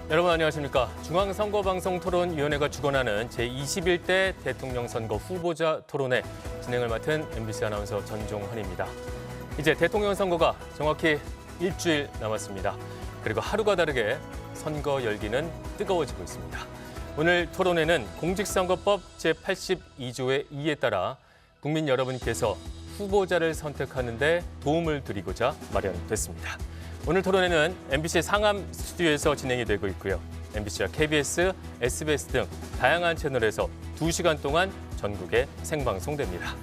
여러분 안녕하십니까. 중앙선거방송토론위원회가 주관하는 제21대 대통령 선거 후보자 토론회 진행을 맡은 MBC 아나운서 전종환입니다. 이제 대통령 선거가 정확히 일주일 남았습니다. 그리고 하루가 다르게 선거 열기는 뜨거워지고 있습니다. 오늘 토론회는 공직선거법 제82조의 2에 따라 국민 여러분께서 후보자를 선택하는 데 도움을 드리고자 마련됐습니다. 오늘 토론회는 MBC 상암 스튜디오에서 진행이 되고 있고요. MBC와 KBS, SBS 등 다양한 채널에서 2시간 동안 전국에 생방송됩니다.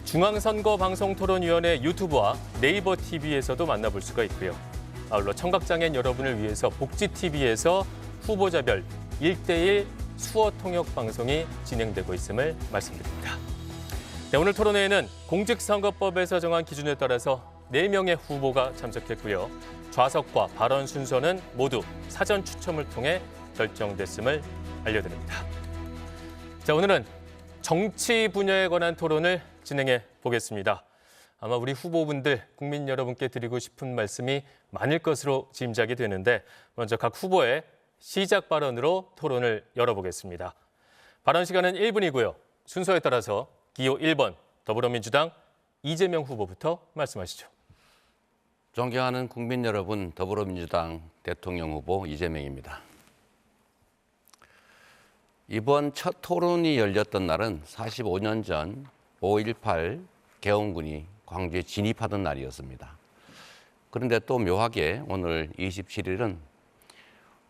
중앙선거방송토론위원회 유튜브와 네이버 TV에서도 만나볼 수가 있고요. 아울러 청각장애인 여러분을 위해서 복지TV에서 후보자별 1대1 수어 통역 방송이 진행되고 있음을 말씀드립니다. 네, 오늘 토론회에는 공직선거법에서 정한 기준에 따라서 4명의 후보가 참석했고요. 좌석과 발언 순서는 모두 사전 추첨을 통해 결정됐음을 알려드립니다. 자, 오늘은 정치 분야에 관한 토론을 진행해 보겠습니다. 아마 우리 후보분들, 국민 여러분께 드리고 싶은 말씀이 많을 것으로 짐작이 되는데 먼저 각 후보의 시작 발언으로 토론을 열어보겠습니다. 발언 시간은 1분이고요. 순서에 따라서 기호 1번 더불어민주당 이재명 후보부터 말씀하시죠. 존경하는 국민 여러분, 더불어민주당 대통령 후보 이재명입니다. 이번 첫 토론이 열렸던 날은 45년 전 5.18 개헌군이 광주에 진입하던 날이었습니다. 그런데 또 묘하게 오늘 27일은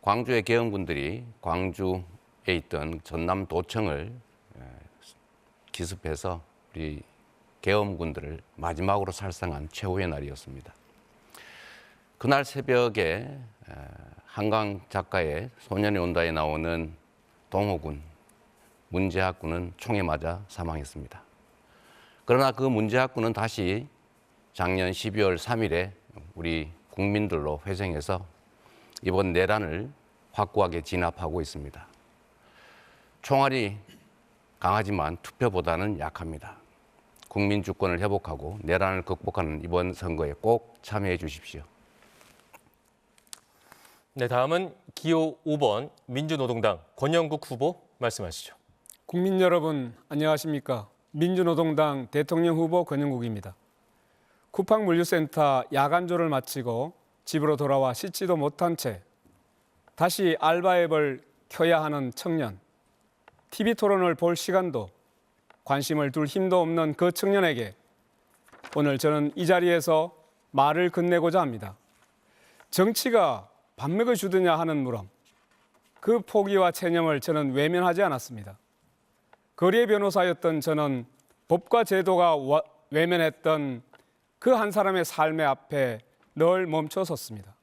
광주의 개헌군들이 광주에 있던 전남도청을 기습해서 우리 계엄군들을 마지막으로 살상한 최후의 날이었습니다. 그날 새벽에 한강 작가의 소년이 온다에 나오는 동호군, 문재학 군은 총에 맞아 사망했습니다. 그러나 그 문재학 군은 다시 작년 12월 3일에 우리 국민들로 회생해서 이번 내란을 확고하게 진압하고 있습니다. 총알이 강하지만 투표보다는 약합니다. 국민 주권을 회복하고 내란을 극복하는 이번 선거에 꼭 참여해 주십시오. 네, 다음은 기호 5번 민주노동당 권영국 후보 말씀하시죠. 국민 여러분 안녕하십니까. 민주노동당 대통령 후보 권영국입니다. 쿠팡물류센터 야간조를 마치고 집으로 돌아와 씻지도 못한 채 다시 알바 앱을 켜야 하는 청년, TV 토론을 볼 시간도 관심을 둘 힘도 없는 그 청년에게 오늘 저는 이 자리에서 말을 건네고자 합니다. 정치가 밥 먹여주느냐 하는 물음, 그 포기와 체념을 저는 외면하지 않았습니다. 거리의 변호사였던 저는 법과 제도가 외면했던 그 한 사람의 삶의 앞에 늘 멈춰 섰습니다.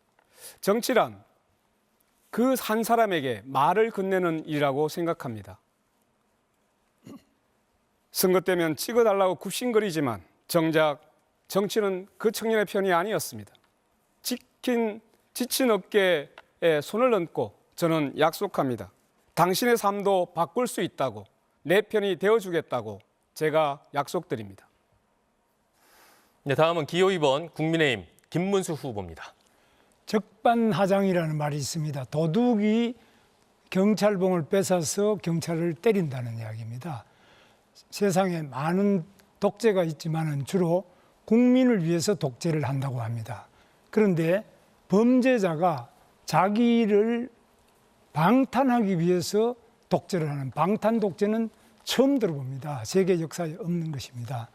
정치란 그 한 사람에게 말을 건네는 일이라고 생각합니다. 선거 때면 찍어달라고 굽신거리지만 정작 정치는 그 청년의 편이 아니었습니다. 지친 어깨에 손을 얹고 저는 약속합니다. 당신의 삶도 바꿀 수 있다고, 내 편이 되어주겠다고 제가 약속드립니다. 네, 다음은 기호 2번 국민의힘 김문수 후보입니다. 적반하장이라는 말이 있습니다. 도둑이 경찰봉을 뺏어서 경찰을 때린다는 이야기입니다. 세상에 많은 독재가 있지만 주로 국민을 위해서 독재를 한다고 합니다. 그런데 범죄자가 자기를 방탄하기 위해서 독재를 하는 방탄 독재는 처음 들어봅니다. 세계 역사에 없는 것입니다.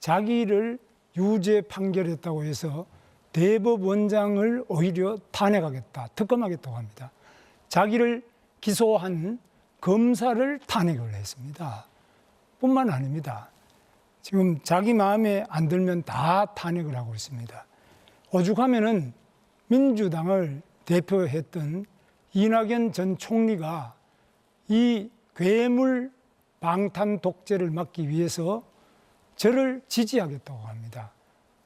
자기를 유죄 판결했다고 해서 대법원장을 오히려 탄핵하겠다, 특검하겠다고 합니다. 자기를 기소한 검사를 탄핵을 했습니다. 뿐만 아닙니다. 지금 자기 마음에 안 들면 다 탄핵을 하고 있습니다. 오죽하면은 민주당을 대표했던 이낙연 전 총리가 이 괴물 방탄 독재를 막기 위해서 저를 지지하겠다고 합니다.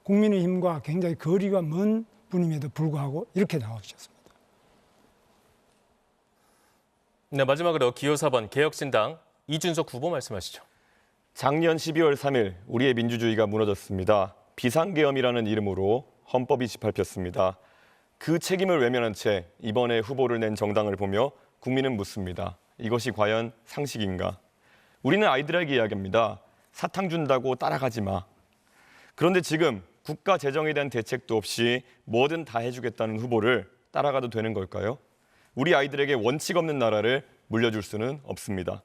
국민의힘과 굉장히 거리가 먼 분임에도 불구하고 이렇게 나오셨습니다. 네, 마지막으로 기호 4번 개혁신당 이준석 후보 말씀하시죠. 작년 12월 3일 우리의 민주주의가 무너졌습니다. 비상계엄이라는 이름으로 헌법이 짓밟혔습니다. 그 책임을 외면한 채 이번에 후보를 낸 정당을 보며 국민은 묻습니다. 이것이 과연 상식인가? 우리는 아이들에게 이야기합니다. 사탕 준다고 따라가지 마. 그런데 지금 국가 재정에 대한 대책도 없이 뭐든 다 해주겠다는 후보를 따라가도 되는 걸까요? 우리 아이들에게 원칙 없는 나라를 물려줄 수는 없습니다.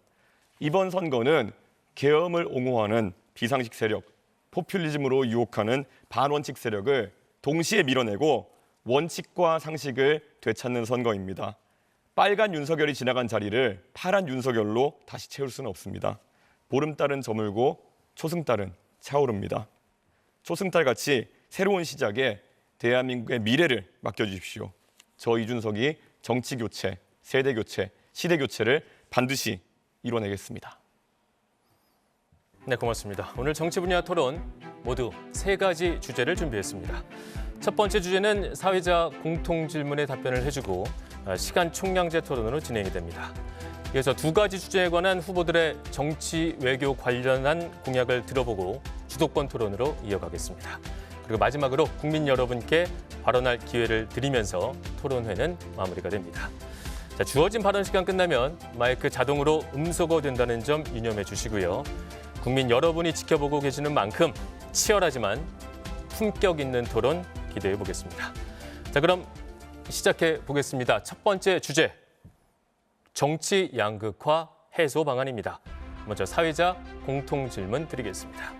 이번 선거는 계엄을 옹호하는 비상식 세력, 포퓰리즘으로 유혹하는 반원칙 세력을 동시에 밀어내고 원칙과 상식을 되찾는 선거입니다. 빨간 윤석열이 지나간 자리를 파란 윤석열로 다시 채울 수는 없습니다. 보름달은 저물고 초승달은 차오릅니다. 초승달같이 새로운 시작에 대한민국의 미래를 맡겨주십시오. 저 이준석이 정치 교체, 세대 교체, 시대 교체를 반드시 이뤄내겠습니다. 네, 고맙습니다. 오늘 정치 분야 토론 모두 3가지 주제를 준비했습니다. 첫 번째 주제는 사회자 공통 질문에 답변을 해주고 시간 총량제 토론으로 진행이 됩니다. 이어서 2가지 주제에 관한 후보들의 정치 외교 관련한 공약을 들어보고 주도권 토론으로 이어가겠습니다. 그리고 마지막으로 국민 여러분께 발언할 기회를 드리면서 토론회는 마무리가 됩니다. 자, 주어진 발언 시간 끝나면 마이크 자동으로 음소거 된다는 점 유념해 주시고요. 국민 여러분이 지켜보고 계시는 만큼 치열하지만 품격 있는 토론 기대해 보겠습니다. 자, 그럼 시작해 보겠습니다. 첫 번째 주제, 정치 양극화 해소 방안입니다. 먼저 사회자 공통 질문 드리겠습니다.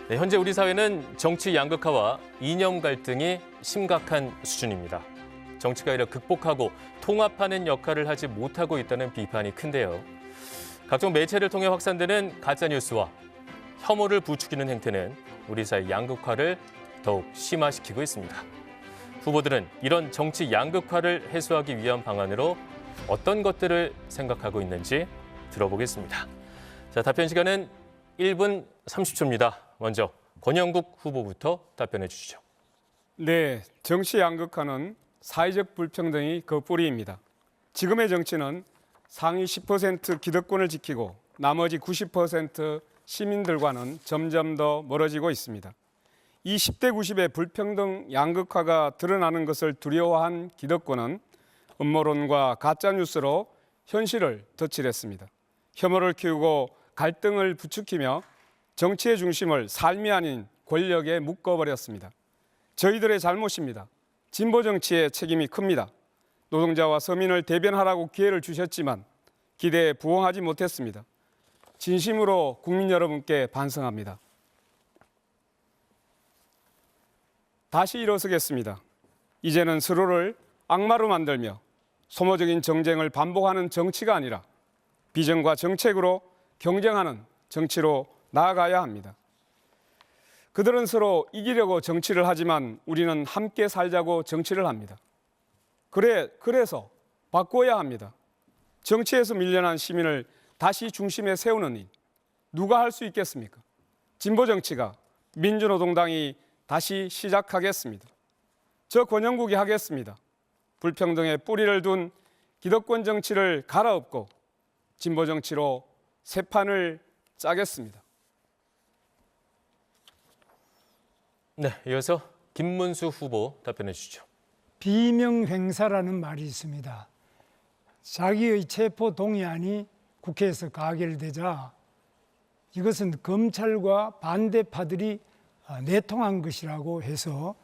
네, 현재 우리 사회는 정치 양극화와 이념 갈등이 심각한 수준입니다. 정치가 이를 극복하고 통합하는 역할을 하지 못하고 있다는 비판이 큰데요. 각종 매체를 통해 확산되는 가짜뉴스와 혐오를 부추기는 행태는 우리 사회 양극화를 더욱 심화시키고 있습니다. 후보들은 이런 정치 양극화를 해소하기 위한 방안으로 어떤 것들을 생각하고 있는지 들어보겠습니다. 자, 답변 시간은 1분 30초입니다. 먼저 권영국 후보부터 답변해 주시죠. 네, 정치 양극화는 사회적 불평등이 그 뿌리입니다. 지금의 정치는 상위 10% 기득권을 지키고 나머지 90% 시민들과는 점점 더 멀어지고 있습니다. 이 10대 90의 불평등 양극화가 드러나는 것을 두려워한 기득권은 음모론과 가짜뉴스로 현실을 덧칠했습니다. 혐오를 키우고 갈등을 부추기며 정치의 중심을 삶이 아닌 권력에 묶어버렸습니다. 저희들의 잘못입니다. 진보 정치의 책임이 큽니다. 노동자와 서민을 대변하라고 기회를 주셨지만 기대에 부응하지 못했습니다. 진심으로 국민 여러분께 반성합니다. 다시 일어서겠습니다. 이제는 서로를 악마로 만들며 소모적인 정쟁을 반복하는 정치가 아니라 비전과 정책으로 경쟁하는 정치로 나아가야 합니다. 그들은 서로 이기려고 정치를 하지만 우리는 함께 살자고 정치를 합니다. 그래서 바꿔야 합니다. 정치에서 밀려난 시민을 다시 중심에 세우는 일, 누가 할 수 있겠습니까? 진보 정치가, 민주노동당이 다시 시작하겠습니다. 저 권영국이 하겠습니다. 불평등의 뿌리를 둔 기득권 정치를 갈아엎고 진보 정치로 새 판을 짜겠습니다. 네, 이어서 김문수 후보 답변해 주시죠. 비명행사라는 말이 있습니다. 자기의 체포 동의안이 국회에서 가결되자 이것은 검찰과 반대파들이 내통한 것이라고 해서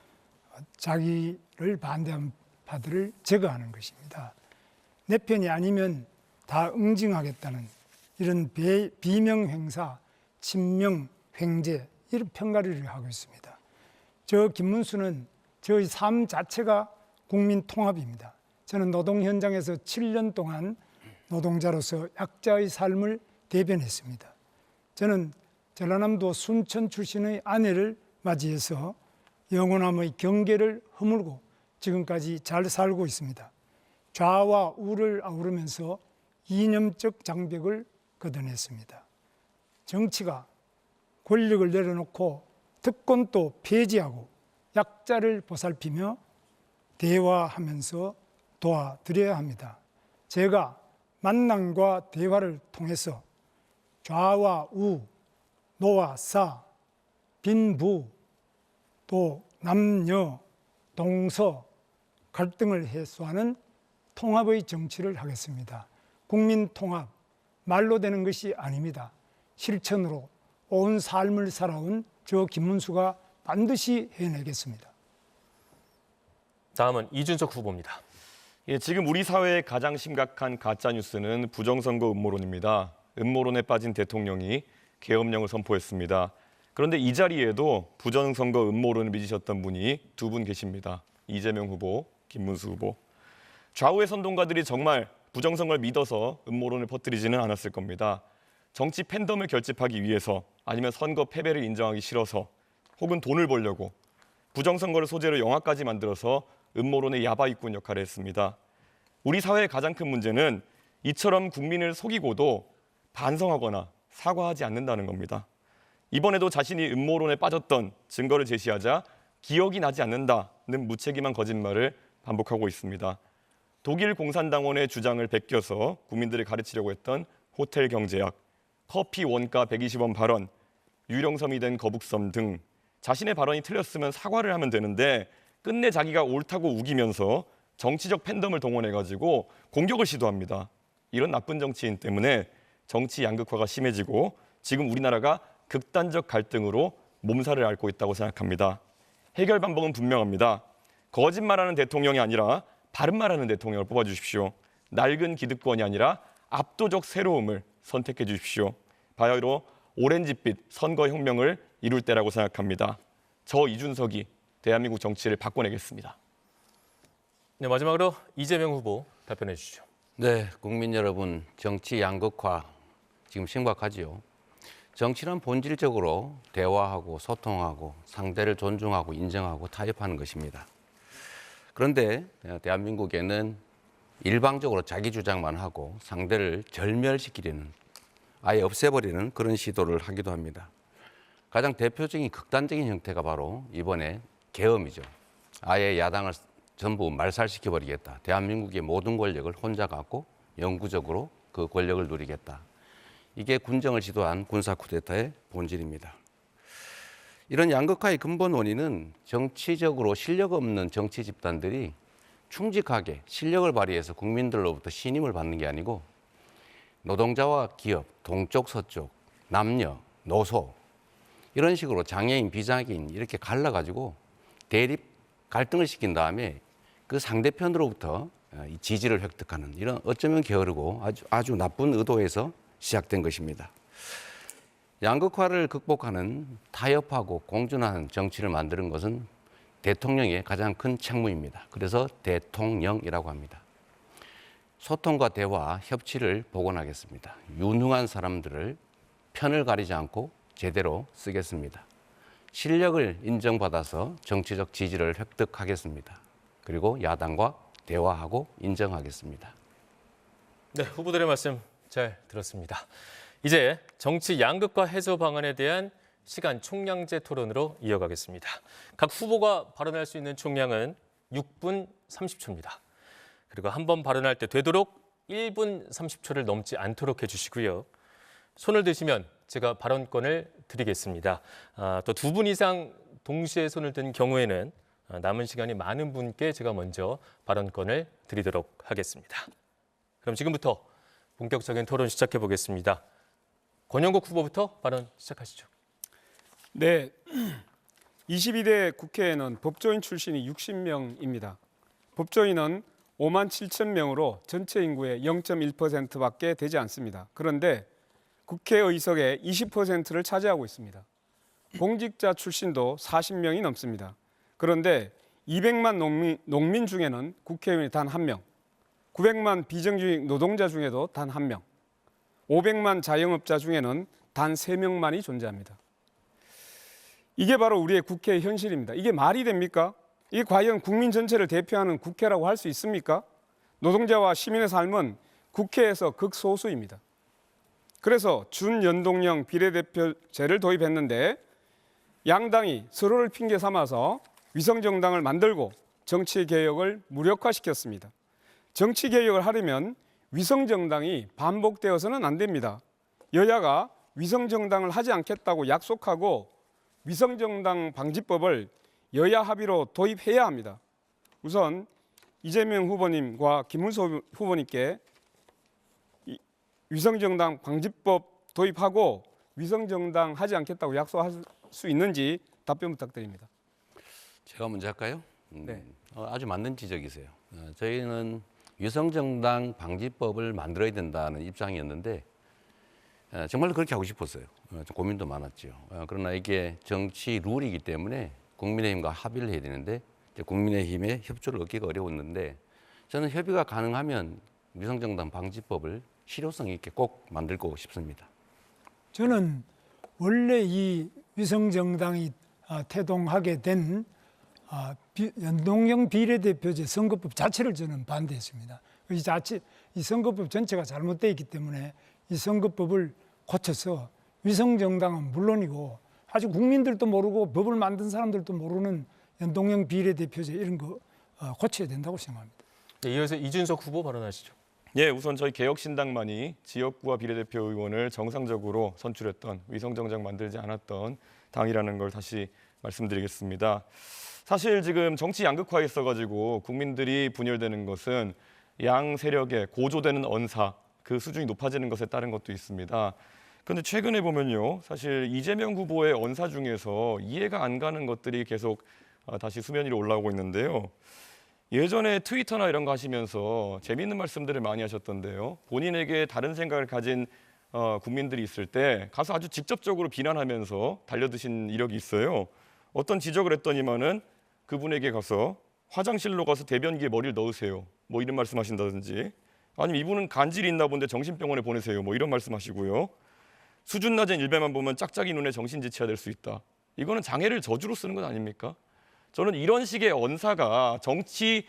자기를 반대한 파들을 제거하는 것입니다. 내 편이 아니면 다 응징하겠다는 이런 비명행사, 친명횡재 이런 평가를 하고 있습니다. 저 김문수는 저의 삶 자체가 국민 통합입니다. 저는 노동 현장에서 7년 동안 노동자로서 약자의 삶을 대변했습니다. 저는 전라남도 순천 출신의 아내를 맞이해서 영원함의 경계를 허물고 지금까지 잘 살고 있습니다. 좌와 우를 아우르면서 이념적 장벽을 걷어냈습니다. 정치가 권력을 내려놓고 특권도 폐지하고 약자를 보살피며 대화하면서 도와드려야 합니다. 제가 만남과 대화를 통해서 좌와 우, 노와 사, 빈부, 또 남녀, 동서 갈등을 해소하는 통합의 정치를 하겠습니다. 국민 통합, 말로 되는 것이 아닙니다. 실천으로 온 삶을 살아온 저 김문수가 반드시 해내겠습니다. 다음은 이준석 후보입니다. 예, 지금 우리 사회의 가장 심각한 가짜 뉴스는 부정선거 음모론입니다. 음모론에 빠진 대통령이 계엄령을 선포했습니다. 그런데 이 자리에도 부정선거 음모론을 믿으셨던 분이 두 분 계십니다. 이재명 후보, 김문수 후보. 좌우의 선동가들이 정말 부정선거를 믿어서 음모론을 퍼뜨리지는 않았을 겁니다. 정치 팬덤을 결집하기 위해서 아니면 선거 패배를 인정하기 싫어서 혹은 돈을 벌려고 부정선거를 소재로 영화까지 만들어서 음모론의 야바이꾼 역할을 했습니다. 우리 사회의 가장 큰 문제는 이처럼 국민을 속이고도 반성하거나 사과하지 않는다는 겁니다. 이번에도 자신이 음모론에 빠졌던 증거를 제시하자 기억이 나지 않는다는 무책임한 거짓말을 반복하고 있습니다. 독일 공산당원의 주장을 베껴서 국민들을 가르치려고 했던 호텔 경제학, 커피 원가 120원 발언, 유령섬이 된 거북섬 등 자신의 발언이 틀렸으면 사과를 하면 되는데 끝내 자기가 옳다고 우기면서 정치적 팬덤을 동원해가지고 공격을 시도합니다. 이런 나쁜 정치인 때문에 정치 양극화가 심해지고 지금 우리나라가 극단적 갈등으로 몸살을 앓고 있다고 생각합니다. 해결 방법은 분명합니다. 거짓말하는 대통령이 아니라 바른 말하는 대통령을 뽑아주십시오. 낡은 기득권이 아니라 압도적 새로움을 선택해 주십시오. 바야흐로 오렌지빛 선거혁명을 이룰 때라고 생각합니다. 저 이준석이 대한민국 정치를 바꿔내겠습니다. 네, 마지막으로 이재명 후보 답변해 주시죠. 네, 국민 여러분, 정치 양극화 지금 심각하지요. 정치는 본질적으로 대화하고 소통하고 상대를 존중하고 인정하고 타협하는 것입니다. 그런데 대한민국에는 일방적으로 자기 주장만 하고 상대를 절멸시키려는, 아예 없애버리는 그런 시도를 하기도 합니다. 가장 대표적인 극단적인 형태가 바로 이번에 계엄이죠. 아예 야당을 전부 말살시켜버리겠다. 대한민국의 모든 권력을 혼자 갖고 영구적으로 그 권력을 누리겠다. 이게 군정을 지도한 군사 쿠데타의 본질입니다. 이런 양극화의 근본 원인은 정치적으로 실력 없는 정치 집단들이 충직하게 실력을 발휘해서 국민들로부터 신임을 받는 게 아니고 노동자와 기업, 동쪽, 서쪽, 남녀, 노소 이런 식으로 장애인, 비장애인 이렇게 갈라가지고 대립, 갈등을 시킨 다음에 그 상대편으로부터 지지를 획득하는 이런 어쩌면 게으르고 아주 나쁜 의도에서 시작된 것입니다. 양극화를 극복하는 타협하고 공존하는 정치를 만드는 것은 대통령의 가장 큰 책무입니다. 그래서 대통령이라고 합니다. 소통과 대화, 협치를 복원하겠습니다. 유능한 사람들을 편을 가리지 않고 제대로 쓰겠습니다. 실력을 인정받아서 정치적 지지를 획득하겠습니다. 그리고 야당과 대화하고 인정하겠습니다. 네, 후보들의 말씀 잘 들었습니다. 이제 정치 양극화 해소 방안에 대한 시간 총량제 토론으로 이어가겠습니다. 각 후보가 발언할 수 있는 총량은 6분 30초입니다. 그리고 한 번 발언할 때 되도록 1분 30초를 넘지 않도록 해주시고요. 손을 드시면 제가 발언권을 드리겠습니다. 또 2분 이상 동시에 손을 든 경우에는 남은 시간이 많은 분께 제가 먼저 발언권을 드리도록 하겠습니다. 그럼 지금부터 본격적인 토론 시작해 보겠습니다. 권영국 후보부터 발언 시작하시죠. 네, 22대 국회에는 법조인 출신이 60명입니다. 법조인은 5만 7천 명으로 전체 인구의 0.1%밖에 되지 않습니다. 그런데 국회의석의 20%를 차지하고 있습니다. 공직자 출신도 40명이 넘습니다. 그런데 200만 농민 중에는 국회의원이 단 1명, 900만 비정규직 노동자 중에도 단 1명, 500만 자영업자 중에는 단 3명만이 존재합니다. 이게 바로 우리의 국회의 현실입니다. 이게 말이 됩니까? 이게 과연 국민 전체를 대표하는 국회라고 할 수 있습니까? 노동자와 시민의 삶은 국회에서 극소수입니다. 그래서 준연동형 비례대표제를 도입했는데 양당이 서로를 핑계 삼아서 위성정당을 만들고 정치개혁을 무력화시켰습니다. 정치개혁을 하려면 위성정당이 반복되어서는 안 됩니다. 여야가 위성정당을 하지 않겠다고 약속하고 위성정당 방지법을 여야 합의로 도입해야 합니다. 우선 이재명 후보님과 김문수 후보님께 위성정당 방지법 도입하고 위성정당 하지 않겠다고 약속할 수 있는지 답변 부탁드립니다. 제가 먼저 할까요? 네. 아주 맞는 지적이세요. 저희는 위성정당 방지법을 만들어야 된다는 입장이었는데 정말로 그렇게 하고 싶었어요. 좀 고민도 많았죠. 그러나 이게 정치 룰이기 때문에 국민의힘과 합의를 해야 되는데 이제 국민의힘의 협조를 얻기가 어려웠는데 저는 협의가 가능하면 위성정당 방지법을 실효성 있게 꼭 만들고 싶습니다. 저는 원래 이 위성정당이 태동하게 된 연동형 비례대표제 선거법 자체를 저는 반대했습니다. 이 선거법 전체가 잘못되어 있기 때문에 이 선거법을 고쳐서 위성정당은 물론이고 아주 국민들도 모르고 법을 만든 사람들도 모르는 연동형 비례대표제 이런 거 고쳐야 된다고 생각합니다. 네, 이어서 이준석 후보 발언하시죠. 예, 우선 저희 개혁신당만이 지역구와 비례대표 의원을 정상적으로 선출했던 위성정당 만들지 않았던 당이라는 걸 다시 말씀드리겠습니다. 사실 지금 정치 양극화에 있어가지고 국민들이 분열되는 것은 양 세력의 고조되는 언사, 그 수준이 높아지는 것에 따른 것도 있습니다. 그런데 최근에 보면요, 사실 이재명 후보의 언사 중에서 이해가 안 가는 것들이 계속 다시 수면 위로 올라오고 있는데요. 예전에 트위터나 이런 거 하시면서 재미있는 말씀들을 많이 하셨던데요. 본인에게 다른 생각을 가진 국민들이 있을 때 가서 아주 직접적으로 비난하면서 달려드신 이력이 있어요. 어떤 지적을 했더니만은 그분에게 가서 화장실로 가서 대변기에 머리를 넣으세요. 뭐 이런 말씀하신다든지, 아니면 이분은 간질이 있나 본데 정신병원에 보내세요. 뭐 이런 말씀하시고요. 수준 낮은 일배만 보면 짝짝이 눈에 정신지체가 될 수 있다. 이거는 장애를 저주로 쓰는 것 아닙니까? 저는 이런 식의 언사가 정치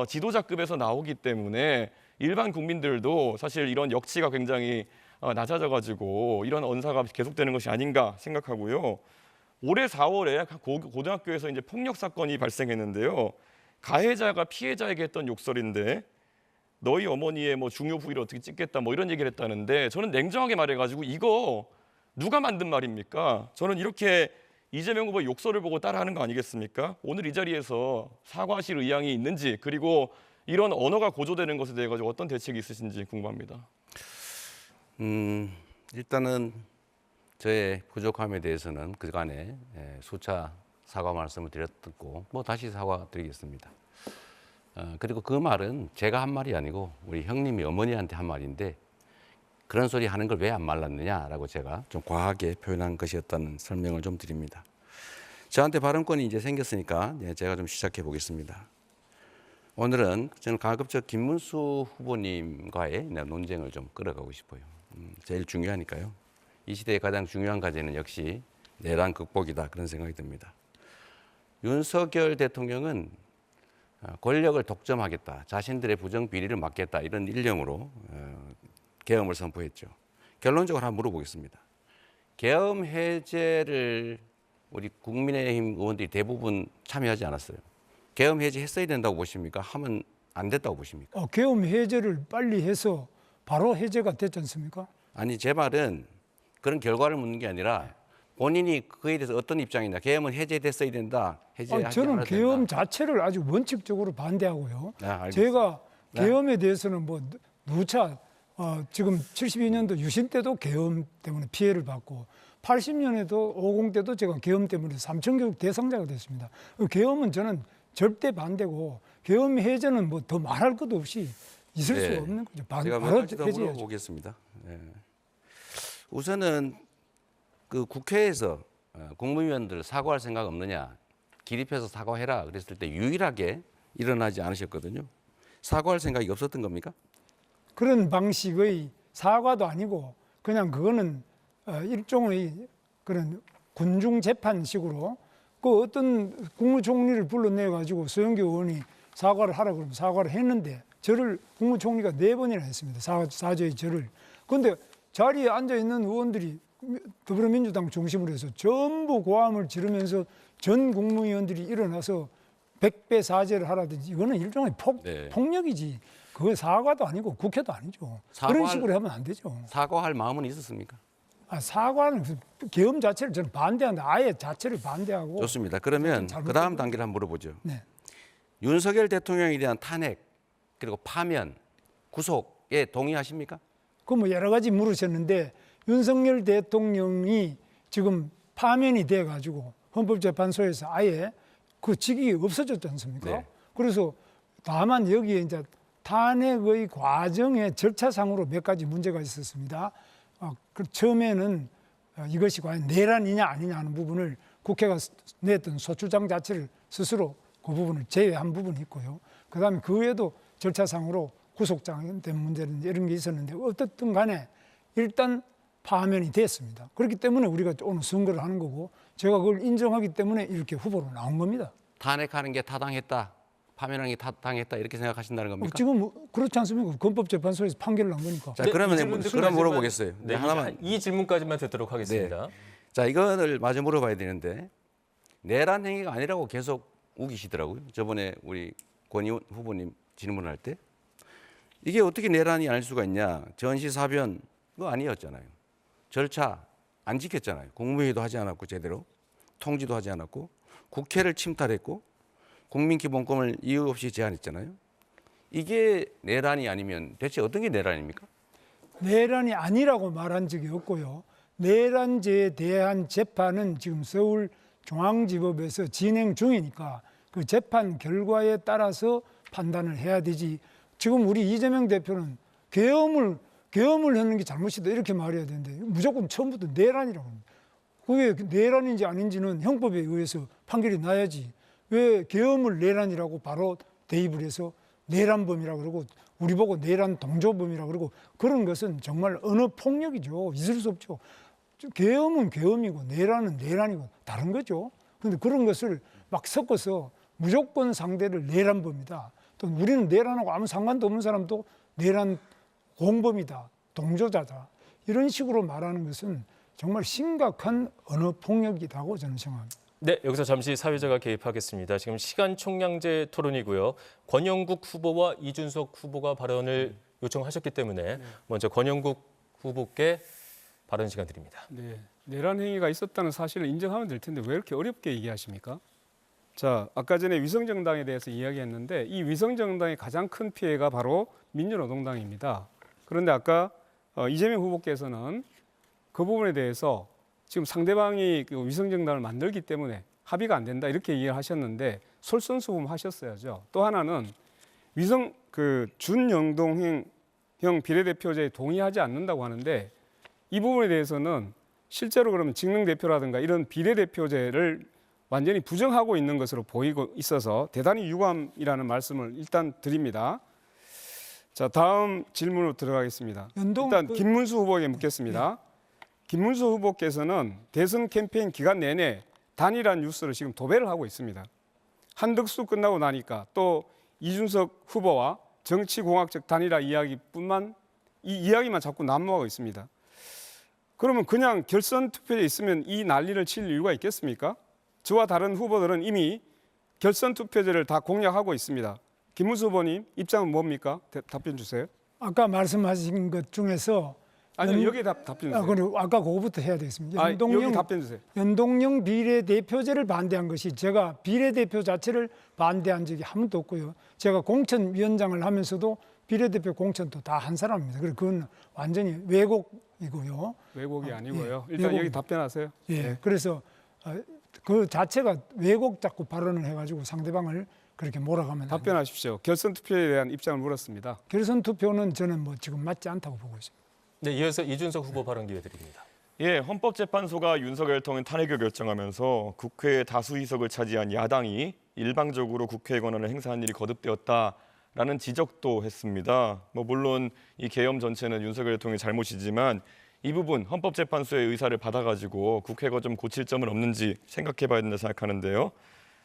지도자급에서 나오기 때문에 일반 국민들도 사실 이런 역치가 굉장히 낮아져가지고 이런 언사가 계속되는 것이 아닌가 생각하고요. 올해 4월에 고등학교에서 이제 폭력 사건이 발생했는데요. 가해자가 피해자에게 했던 욕설인데 너희 어머니의 뭐 중요 부위를 어떻게 찍겠다 뭐 이런 얘기를 했다는데 저는 냉정하게 말해가지고 이거 누가 만든 말입니까? 저는 이렇게 이재명 후보 욕설을 보고 따라하는 거 아니겠습니까? 오늘 이 자리에서 사과하실 의향이 있는지, 그리고 이런 언어가 고조되는 것에 대해 가지고 어떤 대책이 있으신지 궁금합니다. 일단은 저의 부족함에 대해서는 그간에 수차 사과 말씀을 드렸고 뭐 다시 사과드리겠습니다. 그리고 그 말은 제가 한 말이 아니고 우리 형님이 어머니한테 한 말인데 그런 소리 하는 걸 왜 안 말랐느냐라고 제가 좀 과하게 표현한 것이었다는 설명을 좀 드립니다. 저한테 발언권이 이제 생겼으니까 제가 좀 시작해 보겠습니다. 오늘은 저는 가급적 김문수 후보님과의 논쟁을 좀 끌어가고 싶어요. 제일 중요하니까요. 이 시대의 가장 중요한 과제는 역시 내란 극복이다, 그런 생각이 듭니다. 윤석열 대통령은 권력을 독점하겠다, 자신들의 부정 비리를 막겠다, 이런 일념으로 계엄을 선포했죠. 결론적으로 한번 물어보겠습니다. 계엄 해제를 우리 국민의힘 의원들이 대부분 참여하지 않았어요. 계엄 해제했어야 된다고 보십니까? 하면 안 됐다고 보십니까? 계엄 해제를 빨리 해서 바로 해제가 됐지 않습니까? 아니, 제 말은 그런 결과를 묻는 게 아니라 본인이 그에 대해서 어떤 입장이냐. 계엄은 해제됐어야 된다. 해제하지 저는 않아야 계엄 된다. 자체를 아주 원칙적으로 반대하고요. 네, 알겠습니다. 제가 계엄에 대해서는 뭐 누차 지금 72년도 유신 때도 계엄 때문에 피해를 받고 80년에도 50 때도 제가 계엄 때문에 삼천교육 대상자가 됐습니다. 계엄은 저는 절대 반대고 계엄 해제는 뭐 더 말할 것도 없이 있을 네. 수 없는 거죠. 제가 몇 바로 가지 더 해제해야죠. 물어보겠습니다. 네. 우선은 그 국회에서 국무위원들 사과할 생각 없느냐, 기립해서 사과해라 그랬을 때 유일하게 일어나지 않으셨거든요. 사과할 생각이 없었던 겁니까? 그런 방식의 사과도 아니고 그냥 그거는 일종의 그런 군중 재판식으로 그 어떤 국무총리를 불러내 가지고 서영교 의원이 사과를 하라 그러면 사과를 했는데 저를 국무총리가 4번이나 했습니다. 사죄의 절을. 그런데 자리에 앉아 있는 의원들이 더불어민주당 중심으로 해서 전부 고함을 지르면서 전 국무위원들이 일어나서 100배 사죄를 하라든지 이거는 일종의 폭력이지. 그거 사과도 아니고 국회도 아니죠. 그런 식으로 하면 안 되죠. 사과할 마음은 있었습니까? 사과는 계엄 자체를 저는 반대한다. 아예 자체를 반대하고. 좋습니다. 그러면 잘못된 그 다음 단계를 한번 물어보죠. 네. 윤석열 대통령에 대한 탄핵 그리고 파면, 구속에 동의하십니까? 그 뭐 여러 가지 물으셨는데 윤석열 대통령이 지금 파면이 돼 가지고 헌법재판소에서 아예 그 직위가 없어졌지 않습니까? 네. 그래서 다만 여기에 이제 탄핵의 과정의 절차상으로 몇 가지 문제가 있었습니다. 그 처음에는 이것이 과연 내란이냐 아니냐 하는 부분을 국회가 냈던 소추장 자체를 스스로 그 부분을 제외한 부분이 있고요. 그다음에 그 외에도 절차상으로 구속장된 문제는 이런 게 있었는데 어떻든 간에 일단 파면이 됐습니다. 그렇기 때문에 우리가 오늘 선거를 하는 거고 제가 그걸 인정하기 때문에 이렇게 후보로 나온 겁니다. 탄핵하는 게 타당했다, 파면하는 게 타당했다 이렇게 생각하신다는 겁니까? 지금 뭐 그렇지 않습니까? 헌법재판소에서 판결을 난 거니까. 자, 네, 그러면 이 질문 그럼 물어보겠어요. 네, 하나만. 이 질문까지만 듣도록 하겠습니다. 자, 이거를 마저 물어봐야 되는데 내란 행위가 아니라고 계속 우기시더라고요. 저번에 우리 권의원 후보님 질문할 때 이게 어떻게 내란이 아닐 수가 있냐? 전시사변 그거 아니었잖아요. 절차 안 지켰잖아요. 국무회의도 하지 않았고 제대로 통지도 하지 않았고 국회를 침탈했고 국민기본권을 이유 없이 제한했잖아요. 이게 내란이 아니면 대체 어떤 게 내란입니까? 내란이 아니라고 말한 적이 없고요. 내란죄에 대한 재판은 지금 서울중앙지법에서 진행 중이니까 그 재판 결과에 따라서 판단을 해야 되지. 지금 우리 이재명 대표는 계엄을 하는 게 잘못이다 이렇게 말해야 되는데 무조건 처음부터 내란이라고 합니다. 그게 내란인지 아닌지는 형법에 의해서 판결이 나야지. 왜 계엄을 내란이라고 바로 대입을 해서 내란범이라고 그러고 우리 보고 내란 동조범이라고 그러고 그런 것은 정말 언어 폭력이죠. 있을 수 없죠. 계엄은 계엄이고 내란은 내란이고 다른 거죠. 그런데 그런 것을 막 섞어서 무조건 상대를 내란범이다. 또 우리는 내란하고 아무 상관도 없는 사람도 내란 공범이다. 동조자다. 이런 식으로 말하는 것은 정말 심각한 언어 폭력이라고 저는 생각합니다. 네, 여기서 잠시 사회자가 개입하겠습니다. 지금 시간 총량제 토론이고요. 권영국 후보와 이준석 후보가 발언을 요청하셨기 때문에 먼저 권영국 후보께 발언 시간 드립니다. 네, 내란 행위가 있었다는 사실을 인정하면 될 텐데 왜 이렇게 어렵게 얘기하십니까? 자, 아까 전에 위성정당에 대해서 이야기했는데 이 위성정당의 가장 큰 피해가 바로 민주노동당입니다. 그런데 아까 이재명 후보께서는 그 부분에 대해서 지금 상대방이 그 위성정당을 만들기 때문에 합의가 안 된다 이렇게 이해를 하셨는데 솔선수범하셨어야죠. 또 하나는 준영동형 비례대표제에 동의하지 않는다고 하는데 이 부분에 대해서는 실제로 그러면 직능대표라든가 이런 비례대표제를 완전히 부정하고 있는 것으로 보이고 있어서 대단히 유감이라는 말씀을 일단 드립니다. 자, 다음 질문으로 들어가겠습니다. 일단 김문수 후보에게 묻겠습니다. 김문수 후보께서는 대선 캠페인 기간 내내 단일한 뉴스를 지금 도배를 하고 있습니다. 한덕수 끝나고 나니까 또 이준석 후보와 정치공학적 단일화 이야기만 자꾸 난무하고 있습니다. 그러면 그냥 결선 투표에 있으면 이 난리를 칠 이유가 있겠습니까? 저와 다른 후보들은 이미 결선 투표제를 다 공략하고 있습니다. 김문수 후보님 입장은 뭡니까? 답변 주세요. 아까 말씀하신 것 중에서 아니 여기 답변 주세요. 그리고 아까 그거부터 해야 되겠습니다. 여기 답변 주세요. 연동형 비례대표제를 반대한 것이 제가 비례대표 자체를 반대한 적이 한 번도 없고요. 제가 공천위원장을 하면서도 비례대표 공천도 다 한 사람입니다. 그래서 그건 완전히 왜곡이고요. 왜곡이 아니고요. 예, 일단 왜곡. 여기 답변하세요. 예, 네. 그래서 그 자체가 왜곡 자꾸 발언을 해가지고 상대방을 그렇게 몰아가면 안 돼요. 답변하십시오. 결선 투표에 대한 입장을 물었습니다. 결선 투표는 저는 뭐 지금 맞지 않다고 보고 있습니다. 네, 이어서 이준석 후보 발언 기회 드립니다. 예, 헌법재판소가 윤석열 대통령 탄핵을 결정하면서 국회의 다수 의석을 차지한 야당이 일방적으로 국회의 권한을 행사한 일이 거듭되었다라는 지적도 했습니다. 물론 이 계엄 전체는 윤석열 대통령의 잘못이지만 이 부분 헌법재판소의 의사를 받아가지고 국회가 좀 고칠 점은 없는지 생각해봐야 된다 생각하는데요.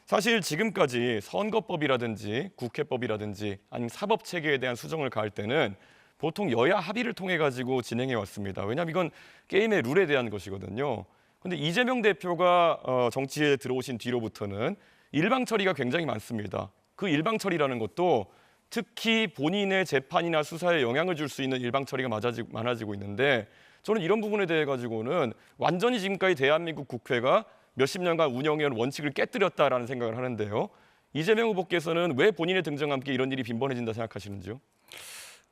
사실 지금까지 선거법이라든지 국회법이라든지 아니면 사법체계에 대한 수정을 가할 때는 보통 여야 합의를 통해 가지고 진행해 왔습니다. 왜냐하면 이건 게임의 룰에 대한 것이거든요. 그런데 이재명 대표가 정치에 들어오신 뒤로부터는 일방 처리가 굉장히 많습니다. 그 일방 처리라는 것도 특히 본인의 재판이나 수사에 영향을 줄 수 있는 일방 처리가 많아지고 있는데 저는 이런 부분에 대해 가지고는 완전히 지금까지 대한민국 국회가 몇십 년간 운영해온 원칙을 깨뜨렸다라는 생각을 하는데요. 이재명 후보께서는 왜 본인의 등장과 함께 이런 일이 빈번해진다 생각하시는지요?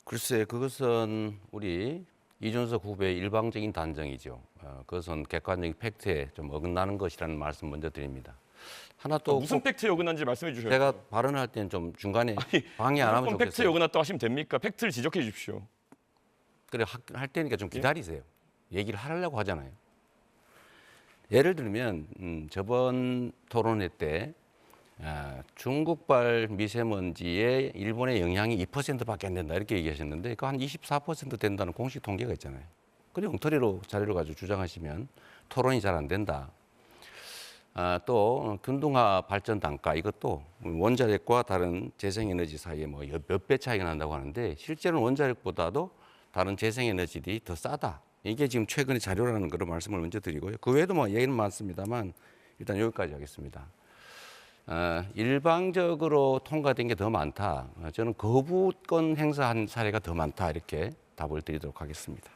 글쎄, 그것은 우리 이준석 후보의 일방적인 단정이죠. 그것은 객관적인 팩트에 좀 어긋나는 것이라는 말씀 먼저 드립니다. 하나 또 무슨 팩트에 어긋난지 말씀해 주셔야죠. 제가 발언할 때는 좀 중간에 방해 안 하면 팩트에 좋겠어요. 어긋났다고 하시면 됩니까? 팩트를 지적해 주십시오. 그래 할 때니까 좀 기다리세요. 얘기를 하려고 하잖아요. 예를 들면 저번 토론회 때 중국발 미세먼지에 일본의 영향이 2%밖에 안 된다 이렇게 얘기하셨는데 그 한 24% 된다는 공식 통계가 있잖아요. 그냥 엉터리로 자료를 가지고 주장하시면 토론이 잘 안 된다. 또 균등화 발전 단가 이것도 원자력과 다른 재생에너지 사이에 뭐 몇 배 차이가 난다고 하는데 실제로는 원자력보다도 다른 재생에너지들이 더 싸다. 이게 지금 최근의 자료라는 그런 말씀을 먼저 드리고요. 그 외에도 뭐 얘기는 많습니다만 일단 여기까지 하겠습니다. 일방적으로 통과된 게 더 많다. 저는 거부권 행사한 사례가 더 많다. 이렇게 답을 드리도록 하겠습니다.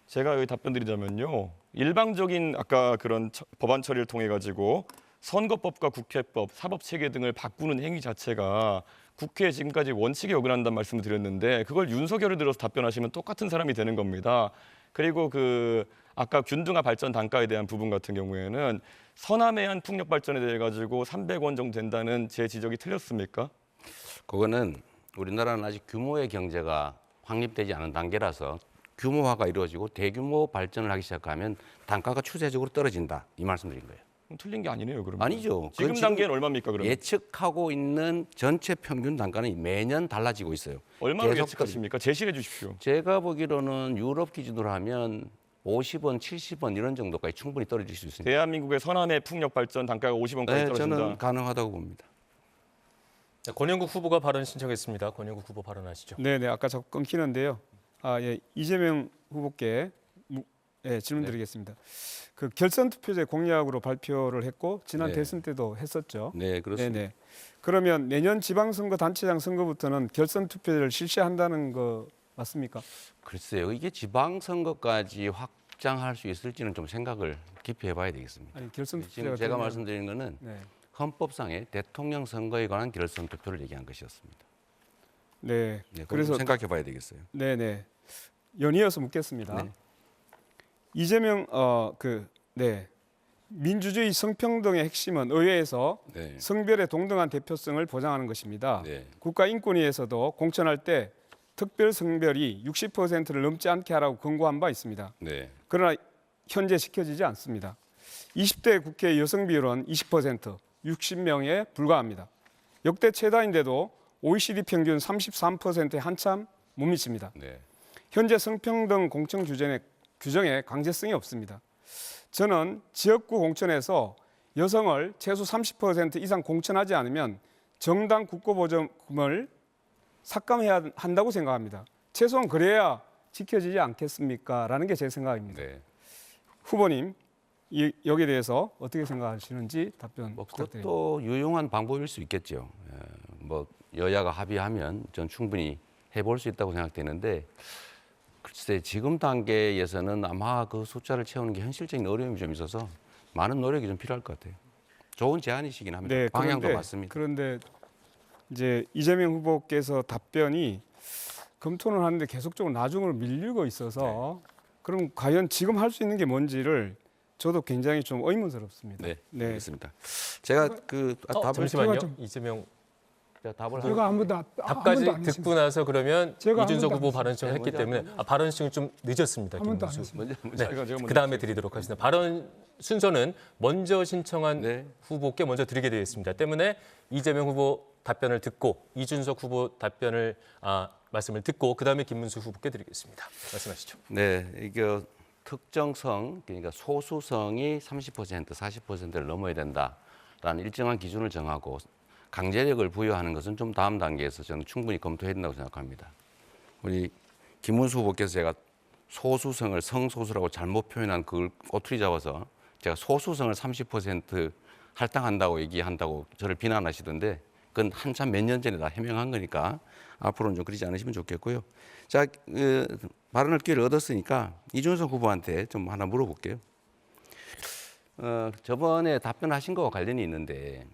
제가 여기 답변 드리자면요. 일방적인 아까 그런 법안 처리를 통해 가지고 선거법과 국회법, 사법체계 등을 바꾸는 행위 자체가 국회에 지금까지 원칙에 어긋난다는 말씀을 드렸는데 그걸 윤석열을 들어서 답변하시면 똑같은 사람이 되는 겁니다. 그리고 아까 균등화 발전 단가에 대한 부분 같은 경우에는 서남해안 풍력 발전에 대해 가지고 300원 정도 된다는 제 지적이 틀렸습니까? 그거는 우리나라는 아직 규모의 경제가 확립되지 않은 단계라서 규모화가 이루어지고 대규모 발전을 하기 시작하면 단가가 추세적으로 떨어진다. 이 말씀드린 거예요. 틀린 게 아니네요, 그러면. 아니죠. 지금 그건 단계는 얼마입니까, 그러면? 예측하고 있는 전체 평균 단가는 매년 달라지고 있어요. 얼마로 계속 예측하십니까? 제시해 주십시오. 제가 보기로는 유럽 기준으로 하면 50원, 70원 이런 정도까지 충분히 떨어질 수 있습니다. 대한민국의 서남해 풍력 발전 단가가 50원까지 네, 떨어진다. 저는 가능하다고 봅니다. 자, 권영국 후보가 발언 신청했습니다. 권영국 후보 발언하시죠. 네네 아까 자꾸 끊기는데요. 예, 이재명 후보께 질문드리겠습니다. 그 결선 투표제 공약으로 발표를 했고 지난 네. 대선 때도 했었죠. 네, 그렇습니다. 네네. 그러면 내년 지방선거 단체장 선거부터는 결선 투표제를 실시한다는 거 맞습니까? 글쎄요, 이게 지방선거까지 확장할 수 있을지는 좀 생각을 깊이 해봐야 되겠습니다. 아니 결선 투표제가 지금 제가 되면- 말씀드리는 거는 네. 헌법상의 대통령 선거에 관한 결선 투표를 얘기한 것이었습니다. 네. 네, 그래서 그래서 생각해봐야 되겠어요. 네네 연이어서 묻겠습니다. 네. 이재명 민주주의 성평등의 핵심은 의회에서 네. 성별의 동등한 대표성을 보장하는 것입니다. 네. 국가인권위에서도 공천할 때 특별 성별이 60%를 넘지 않게 하라고 권고한 바 있습니다. 네. 그러나 현재 지켜지지 않습니다. 20대 국회 여성 비율은 20%, 60명에 불과합니다. 역대 최다인데도 OECD 평균 33%에 한참 못 미칩니다. 네. 현재 성평등 공천 규정에 강제성이 없습니다. 저는 지역구 공천에서 여성을 최소 30% 이상 공천하지 않으면 정당 국고보조금을 삭감해야 한다고 생각합니다. 최소한 그래야 지켜지지 않겠습니까? 라는 게 제 생각입니다. 네. 후보님, 여기에 대해서 어떻게 생각하시는지 답변 뭐 부탁드립니다. 그것도 유용한 방법일 수 있겠죠. 뭐 여야가 합의하면 전 충분히 해볼 수 있다고 생각되는데 글쎄 지금 단계에서는 아마 그 숫자를 채우는 게 현실적인 어려움이 좀 있어서 많은 노력이 좀 필요할 것 같아요. 좋은 제안이시긴 합니다. 네, 방향도 맞습니다. 그런데 이제 이재명 후보께서 답변이 검토는 하는데 계속적으로 나중으로 밀리고 있어서 그럼 과연 지금 할 수 있는 게 뭔지를 저도 굉장히 좀 의문스럽습니다. 네, 네. 알겠습니다. 제가 그 답을 잠시만요. 제가 좀- 이재명 제가 답을 제가 한 번도 안 답까지 했습니다. 듣고 나서 그러면 제가 한 이준석 번도 후보 안 발언 신청을 했기 네, 때문에 발언 신청이 좀 늦었습니다. 한 번도 안 김문수. 했습니다. 먼저 네, 제가 먼저 그 다음에 드리도록 하겠습니다. 발언 순서는 먼저 신청한 네. 후보께 먼저 드리게 되어 있습니다. 때문에 이재명 후보 답변을 듣고 이준석 후보 답변을 말씀을 듣고 그 다음에 김문수 후보께 드리겠습니다. 말씀하시죠. 네, 이게 특정성 그러니까 소수성이 30%, 40%를 넘어야 된다라는 일정한 기준을 정하고 강제력을 부여하는 것은 좀 다음 단계에서 저는 충분히 검토해야 된다고 생각합니다. 우리 김문수 후보께서 제가 소수성을 성소수라고 잘못 표현한 그걸 꼬투리 잡아서 제가 소수성을 30% 할당한다고 얘기한다고 저를 비난하시던데 그건 한참 몇 년 전에 다 해명한 거니까 앞으로는 좀 그러지 않으시면 좋겠고요. 자, 발언할 기회를 얻었으니까 이준석 후보한테 좀 하나 물어볼게요. 저번에 답변하신 거와 관련이 있는데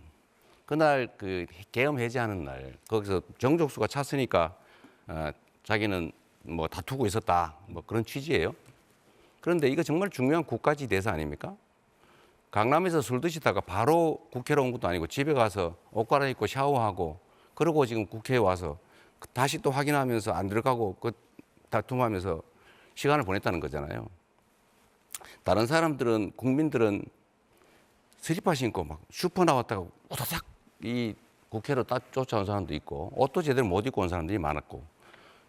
그날 그 계엄 해제하는 날 거기서 정족수가 찼으니까 자기는 뭐 다투고 있었다 뭐 그런 취지예요. 그런데 이거 정말 중요한 국가지 대사 아닙니까? 강남에서 술 드시다가 바로 국회로 온 것도 아니고 집에 가서 옷 갈아입고 샤워하고 그러고 지금 국회에 와서 다시 또 확인하면서 안 들어가고 그 다툼하면서 시간을 보냈다는 거잖아요. 다른 사람들은 국민들은 슬리퍼 신고 막 슈퍼 나왔다가 우다닥 이 국회로 쫓아온 사람도 있고 옷도 제대로 못 입고 온 사람들이 많았고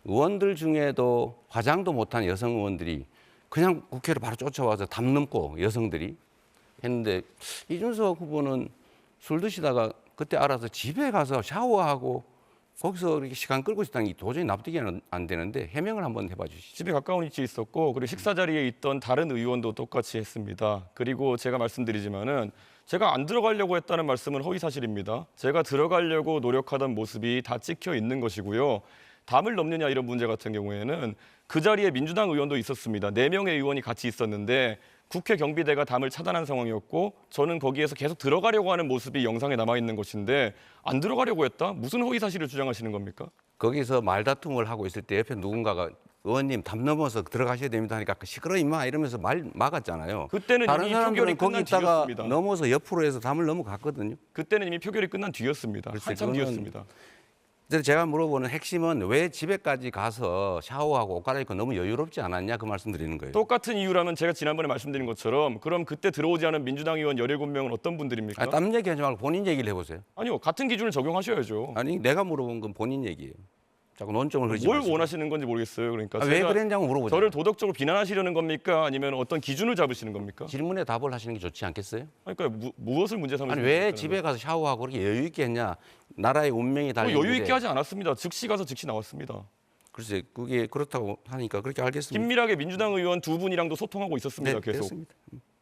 의원들 중에도 화장도 못한 여성 의원들이 그냥 국회로 바로 쫓아와서 담 넘고 여성들이 했는데 이준석 후보는 술 드시다가 그때 알아서 집에 가서 샤워하고 거기서 이렇게 시간 끌고 있다는 게 도저히 납득이 안 되는데 해명을 한번 해봐 주시죠. 집에 가까운 위치에 있었고 그리고 식사 자리에 있던 다른 의원도 똑같이 했습니다. 그리고 제가 말씀드리지만은 제가 안 들어가려고 했다는 말씀은 허위 사실입니다. 제가 들어가려고 노력하던 모습이 다 찍혀 있는 것이고요. 담을 넘느냐 이런 문제 같은 경우에는 그 자리에 민주당 의원도 있었습니다. 4명의 의원이 같이 있었는데 국회 경비대가 담을 차단한 상황이었고 저는 거기에서 계속 들어가려고 하는 모습이 영상에 남아 있는 것인데 안 들어가려고 했다? 무슨 허위 사실을 주장하시는 겁니까? 거기서 말다툼을 하고 있을 때 옆에 누군가가 의원님 담 넘어서 들어가셔야 됩니다 하니까 시끄러 임마 이러면서 말 막았잖아요. 그때는 다른 이미 사람들은 표결이 거기 끝난 있다가 뒤였습니다. 넘어서 옆으로 해서 담을 넘어갔거든요. 그때는 이미 표결이 끝난 뒤였습니다. 글쎄, 한참 그거는 뒤였습니다. 그래서 제가 물어보는 핵심은 왜 집에까지 가서 샤워하고 옷 갈아입고 너무 여유롭지 않았냐 그 말씀 드리는 거예요. 똑같은 이유라면 제가 지난번에 말씀드린 것처럼 그럼 그때 들어오지 않은 민주당 의원 17명은 어떤 분들입니까? 땀 얘기하지 말고 본인 얘기를 해보세요. 아니요. 같은 기준을 적용하셔야죠. 아니 내가 물어본 건 본인 얘기예요. 자꾸 논점을 흐리지 뭘 마시고. 원하시는 건지 모르겠어요. 그러니까 왜 제가 그랬냐고 물어보죠. 저를 도덕적으로 비난하시려는 겁니까? 아니면 어떤 기준을 잡으시는 겁니까? 질문에 답을 하시는 게 좋지 않겠어요? 그러니까 무엇을 문제 삼으시는 아니 왜 겁니까? 집에 가서 샤워하고 그렇게 여유 있게 했냐? 나라의 운명이 달린 여유 있게 일에. 하지 않았습니다. 즉시 가서 즉시 나왔습니다. 글쎄 그게 그렇다고 하니까 그렇게 알겠습니다. 긴밀하게 민주당 의원 2분이랑도 소통하고 있었습니다. 네, 계속. 됐습니다.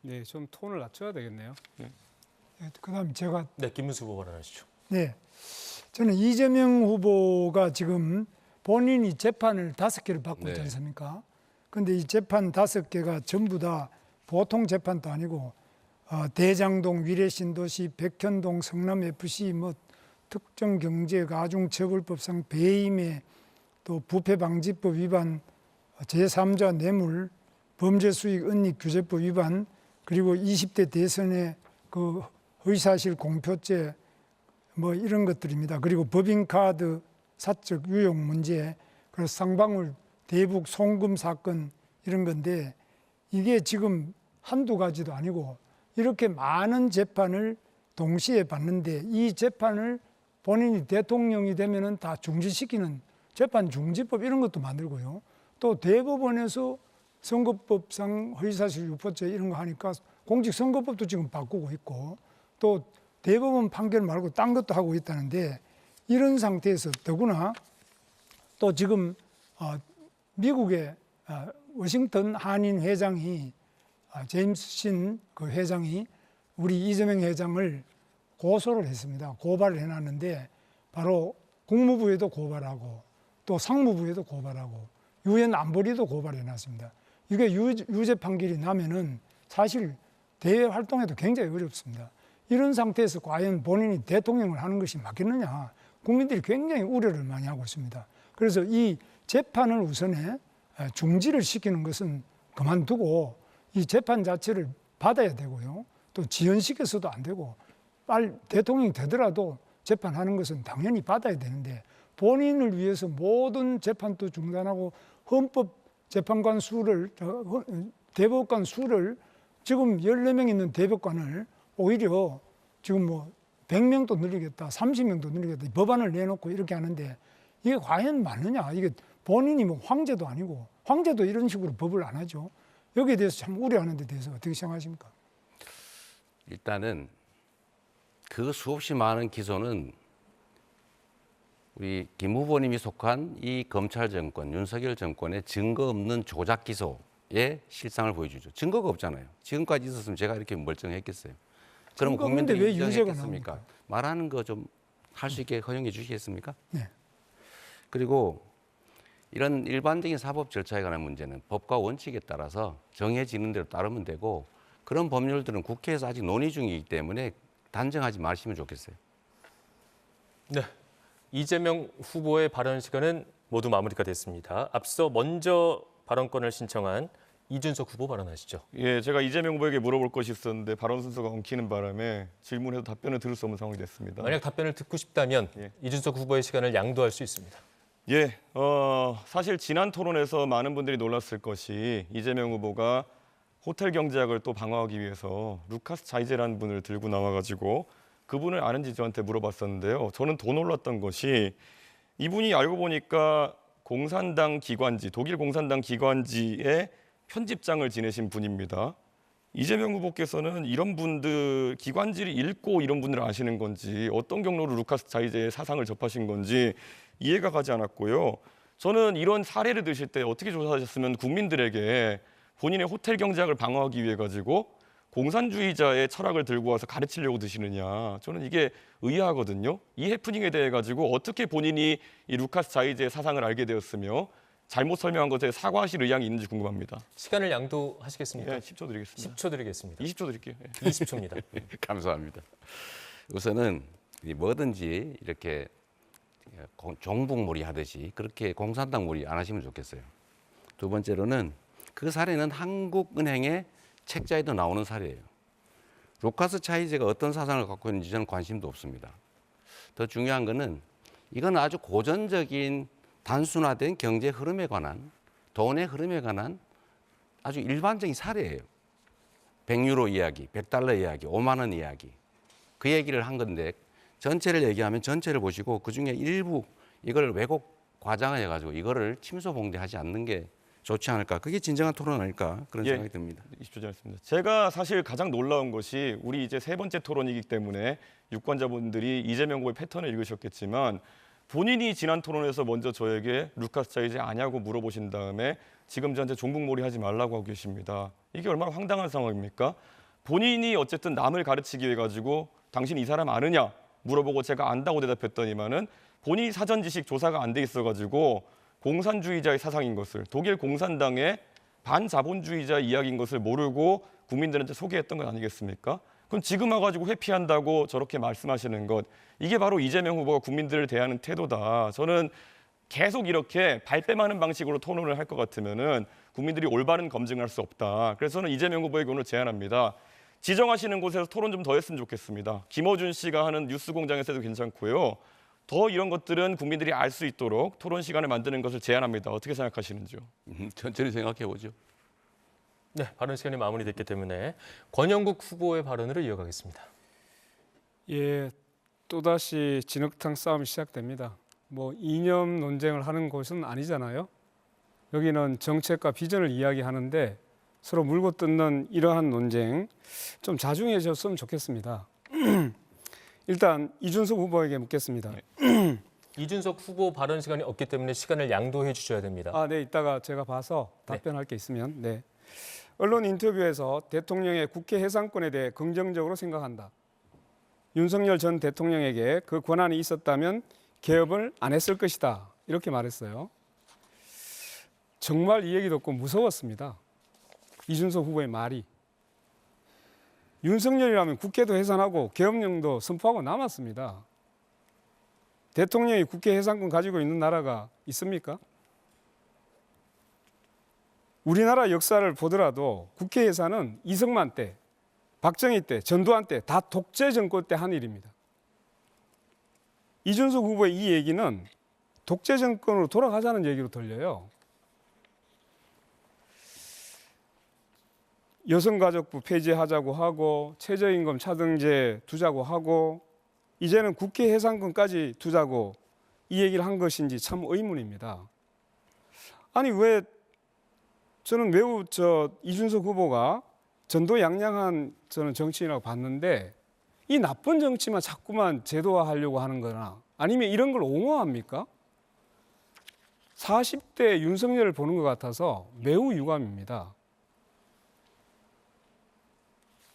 네, 좀 톤을 낮춰야 되겠네요. 그다음 제가 네, 김문수 후보 발언하시죠. 네, 저는 이재명 후보가 지금 본인이 재판을 5개를 받고 있지 네. 않습니까? 근데 이 재판 5개가 전부 다 보통 재판도 아니고 대장동, 위례신도시, 백현동, 성남FC, 뭐 특정경제가중처벌법상 배임에 또 부패방지법 위반, 제3자 뇌물, 범죄수익은닉규제법 위반, 그리고 20대 대선의 그 허위사실 공표죄 뭐 이런 것들입니다. 그리고 법인카드 사적 유용 문제, 그리고 쌍방울 대북 송금 사건 이런 건데 이게 지금 한두 가지도 아니고 이렇게 많은 재판을 동시에 받는데 이 재판을 본인이 대통령이 되면은 다 중지시키는 재판 중지법 이런 것도 만들고요. 또 대법원에서 선거법상 허위사실 유포죄 이런 거 하니까 공직선거법도 지금 바꾸고 있고 또 대법원 판결 말고 딴 것도 하고 있다는데 이런 상태에서 더구나 또 지금 미국의 워싱턴 한인 회장이 제임스 신 그 회장이 우리 이재명 회장을 고소를 했습니다. 고발을 해놨는데 바로 국무부에도 고발하고 또 상무부에도 고발하고 유엔 안보리도 고발해놨습니다. 이게 유죄 판결이 나면은 사실 대외 활동에도 굉장히 어렵습니다. 이런 상태에서 과연 본인이 대통령을 하는 것이 맞겠느냐? 국민들이 굉장히 우려를 많이 하고 있습니다. 그래서 이 재판을 우선에 중지를 시키는 것은 그만두고 이 재판 자체를 받아야 되고요. 또 지연시켜서도 안 되고 대통령이 되더라도 재판하는 것은 당연히 받아야 되는데 본인을 위해서 모든 재판도 중단하고 헌법재판관 수를 대법관 수를 지금 14명 있는 대법관을 오히려 지금 뭐 100명도 늘리겠다, 30명도 늘리겠다 법안을 내놓고 이렇게 하는데 이게 과연 맞느냐? 이게 본인이 뭐 황제도 아니고 황제도 이런 식으로 법을 안 하죠. 여기에 대해서 참 우려하는 데 대해서 어떻게 생각하십니까? 일단은 그 수없이 많은 기소는 우리 김 후보님이 속한 이 검찰 정권, 윤석열 정권의 증거 없는 조작 기소의 실상을 보여주죠. 증거가 없잖아요. 지금까지 있었으면 제가 이렇게 멀쩡했겠어요. 그럼 증거 없는데 국민들이 왜 유죄가 인정했겠습니까? 나옵니까? 말하는 거 좀 할 수 있게 허용해 주시겠습니까? 네. 그리고 이런 일반적인 사법 절차에 관한 문제는 법과 원칙에 따라서 정해지는 대로 따르면 되고 그런 법률들은 국회에서 아직 논의 중이기 때문에 단정하지 마시면 좋겠어요. 네, 이재명 후보의 발언 시간은 모두 마무리가 됐습니다. 앞서 먼저 발언권을 신청한 이준석 후보 발언하시죠. 예, 제가 이재명 후보에게 물어볼 것이 있었는데 발언 순서가 엉키는 바람에 질문해도 답변을 들을 수 없는 상황이 됐습니다. 만약 답변을 듣고 싶다면 예. 이준석 후보의 시간을 양도할 수 있습니다. 예, 사실 지난 토론에서 많은 분들이 놀랐을 것이 이재명 후보가 호텔 경제학을 또 방어하기 위해서 루카스 자이제라는 분을 들고 나와가지고 그분을 아는지 저한테 물어봤었는데요. 저는 더 놀랐던 것이 이분이 알고 보니까 공산당 기관지, 독일 공산당 기관지의 편집장을 지내신 분입니다. 이재명 후보께서는 이런 분들 기관지를 읽고 이런 분들을 아시는 건지 어떤 경로로 루카스 자이제의 사상을 접하신 건지 이해가 가지 않았고요. 저는 이런 사례를 드실 때 어떻게 조사하셨으면 국민들에게 본인의 호텔 경제학을 방어하기 위해 가지고 공산주의자의 철학을 들고 와서 가르치려고 드시느냐. 저는 이게 의아하거든요. 이 해프닝에 대해 가지고 어떻게 본인이 이 루카스 자이제의 사상을 알게 되었으며 잘못 설명한 것에 사과하실 의향이 있는지 궁금합니다. 시간을 양도하시겠습니까? 예, 10초 드리겠습니다. 10초 드리겠습니다. 20초 드릴게요. 예. 20초입니다. 감사합니다. 우선은 뭐든지 이렇게 종북몰이 하듯이 그렇게 공산당몰이 안 하시면 좋겠어요. 두 번째로는 그 사례는 한국은행의 책자에도 나오는 사례예요. 루카스 차이제가 어떤 사상을 갖고 있는지 저는 관심도 없습니다. 더 중요한 거는 이건 아주 고전적인 단순화된 경제 흐름에 관한, 돈의 흐름에 관한 아주 일반적인 사례예요. 100유로 이야기, 100달러 이야기, 5만 원 이야기. 그 얘기를 한 건데 전체를 얘기하면 전체를 보시고 그중에 일부 이걸 왜곡 과장해가지고 이거를 침소봉대하지 않는 게 좋지 않을까. 그게 진정한 토론 아닐까 그런 예. 생각이 듭니다. 20초 지났습니다. 제가 사실 가장 놀라운 것이 우리 이제 세 번째 토론이기 때문에 유권자분들이 이재명 후보의 패턴을 읽으셨겠지만 본인이 지난 토론에서 먼저 저에게 루카스 자이제 아냐고 물어보신 다음에 지금 저한테 종북몰이 하지 말라고 하고 계십니다. 이게 얼마나 황당한 상황입니까? 본인이 어쨌든 남을 가르치기 위해 가지고 당신 이 사람 아느냐 물어보고 제가 안다고 대답했더니만은 본인이 사전 지식 조사가 안 돼 있어 가지고 공산주의자의 사상인 것을 독일 공산당의 반자본주의자 이야기인 것을 모르고 국민들한테 소개했던 건 아니겠습니까? 그럼 지금 와가지고 회피한다고 저렇게 말씀하시는 것 이게 바로 이재명 후보가 국민들을 대하는 태도다. 저는 계속 이렇게 발뺌하는 방식으로 토론을 할 것 같으면은 국민들이 올바른 검증을 할 수 없다. 그래서 저는 이재명 후보에게 오늘 제안합니다. 지정하시는 곳에서 토론 좀 더 했으면 좋겠습니다. 김어준 씨가 하는 뉴스공장에서 해도 괜찮고요. 더 이런 것들은 국민들이 알 수 있도록 토론 시간을 만드는 것을 제안합니다. 어떻게 생각하시는지요? 천천히 생각해 보죠. 네, 발언 시간이 마무리됐기 때문에 권영국 후보의 발언으로 이어가겠습니다. 예, 또다시 진흙탕 싸움이 시작됩니다. 뭐 이념 논쟁을 하는 곳은 아니잖아요. 여기는 정책과 비전을 이야기하는데 서로 물고 뜯는 이러한 논쟁 좀 자중해졌으면 좋겠습니다. 일단 이준석 후보에게 묻겠습니다. 이준석 후보 발언 시간이 없기 때문에 시간을 양도해 주셔야 됩니다. 아, 네, 이따가 제가 봐서 답변할 게 있으면. 네. 언론 인터뷰에서 대통령의 국회 해산권에 대해 긍정적으로 생각한다. 윤석열 전 대통령에게 그 권한이 있었다면 개업을 안 했을 것이다. 이렇게 말했어요. 정말 이 얘기 듣고 무서웠습니다. 이준석 후보의 말이. 윤석열이라면 국회도 해산하고 계엄령도 선포하고 남았습니다. 대통령이 국회 해산권 가지고 있는 나라가 있습니까? 우리나라 역사를 보더라도 국회 해산은 이승만 때, 박정희 때, 전두환 때 다 독재 정권 때 한 일입니다. 이준석 후보의 이 얘기는 독재 정권으로 돌아가자는 얘기로 들려요. 여성가족부 폐지하자고 하고 최저임금 차등제 두자고 하고 이제는 국회 해산권까지 두자고 이 얘기를 한 것인지 참 의문입니다. 아니 왜 저는 매우 이준석 후보가 전도양양한 저는 정치인이라고 봤는데 이 나쁜 정치만 자꾸만 제도화하려고 하는 거나 아니면 이런 걸 옹호합니까? 40대 윤석열을 보는 것 같아서 매우 유감입니다.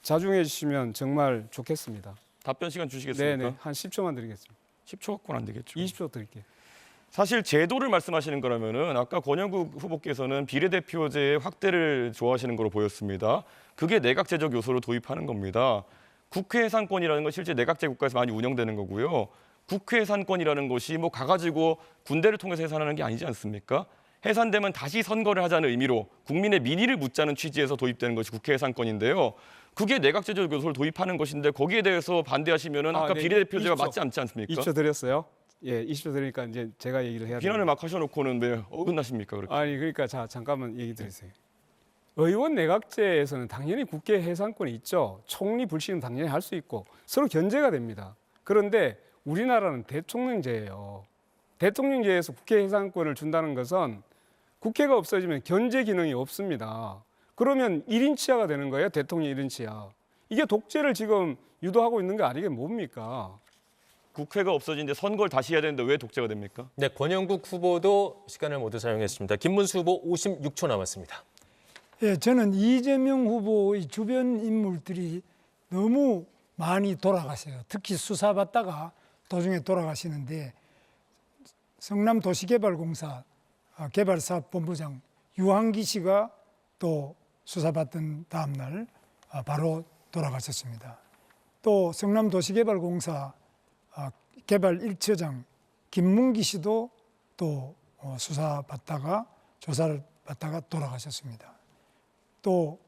자중해 주시면 정말 좋겠습니다. 답변 시간 주시겠습니까? 네네, 한 10초만 드리겠습니다. 10초 갖고는 안 되겠죠. 20초 드릴게요. 사실 제도를 말씀하시는 거라면은 아까 권영국 후보께서는 비례대표제의 확대를 좋아하시는 걸로 보였습니다. 그게 내각제적 요소로 도입하는 겁니다. 국회 해산권이라는 건 실제 내각제 국가에서 많이 운영되는 거고요. 국회 해산권이라는 것이 뭐 가가지고 군대를 통해서 해산하는 게 아니지 않습니까? 해산되면 다시 선거를 하자는 의미로 국민의 민의를 묻자는 취지에서 도입되는 것이 국회 해산권인데요. 그게 내각제적 요소를 도입하는 것인데 거기에 대해서 반대하시면은 아까 네. 비례대표제가 20초. 맞지 않지 않습니까? 20초 드렸어요. 예, 20초 드리니까 이제 제가 얘기를 해야 돼요. 비난을 막 하셔놓고는 왜 어긋나십니까? 그렇게. 아니 그러니까 자 잠깐만 얘기 드리세요. 의원 내각제에서는 당연히 국회 해산권이 있죠. 총리 불신은 당연히 할 수 있고 서로 견제가 됩니다. 그런데 우리나라는 대통령제예요. 대통령제에서 국회 해산권을 준다는 것은 국회가 없어지면 견제 기능이 없습니다. 그러면 1인 치하가 되는 거예요. 대통령 1인 치하. 이게 독재를 지금 유도하고 있는 게 아니게 뭡니까? 국회가 없어지는데 선거를 다시 해야 되는데 왜 독재가 됩니까? 네, 권영국 후보도 시간을 모두 사용했습니다. 김문수 후보 56초 남았습니다. 예, 저는 이재명 후보의 주변 인물들이 너무 많이 돌아가세요. 특히 수사받다가 도중에 돌아가시는데 성남도시개발공사 개발사업본부장 유한기 씨가 또 수사받던 다음 날 바로 돌아가셨습니다. 또 성남도시개발공사 개발 1처장 김문기 씨도 또 수사받다가 조사를 받다가 돌아가셨습니다. 또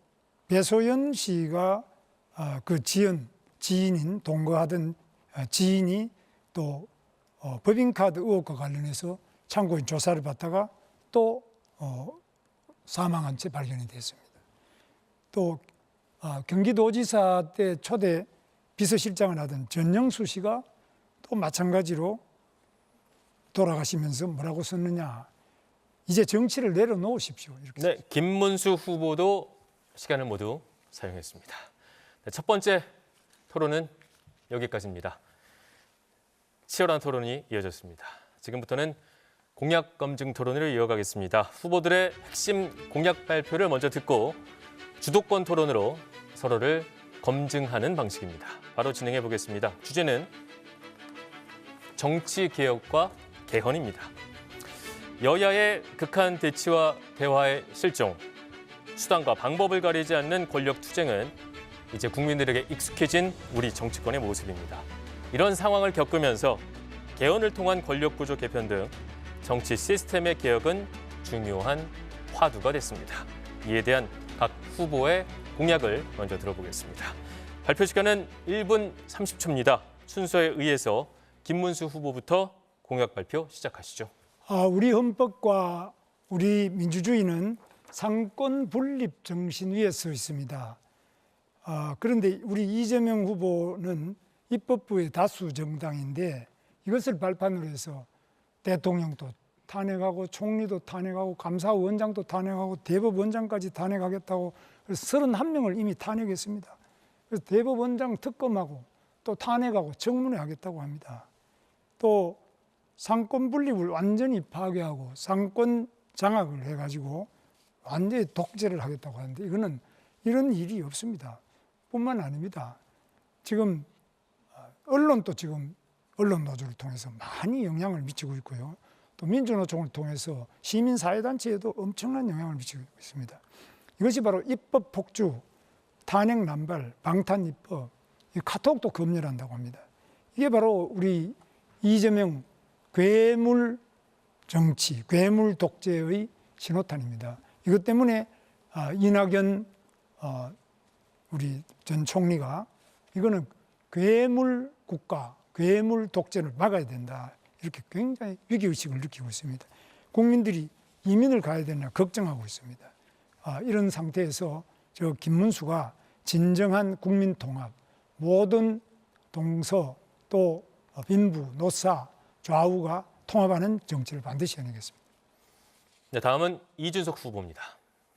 배소연 씨가 그 지인인 동거하던 지인이 또 법인카드 의혹과 관련해서 참고인 조사를 받다가 또 사망한 채 발견이 됐습니다. 또 경기도지사 때 초대 비서실장을 하던 전영수 씨가 또 마찬가지로 돌아가시면서 뭐라고 썼느냐. 이제 정치를 내려놓으십시오. 이렇게 네, 김문수 후보도 시간을 모두 사용했습니다. 네, 첫 번째 토론은 여기까지입니다. 치열한 토론이 이어졌습니다. 지금부터는 공약 검증 토론을 이어가겠습니다. 후보들의 핵심 공약 발표를 먼저 듣고 주도권 토론으로 서로를 검증하는 방식입니다. 바로 진행해 보겠습니다. 주제는 정치 개혁과 개헌입니다. 여야의 극한 대치와 대화의 실종, 수단과 방법을 가리지 않는 권력 투쟁은 이제 국민들에게 익숙해진 우리 정치권의 모습입니다. 이런 상황을 겪으면서 개헌을 통한 권력구조 개편 등 정치 시스템의 개혁은 중요한 화두가 됐습니다. 이에 대한 각 후보의 공약을 먼저 들어보겠습니다. 발표 시간은 1분 30초입니다. 순서에 의해서 김문수 후보부터 공약 발표 시작하시죠. 우리 헌법과 우리 민주주의는 상권 분립 정신 위에 서 있습니다. 그런데 우리 이재명 후보는 입법부의 다수 정당인데 이것을 발판으로 해서 대통령도 탄핵하고 총리도 탄핵하고 감사원장도 탄핵하고 대법원장까지 탄핵하겠다고 31명을 이미 탄핵했습니다. 그래서 대법원장 특검하고 또 탄핵하고 청문회 하겠다고 합니다. 또 상권 분립을 완전히 파괴하고 상권 장악을 해가지고 완전히 독재를 하겠다고 하는데 이거는 이런 일이 없습니다. 뿐만 아닙니다. 지금 언론도 지금 언론 노조를 통해서 많이 영향을 미치고 있고요. 또 민주노총을 통해서 시민사회단체에도 엄청난 영향을 미치고 있습니다. 이것이 바로 입법 폭주, 탄핵 남발, 방탄 입법, 카톡도 검열한다고 합니다. 이게 바로 우리 이재명 괴물 정치, 괴물 독재의 신호탄입니다. 이것 때문에 이낙연 우리 전 총리가 이거는 괴물 국가, 괴물 독재를 막아야 된다. 이렇게 굉장히 위기의식을 느끼고 있습니다. 국민들이 이민을 가야 되나 걱정하고 있습니다. 이런 상태에서 저 김문수가 진정한 국민 통합, 모든 동서 또 빈부, 노사, 좌우가 통합하는 정치를 반드시 해내겠습니다. 네, 다음은 이준석 후보입니다.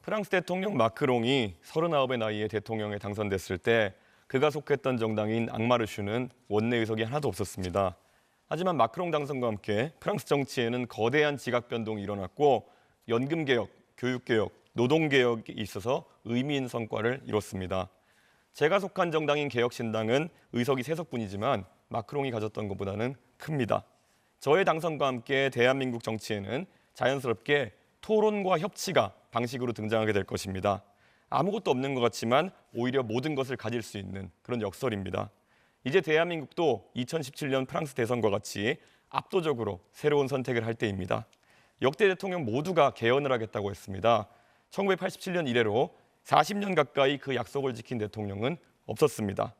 프랑스 대통령 마크롱이 39의 나이에 대통령에 당선됐을 때 그가 속했던 정당인 앙마르슈는 원내 의석이 하나도 없었습니다. 하지만 마크롱 당선과 함께 프랑스 정치에는 거대한 지각 변동이 일어났고 연금개혁, 교육개혁, 노동개혁이 있어서 의미 있는 성과를 이뤘습니다. 제가 속한 정당인 개혁신당은 의석이 3석뿐이지만 마크롱이 가졌던 것보다는 큽니다. 저의 당선과 함께 대한민국 정치에는 자연스럽게 토론과 협치가 방식으로 등장하게 될 것입니다. 아무것도 없는 것 같지만 오히려 모든 것을 가질 수 있는 그런 역설입니다. 이제 대한민국도 2017년 프랑스 대선과 같이 압도적으로 새로운 선택을 할 때입니다. 역대 대통령 모두가 개헌을 하겠다고 했습니다. 1987년 이래로 40년 가까이 그 약속을 지킨 대통령은 없었습니다.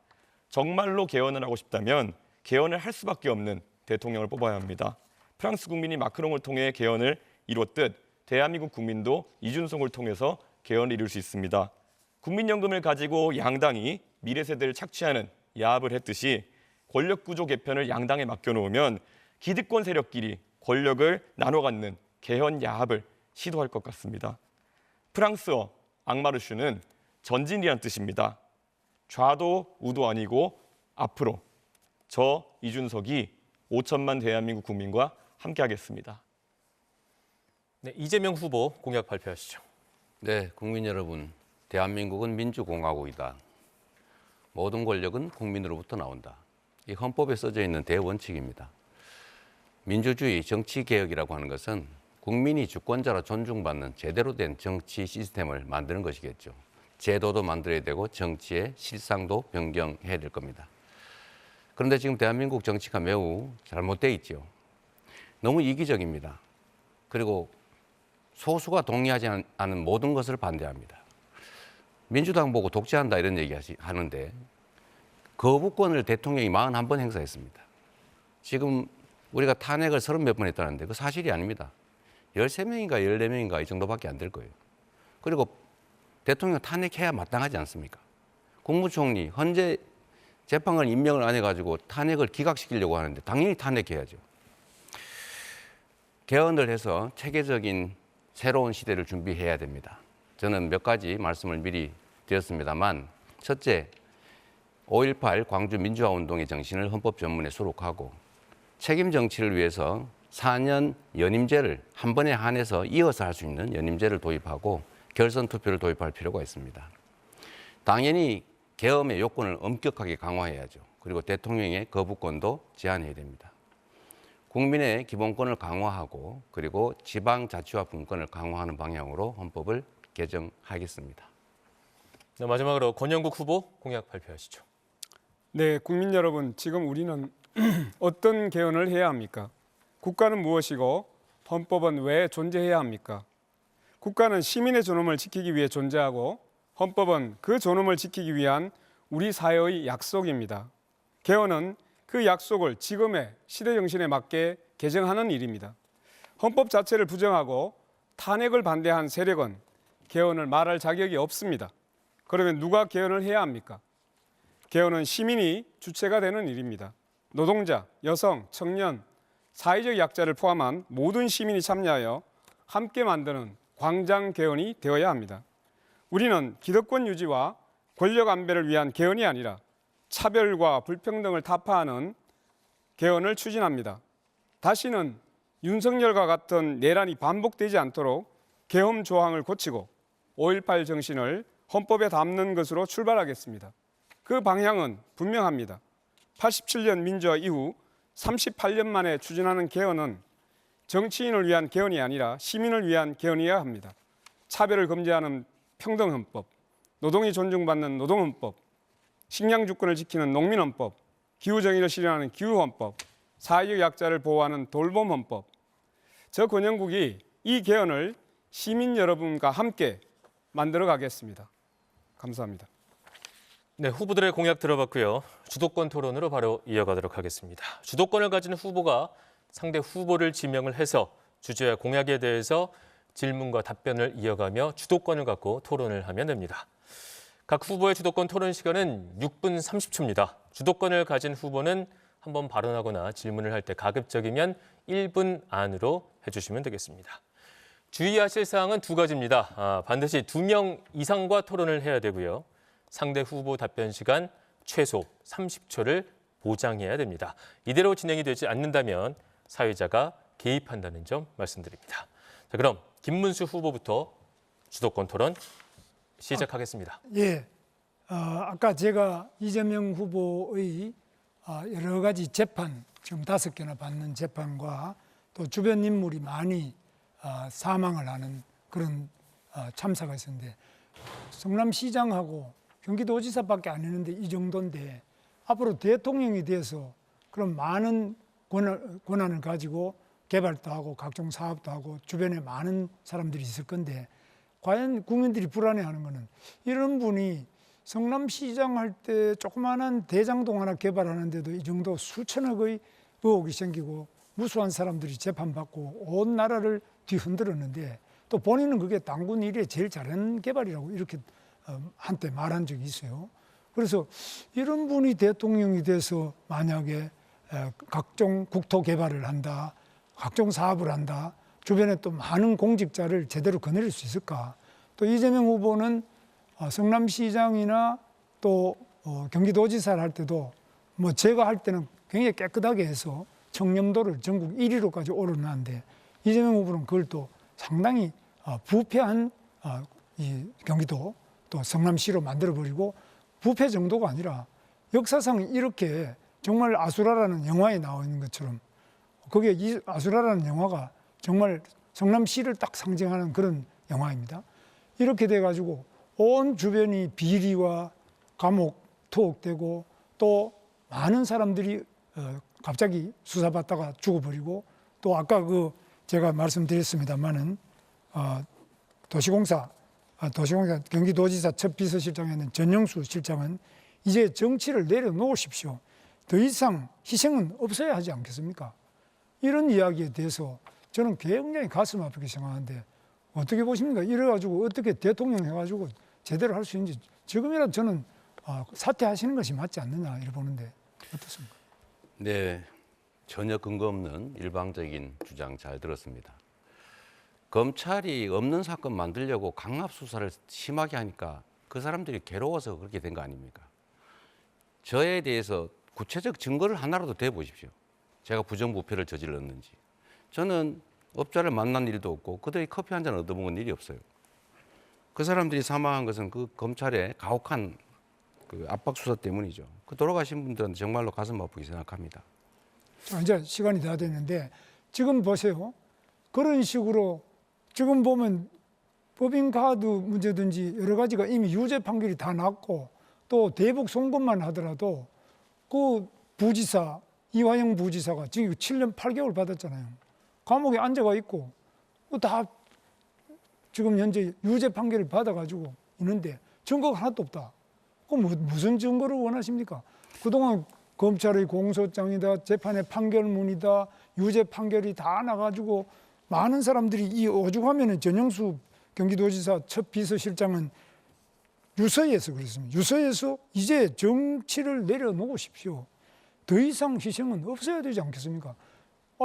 정말로 개헌을 하고 싶다면 개헌을 할 수밖에 없는 대통령을 뽑아야 합니다. 프랑스 국민이 마크롱을 통해 개헌을 이뤘듯 대한민국 국민도 이준석을 통해서 개헌을 이룰 수 있습니다. 국민연금을 가지고 양당이 미래 세대를 착취하는 야합을 했듯이 권력구조 개편을 양당에 맡겨놓으면 기득권 세력끼리 권력을 나눠 갖는 개헌 야합을 시도할 것 같습니다. 프랑스어 앙마르슈는 전진이란 뜻입니다. 좌도 우도 아니고 앞으로 저 이준석이 5천만 대한민국 국민과 함께하겠습니다. 네, 이재명 후보 공약 발표하시죠. 네, 국민 여러분, 대한민국은 민주공화국이다. 모든 권력은 국민으로부터 나온다. 이 헌법에 써져 있는 대원칙입니다. 민주주의 정치개혁이라고 하는 것은 국민이 주권자로 존중받는 제대로 된 정치 시스템을 만드는 것이겠죠. 제도도 만들어야 되고 정치의 실상도 변경해야 될 겁니다. 그런데 지금 대한민국 정치가 매우 잘못되어 있죠. 너무 이기적입니다. 그리고 소수가 동의하지 않은 모든 것을 반대합니다. 민주당 보고 독재한다 이런 얘기 하는데 거부권을 대통령이 41번 행사했습니다. 지금 우리가 탄핵을 30몇 번 했다는데 그 사실이 아닙니다. 13명인가 14명인가 이 정도밖에 안 될 거예요. 그리고 대통령 탄핵해야 마땅하지 않습니까? 국무총리, 헌재 재판관 임명을 안 해가지고 탄핵을 기각시키려고 하는데 당연히 탄핵해야죠. 개헌을 해서 체계적인 새로운 시대를 준비해야 됩니다. 저는 몇 가지 말씀을 미리 드렸습니다만, 첫째, 5.18 광주 민주화운동의 정신을 헌법 전문에 수록하고 책임 정치를 위해서 4년 연임제를 한 번에 한해서 이어서 할 수 있는 연임제를 도입하고 결선 투표를 도입할 필요가 있습니다. 당연히 계엄의 요건을 엄격하게 강화해야죠. 그리고 대통령의 거부권도 제한해야 됩니다. 국민의 기본권을 강화하고 그리고 지방자치와 분권을 강화하는 방향으로 헌법을 개정하겠습니다. 네, 마지막으로 권영국 후보 공약 발표하시죠. 네, 국민 여러분, 지금 우리는 어떤 개헌을 해야 합니까? 국가는 무엇이고 헌법은 왜 존재해야 합니까? 국가는 시민의 존엄을 지키기 위해 존재하고 헌법은 그 존엄을 지키기 위한 우리 사회의 약속입니다. 개헌은 그 약속을 지금의 시대 정신에 맞게 개정하는 일입니다. 헌법 자체를 부정하고 탄핵을 반대한 세력은 개헌을 말할 자격이 없습니다. 그러면 누가 개헌을 해야 합니까? 개헌은 시민이 주체가 되는 일입니다. 노동자, 여성, 청년, 사회적 약자를 포함한 모든 시민이 참여하여 함께 만드는 광장 개헌이 되어야 합니다. 우리는 기득권 유지와 권력 안배를 위한 개헌이 아니라 차별과 불평등을 타파하는 개헌을 추진합니다. 다시는 윤석열과 같은 내란이 반복되지 않도록 계엄 조항을 고치고 5.18 정신을 헌법에 담는 것으로 출발하겠습니다. 그 방향은 분명합니다. 87년 민주화 이후 38년 만에 추진하는 개헌은 정치인을 위한 개헌이 아니라 시민을 위한 개헌이어야 합니다. 차별을 금지하는 평등헌법, 노동이 존중받는 노동헌법, 식량주권을 지키는 농민헌법, 기후정의를 실현하는 기후헌법, 사회적 약자를 보호하는 돌봄헌법. 저 권영국이 이 개헌을 시민 여러분과 함께 만들어 가겠습니다. 감사합니다. 네, 후보들의 공약 들어봤고요. 주도권 토론으로 바로 이어가도록 하겠습니다. 주도권을 가진 후보가 상대 후보를 지명을 해서 주제와 공약에 대해서 질문과 답변을 이어가며 주도권을 갖고 토론을 하면 됩니다. 각 후보의 주도권 토론 시간은 6분 30초입니다. 주도권을 가진 후보는 한번 발언하거나 질문을 할 때 가급적이면 1분 안으로 해주시면 되겠습니다. 주의하실 사항은 두 가지입니다. 반드시 2명 이상과 토론을 해야 되고요. 상대 후보 답변 시간 최소 30초를 보장해야 됩니다. 이대로 진행이 되지 않는다면 사회자가 개입한다는 점 말씀드립니다. 자, 그럼 김문수 후보부터 주도권 토론 시작하겠습니다. 예, 아까 제가 이재명 후보의 여러 가지 재판 지금 5개나 받는 재판과 또 주변 인물이 많이 사망을 하는 그런 참사가 있었는데 성남시장하고 경기도지사밖에 안 했는데 이 정도인데 앞으로 대통령이 돼서 그런 많은 권한을 가지고 개발도 하고 각종 사업도 하고 주변에 많은 사람들이 있을 건데 과연 국민들이 불안해하는 거는 이런 분이 성남시장 할 때 조그마한 대장동 하나 개발하는데도 이 정도 수천억의 의혹이 생기고 무수한 사람들이 재판받고 온 나라를 뒤흔들었는데 또 본인은 그게 당군 이래 제일 잘하는 개발이라고 이렇게 한때 말한 적이 있어요. 그래서 이런 분이 대통령이 돼서 만약에 각종 국토 개발을 한다, 각종 사업을 한다, 주변에 또 많은 공직자를 제대로 거느릴 수 있을까? 또 이재명 후보는 성남시장이나 또 경기도지사를 할 때도 뭐 제가 할 때는 굉장히 깨끗하게 해서 청렴도를 전국 1위로까지 오르는데 이재명 후보는 그걸 또 상당히 부패한 이 경기도 또 성남시로 만들어버리고 부패 정도가 아니라 역사상 이렇게 정말 아수라라는 영화에 나와 있는 것처럼 그게 이 아수라라는 영화가 정말 성남시를 딱 상징하는 그런 영화입니다. 이렇게 돼가지고 온 주변이 비리와 감옥, 투옥되고 또 많은 사람들이 갑자기 수사받다가 죽어버리고 또 아까 제가 말씀드렸습니다만은 도시공사 경기도지사 첫 비서실장에 있는 전영수 실장은 이제 정치를 내려놓으십시오. 더 이상 희생은 없어야 하지 않겠습니까? 이런 이야기에 대해서 저는 굉장히 가슴 아프게 생각하는데 어떻게 보십니까? 이래가지고 어떻게 대통령 해가지고 제대로 할 수 있는지 지금이라도 저는 사퇴하시는 것이 맞지 않느냐 이렇게 보는데 어떻습니까? 네, 전혀 근거 없는 일방적인 주장 잘 들었습니다. 검찰이 없는 사건 만들려고 강압 수사를 심하게 하니까 그 사람들이 괴로워서 그렇게 된 거 아닙니까? 저에 대해서 구체적 증거를 하나라도 대보십시오. 제가 부정부패를 저질렀는지. 저는 업자를 만난 일도 없고 그들이 커피 한 잔 얻어먹은 일이 없어요. 그 사람들이 사망한 것은 그 검찰의 가혹한 그 압박 수사 때문이죠. 그 돌아가신 분들은 정말로 가슴 아프게 생각합니다. 자, 이제 시간이 다 됐는데 지금 보세요. 그런 식으로 지금 보면 법인카드 문제든지 여러 가지가 이미 유죄 판결이 다 났고 또 대북 송금만 하더라도 그 부지사 이화영 부지사가 지금 7년 8개월 받았잖아요. 감옥에 앉아가 있고 다 지금 현재 유죄 판결을 받아가지고 있는데 증거가 하나도 없다. 그럼 무슨 증거를 원하십니까? 그동안 검찰의 공소장이다, 재판의 판결문이다, 유죄 판결이 다 나가지고 많은 사람들이 이 오죽하면은 전영수 경기도지사 첫 비서실장은 유서에서 그랬습니다. 유서에서 이제 정치를 내려놓으십시오. 더 이상 희생은 없어야 되지 않겠습니까?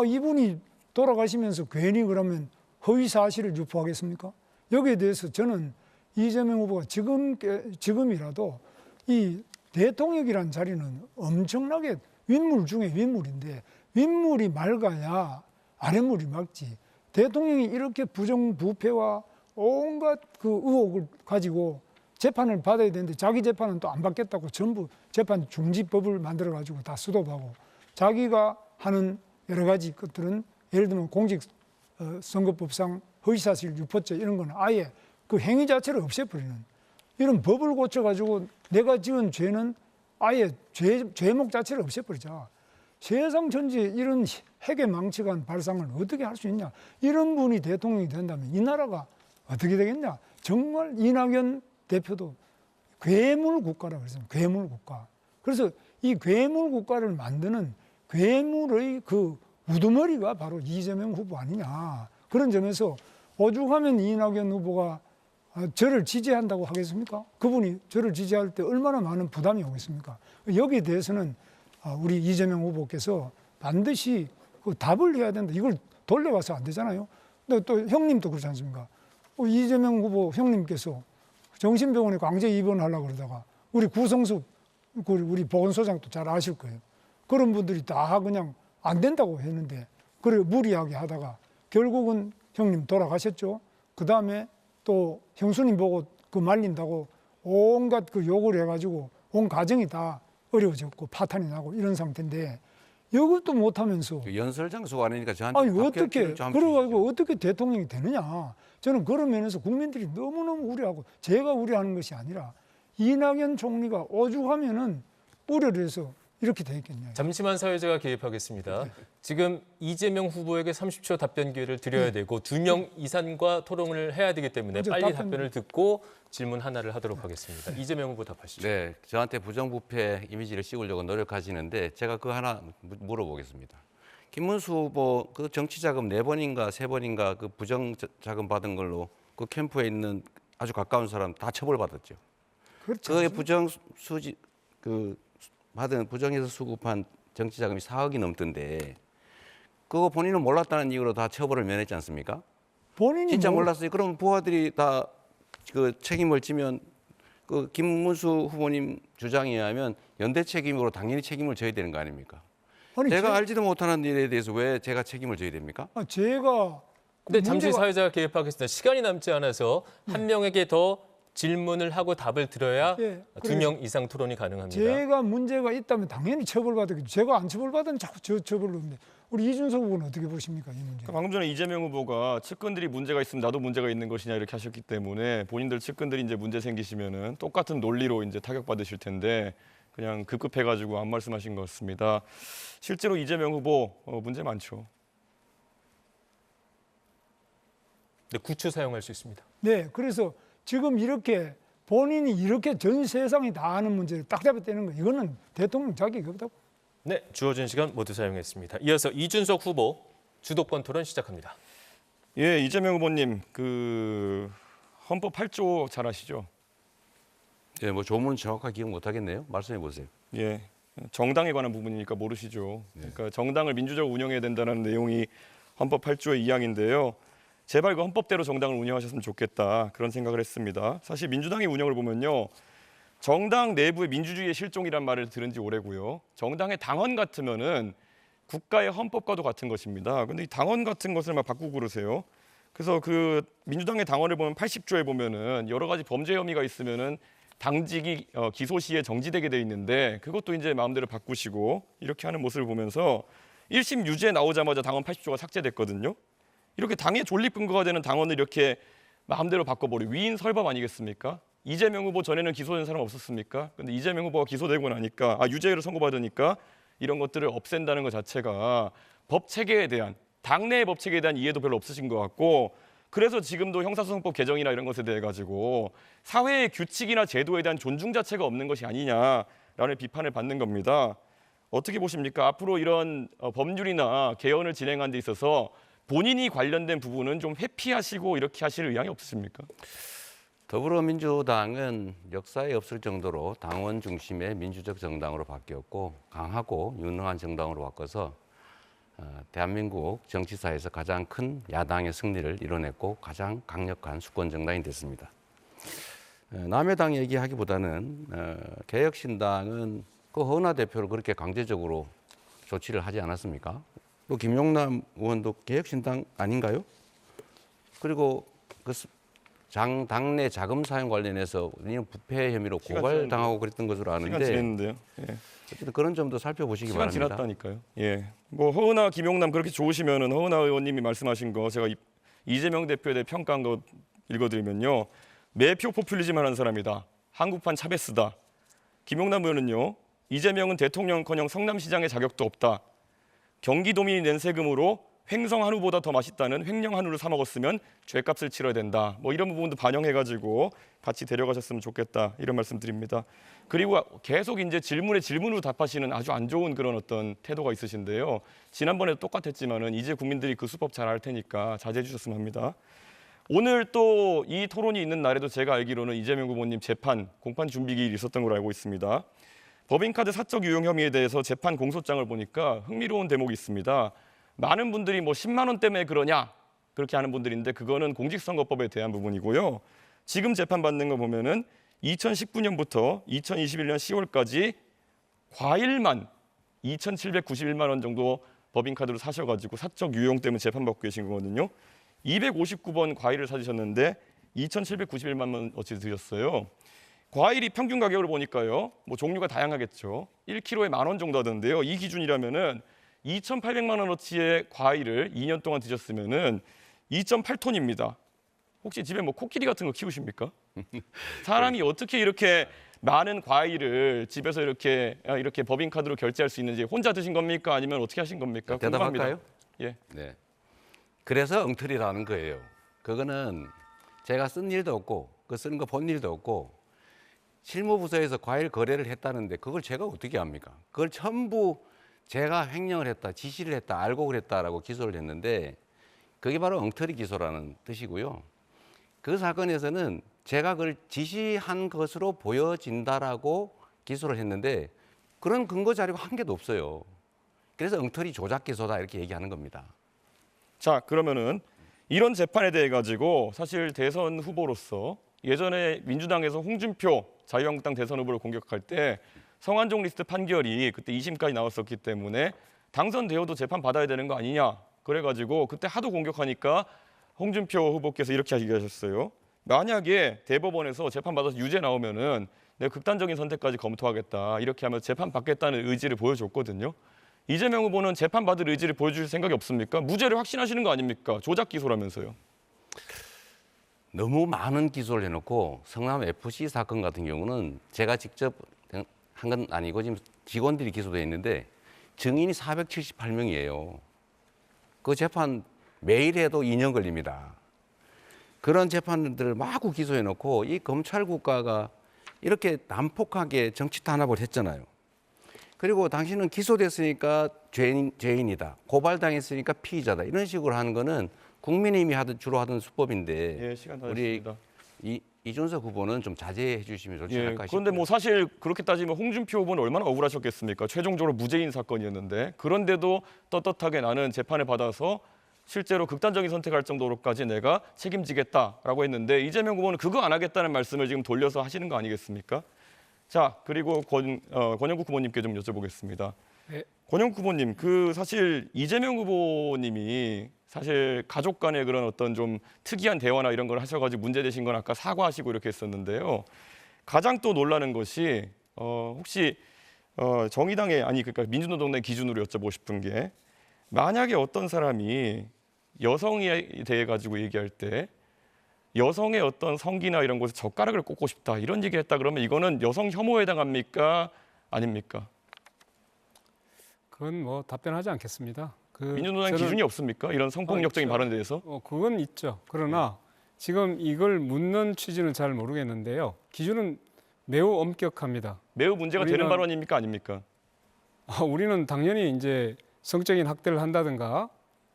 이분이 돌아가시면서 괜히 그러면 허위 사실을 유포하겠습니까? 여기에 대해서 저는 이재명 후보가 지금이라도 이 대통령이라는 자리는 엄청나게 윗물 중에 윗물인데 윗물이 맑아야 아랫물이 맑지. 대통령이 이렇게 부정부패와 온갖 그 의혹을 가지고 재판을 받아야 되는데 자기 재판은 또 안 받겠다고 전부 재판 중지법을 만들어가지고 다 수도하고 자기가 하는 여러 가지 것들은 예를 들면 공직선거법상 허위사실 유포죄 이런 거는 아예 그 행위 자체를 없애버리는 이런 법을 고쳐가지고 내가 지은 죄는 아예 죄목 자체를 없애버리자. 세상 전체에 이런 핵의 망측한 발상을 어떻게 할 수 있냐. 이런 분이 대통령이 된다면 이 나라가 어떻게 되겠냐. 정말 이낙연 대표도 괴물 국가라고 그랬습니다. 괴물 국가. 그래서 이 괴물 국가를 만드는 괴물의 그 우두머리가 바로 이재명 후보 아니냐. 그런 점에서 오죽하면 이낙연 후보가 저를 지지한다고 하겠습니까? 그분이 저를 지지할 때 얼마나 많은 부담이 오겠습니까? 여기에 대해서는 우리 이재명 후보께서 반드시 그 답을 해야 된다. 이걸 돌려봐서 안 되잖아요. 근데 또 형님도 그렇지 않습니까? 이재명 후보 형님께서 정신병원에 강제 입원하려고 그러다가 우리 구성숙 우리 보건소장도 잘 아실 거예요. 그런 분들이 다 그냥 안 된다고 했는데 그래 무리하게 하다가 결국은 형님 돌아가셨죠. 그 다음에 또 형수님 보고 그 말린다고 온갖 그 욕을 해가지고 온 가정이 다 어려워졌고 파탄이 나고 이런 상태인데 이것도 못하면서 그 연설 장소가 아니니까 저한테 아니 합격 어떻게 기록 좀 한번 그래가지고 어떻게 대통령이 되느냐. 저는 그런 면에서 국민들이 너무너무 우려하고 제가 우려하는 것이 아니라 이낙연 총리가 오죽하면은 우려를 해서 이렇게 돼 있겠냐. 잠시만 사회자가 개입하겠습니다. 지금 이재명 후보에게 30초 답변 기회를 드려야 되고 2명 이상과 토론을 해야 되기 때문에 그죠, 빨리 답변을 듣고 질문 하나를 하도록 하겠습니다. 이재명 후보 답하시죠. 네, 저한테 부정부패 이미지를 씌우려고 노력하시는데 제가 그거 하나 물어보겠습니다. 김문수 후보 그 정치자금 4번인가 3번인가 그 부정자금 받은 걸로 그 캠프에 있는 아주 가까운 사람 다 처벌받았죠. 그렇죠. 그의 받은 부정해서 수급한 정치자금이 4억이 넘던데 그거 본인은 몰랐다는 이유로 다 처벌을 면했지 않습니까? 본인이 진짜 뭐- 몰랐어요. 그럼 부하들이 다 그 책임을 지면 그 김문수 후보님 주장에 의하면 연대 책임으로 당연히 책임을 져야 되는 거 아닙니까? 아니, 제가 알지도 못하는 일에 대해서 왜 제가 책임을 져야 됩니까? 제가 근데 잠시 문제가- 사회자가 개입하겠습니다. 시간이 남지 않아서 한 명에게 더 질문을 하고 답을 들어야 예, 2명 이상 토론이 가능합니다. 제가 문제가 있다면 당연히 처벌받았겠죠. 제가 안 처벌받으면 자꾸 저 처벌로인데 우리 이준석 후보는 어떻게 보십니까 이 문제? 방금 전에 이재명 후보가 측근들이 문제가 있으면 나도 문제가 있는 것이냐 이렇게 하셨기 때문에 본인들 측근들이 이제 문제 생기시면은 똑같은 논리로 이제 타격받으실 텐데 그냥 급급해가지고 안 말씀하신 것 같습니다. 실제로 이재명 후보 문제 많죠. 네, 구추 사용할 수 있습니다. 네, 그래서 지금 이렇게 본인이 이렇게 전 세상이 다 아는 문제를 딱 잡아떼는 거 이거는 대통령 자격이 없다고. 네, 주어진 시간 모두 사용했습니다. 이어서 이준석 후보 주도권 토론 시작합니다. 예, 이재명 후보님 그 헌법 8조 잘 아시죠? 예, 뭐 조문 정확하게 기억 못 하겠네요. 말씀해 보세요. 예, 정당에 관한 부분이니까 모르시죠. 그러니까 정당을 민주적으로 운영해야 된다는 내용이 헌법 8조의 2항인데요. 제발 그 헌법대로 정당을 운영하셨으면 좋겠다 그런 생각을 했습니다. 사실 민주당의 운영을 보면요. 정당 내부의 민주주의의 실종이란 말을 들은 지 오래고요. 정당의 당원 같으면은 국가의 헌법과도 같은 것입니다. 근데 이 당원 같은 것을 막 바꾸고 그러세요. 그래서 그 민주당의 당원을 보면 80조에 보면은 여러 가지 범죄 혐의가 있으면은 당직이 기소 시에 정지되게 돼 있는데 그것도 이제 마음대로 바꾸시고 이렇게 하는 모습을 보면서 1심 유죄 나오자마자 당원 80조가 삭제됐거든요. 이렇게 당의 존립 근거가 되는 당원을 이렇게 마음대로 바꿔버리고 위인 설법 아니겠습니까? 이재명 후보 전에는 기소된 사람 없었습니까? 근데 이재명 후보가 기소되고 나니까 유죄를 선고받으니까 이런 것들을 없앤다는 것 자체가 법 체계에 대한 당내의 법 체계에 대한 이해도 별로 없으신 것 같고 그래서 지금도 형사소송법 개정이나 이런 것에 대해 가지고 사회의 규칙이나 제도에 대한 존중 자체가 없는 것이 아니냐라는 비판을 받는 겁니다. 어떻게 보십니까? 앞으로 이런 법률이나 개헌을 진행하는 데 있어서 본인이 관련된 부분은 좀 회피하시고 이렇게 하실 의향이 없으십니까? 더불어민주당은 역사에 없을 정도로 당원 중심의 민주적 정당으로 바뀌었고 강하고 유능한 정당으로 바꿔서 대한민국 정치사에서 가장 큰 야당의 승리를 이뤄냈고 가장 강력한 수권 정당이 됐습니다. 남의 당 얘기하기보다는 개혁신당은 그 허은하 대표를 그렇게 강제적으로 조치를 하지 않았습니까? 또 김용남 의원도 개혁신당 아닌가요? 그리고 그 당내 자금 사용 관련해서 부패 혐의로 고발당하고 그랬던 것으로 시간 아는데 지냈는데요. 예. 어쨌든 그런 점도 살펴보시기 시간 바랍니다. 지났다니까요. 예. 뭐 허은하, 김용남 그렇게 좋으시면은 허은하 의원님이 말씀하신 거 제가 이재명 대표에 대해 평가한 거 읽어드리면요. 매표 포퓰리즘 하는 사람이다. 한국판 차베스다. 김용남 의원은요. 이재명은 대통령커녕 성남시장의 자격도 없다. 경기도민이 낸 세금으로 횡성 한우보다 더 맛있다는 횡령 한우를 사 먹었으면 죄값을 치러야 된다. 뭐 이런 부분도 반영해가지고 같이 데려가셨으면 좋겠다 이런 말씀드립니다. 그리고 계속 이제 질문에 질문으로 답하시는 아주 안 좋은 그런 어떤 태도가 있으신데요. 지난번에도 똑같았지만은 이제 국민들이 그 수법 잘 알 테니까 자제해 주셨으면 합니다. 오늘 또 이 토론이 있는 날에도 제가 알기로는 이재명 후보님 재판 공판 준비 기일이 있었던 걸로 알고 있습니다. 법인카드 사적 유용 혐의에 대해서 재판 공소장을 보니까 흥미로운 대목이 있습니다. 많은 분들이 뭐 10만 원 때문에 그러냐 그렇게 하는 분들인데 그거는 공직선거법에 대한 부분이고요. 지금 재판받는 거 보면은 2019년부터 2021년 10월까지 과일만 2,791만 원 정도 법인카드로 사셔가지고 사적 유용 때문에 재판받고 계신 거거든요. 259번 과일을 사주셨는데 2,791만 원어치 드렸어요. 과일이 평균 가격을 보니까요. 뭐 종류가 다양하겠죠. 1kg에 10,000원 정도 하던데요. 이 기준이라면은 2,800만 원어치의 과일을 2년 동안 드셨으면은 2.8톤입니다. 혹시 집에 뭐 코끼리 같은 거 키우십니까? 사람이 어떻게 이렇게 많은 과일을 집에서 이렇게 법인카드로 결제할 수 있는지 혼자 드신 겁니까? 아니면 어떻게 하신 겁니까? 궁금합니다. 대답할까요? 예. 네. 그래서 엉터리라는 거예요. 그거는 제가 쓴 일도 없고 그 쓰는 거 본 일도 없고 실무부서에서 과일 거래를 했다는데 그걸 제가 어떻게 합니까? 그걸 전부 제가 횡령을 했다, 지시를 했다, 알고 그랬다라고 기소를 했는데 그게 바로 엉터리 기소라는 뜻이고요. 그 사건에서는 제가 그걸 지시한 것으로 보여진다라고 기소를 했는데 그런 근거 자료가 한 개도 없어요. 그래서 엉터리 조작 기소다 이렇게 얘기하는 겁니다. 자, 그러면은 이런 재판에 대해 가지고 사실 대선 후보로서 예전에 민주당에서 홍준표 자유한국당 대선 후보를 공격할 때 성완종 리스트 판결이 그때 2심까지 나왔었기 때문에 당선되어도 재판 받아야 되는 거 아니냐. 그래가지고 그때 하도 공격하니까 홍준표 후보께서 이렇게 얘기하셨어요. 만약에 대법원에서 재판 받아서 유죄 나오면은 내가 극단적인 선택까지 검토하겠다. 이렇게 하면 재판 받겠다는 의지를 보여줬거든요. 이재명 후보는 재판 받을 의지를 보여주실 생각이 없습니까? 무죄를 확신하시는 거 아닙니까? 조작 기소라면서요. 너무 많은 기소를 해놓고 성남 FC 사건 같은 경우는 제가 직접 한 건 아니고 지금 직원들이 기소돼 있는데 증인이 478명이에요. 그 재판 매일 해도 2년 걸립니다. 그런 재판들을 마구 기소해놓고 이 검찰 국가가 이렇게 난폭하게 정치 탄압을 했잖아요. 그리고 당신은 기소됐으니까 죄인이다. 고발당했으니까 피의자다. 이런 식으로 하는 거는 국민의힘이 주로 하던 수법인데 예, 시간 다 우리 됐습니다. 이준석 후보는 좀 자제해 주시면 좋지 예, 않을까 싶어요. 그런데 뭐 사실 그렇게 따지면 홍준표 후보는 얼마나 억울하셨겠습니까? 최종적으로 무죄인 사건이었는데 그런데도 떳떳하게 나는 재판을 받아서 실제로 극단적인 선택할 정도로까지 내가 책임지겠다라고 했는데 이재명 후보는 그거 안 하겠다는 말씀을 지금 돌려서 하시는 거 아니겠습니까? 자, 그리고 권영국 후보님께 좀 여쭤보겠습니다. 네. 권영국 후보님, 그 사실 이재명 후보님이 사실 가족 간의 그런 어떤 좀 특이한 대화나 이런 걸 하셔가지고 문제되신 건 아까 사과하시고 이렇게 했었는데요. 가장 또 놀라는 것이 혹시 정의당의 그러니까 민주노동당 기준으로 여쭤보고 싶은 게 만약에 어떤 사람이 여성에 대해 가지고 얘기할 때 여성의 어떤 성기나 이런 곳에 젓가락을 꽂고 싶다 이런 얘기를 했다 그러면 이거는 여성 혐오에 해당합니까? 아닙니까? 그건 뭐 답변하지 않겠습니다. 민주노당 저는- 기준이 없습니까? 이런 성폭력적인 있죠. 발언에 대해서? 그건 있죠. 그러나 지금 이걸 묻는 취지는 잘 모르겠는데요. 기준은 매우 엄격합니다. 매우 문제가 되는 우리는- 발언입니까? 아닙니까? 우리는 당연히 이제 성적인 학대를 한다든가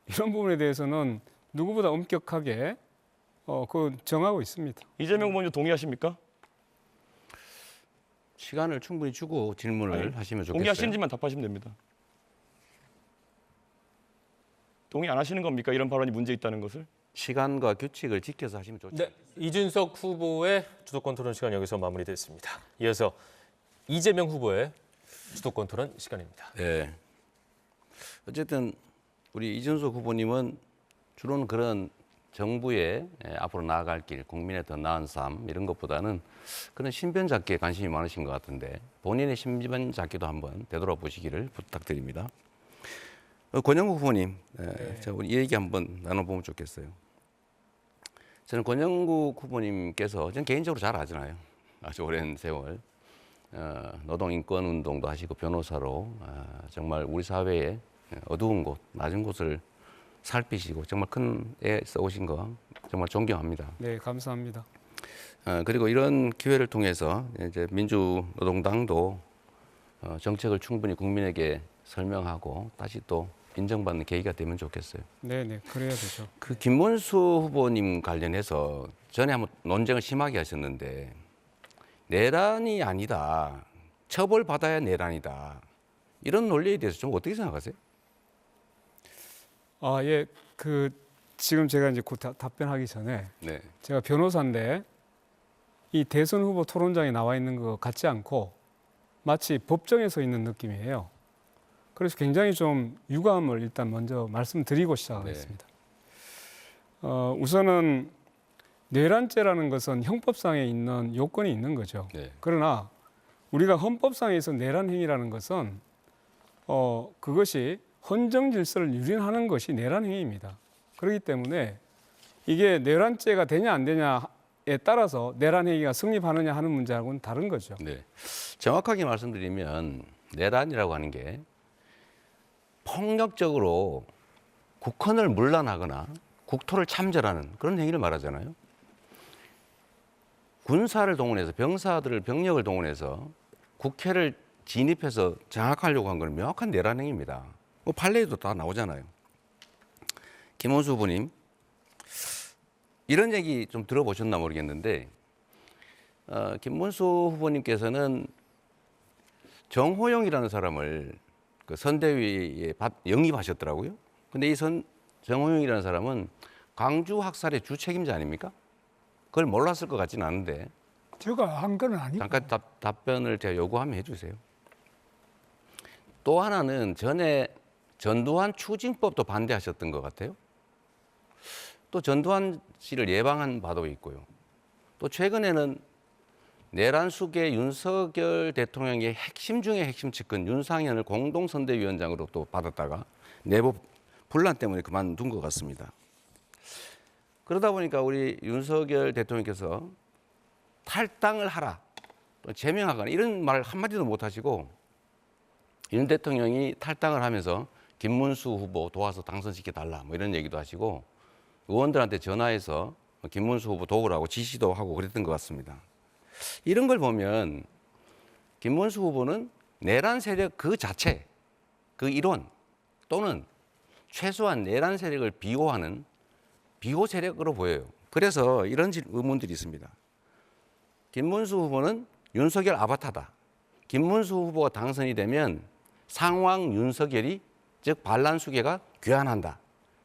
이런 부분에 대해서는 누구보다 엄격하게 그 정하고 있습니다. 이재명 후보님 동의하십니까? 시간을 충분히 주고 질문을 하시면 좋겠어요. 동의하시는지만 답하시면 됩니다. 동의 안 하시는 겁니까? 이런 발언이 문제 있다는 것을? 시간과 규칙을 지켜서 하시면 좋죠. 네, 이준석 후보의 주도권 토론 시간 여기서 마무리됐습니다. 이어서 이재명 후보의 주도권 토론 시간입니다. 네. 어쨌든 우리 이준석 후보님은 주로는 그런 정부의 앞으로 나아갈 길, 국민의 더 나은 삶 이런 것보다는 그런 신변 잡기에 관심이 많으신 것 같은데 본인의 신변 잡기도 한번 되돌아보시기를 부탁드립니다. 권영국 후보님, 자, 우리 이 얘기 한번 나눠보면 좋겠어요. 저는 권영국 후보님께서 저는 개인적으로 잘 아잖아요. 아주 오랜 세월 노동인권 운동도 하시고 변호사로 정말 우리 사회의 어두운 곳, 낮은 곳을 살피시고 정말 큰 애 써오신 거 정말 존경합니다. 네, 감사합니다. 그리고 이런 기회를 통해서 이제 민주노동당도 정책을 충분히 국민에게 설명하고 다시 또 인정받는 계기가 되면 좋겠어요. 네, 그래야 되죠. 그 김문수 후보님 관련해서 전에 한번 논쟁을 심하게 하셨는데 내란이 아니다, 처벌받아야 내란이다 이런 논리에 대해서 좀 어떻게 생각하세요? 예, 지금 제가 이제 곧 답변하기 전에 네. 제가 변호사인데 이 대선 후보 토론장에 나와 있는 거 같지 않고 마치 법정에 서 있는 느낌이에요. 그래서 굉장히 좀 유감을 일단 먼저 말씀드리고 시작하겠습니다. 우선은 내란죄라는 것은 형법상에 있는 요건이 있는 거죠. 네. 그러나 우리가 헌법상에서 내란 행위라는 것은 그것이 헌정 질서를 유린하는 것이 내란 행위입니다. 그렇기 때문에 이게 내란죄가 되냐 안 되냐에 따라서 내란 행위가 성립하느냐 하는 문제하고는 다른 거죠. 네. 정확하게 말씀드리면 내란이라고 하는 게 폭력적으로 국헌을 문란하거나 국토를 참전하는 그런 행위를 말하잖아요. 군사를 동원해서 병력을 동원해서 국회를 진입해서 장악하려고 한 건 명확한 내란 행위입니다. 뭐 판례에도 다 나오잖아요. 김원수 후보님, 이런 얘기 좀 들어보셨나 모르겠는데 김문수 후보님께서는 정호영이라는 사람을 그 선대위에 영입하셨더라고요. 근데 이 정호영이라는 사람은 광주 학살의 주책임자 아닙니까? 그걸 몰랐을 것 같지는 않은데 제가 한 건 아니고. 잠깐 답변을 제가 요구하면 해주세요. 또 하나는 전에 전두환 추징법도 반대하셨던 것 같아요. 또 전두환 씨를 예방한 바도 있고요. 또 최근에는 내란 수계 윤석열 대통령의 핵심 중에 핵심 측근 윤상현을 공동선대위원장으로 또 받았다가 내부 분란 때문에 그만둔 것 같습니다. 그러다 보니까 우리 윤석열 대통령께서 탈당을 하라, 또 제명하거나 이런 말 한마디도 못 하시고 윤 대통령이 탈당을 하면서 김문수 후보 도와서 당선시켜달라 뭐 이런 얘기도 하시고 의원들한테 전화해서 김문수 후보 도우라고 지시도 하고 그랬던 것 같습니다. 이런 걸 보면 김문수 후보는 내란 세력 그 자체, 그 이론 또는 최소한 내란 세력을 비호하는 비호 세력으로 보여요. 그래서 이런 의문들이 있습니다. 김문수 후보는 윤석열 아바타다. 김문수 후보가 당선이 되면 상황 윤석열이 즉 반란 수계가 귀환한다.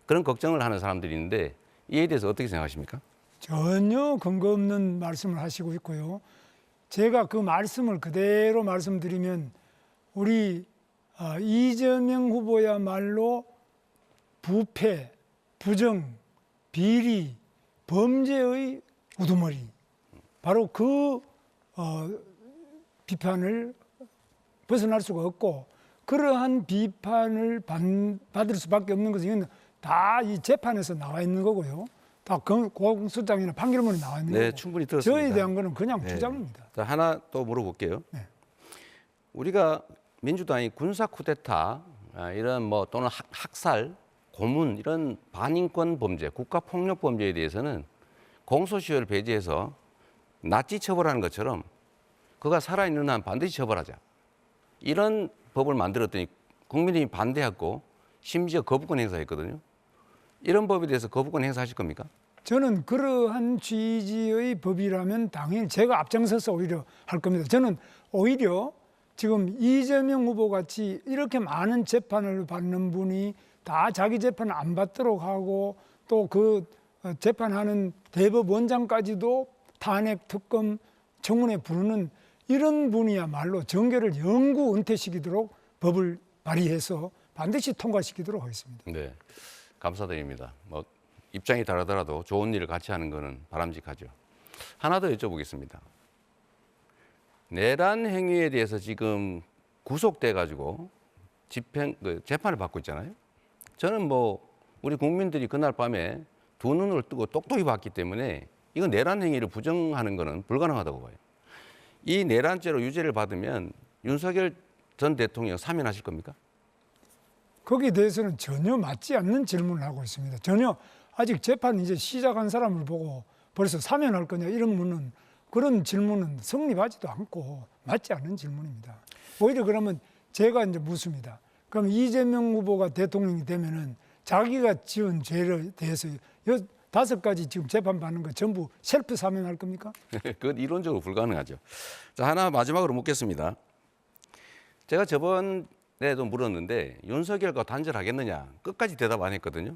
그런 걱정을 하는 사람들이 있는데 이에 대해서 어떻게 생각하십니까? 전혀 근거 없는 말씀을 하시고 있고요. 제가 그 말씀을 그대로 말씀드리면 우리 이재명 후보야말로 부패, 부정, 비리, 범죄의 우두머리. 바로 그 비판을 벗어날 수가 없고 그러한 비판을 받을 수밖에 없는 것은 이건 다 이 재판에서 나와 있는 거고요. 다 공소장이나 판결문에 나와 있는 네, 거고. 충분히 들었습니다. 저에 대한 거는 그냥 네. 주장입니다. 자, 하나 또 물어볼게요. 네. 우리가 민주당이 군사 쿠데타 이런 뭐 또는 학살, 고문 이런 반인권 범죄, 국가 폭력 범죄에 대해서는 공소시효를 배제해서 낫지 처벌하는 것처럼 그가 살아있는 한 반드시 처벌하자. 이런 법을 만들었더니 국민이 반대했고 심지어 거부권 행사했거든요. 이런 법에 대해서 거부권 행사하실 겁니까? 저는 그러한 취지의 법이라면 당연히 제가 앞장서서 오히려 할 겁니다. 저는 오히려 지금 이재명 후보 같이 이렇게 많은 재판을 받는 분이 다 자기 재판 안 받도록 하고 또 그 재판하는 대법원장까지도 탄핵, 특검, 청문회 부르는 이런 분이야말로 정계를 영구 은퇴시키도록 법을 발의해서 반드시 통과시키도록 하겠습니다. 네, 감사드립니다. 뭐 입장이 다르더라도 좋은 일을 같이 하는 것은 바람직하죠. 하나 더 여쭤보겠습니다. 내란 행위에 대해서 지금 구속돼 가지고 재판을 받고 있잖아요. 저는 뭐 우리 국민들이 그날 밤에 두 눈을 뜨고 똑똑히 봤기 때문에 이건 내란 행위를 부정하는 것은 불가능하다고 봐요. 이 내란죄로 유죄를 받으면 윤석열 전 대통령 사면하실 겁니까? 거기에 대해서는 전혀 맞지 않는 질문을 하고 있습니다. 전혀 아직 재판 이제 시작한 사람을 보고 벌써 사면할 거냐 이런 그런 질문은 성립하지도 않고 맞지 않는 질문입니다. 오히려 그러면 제가 이제 묻습니다. 그럼 이재명 후보가 대통령이 되면은 자기가 지은 죄에 대해서 5가지 지금 재판받는 거 전부 셀프 사면할 겁니까? 그건 이론적으로 불가능하죠. 자, 하나 마지막으로 묻겠습니다. 제가 저번에도 물었는데 윤석열과 단절하겠느냐 끝까지 대답 안 했거든요.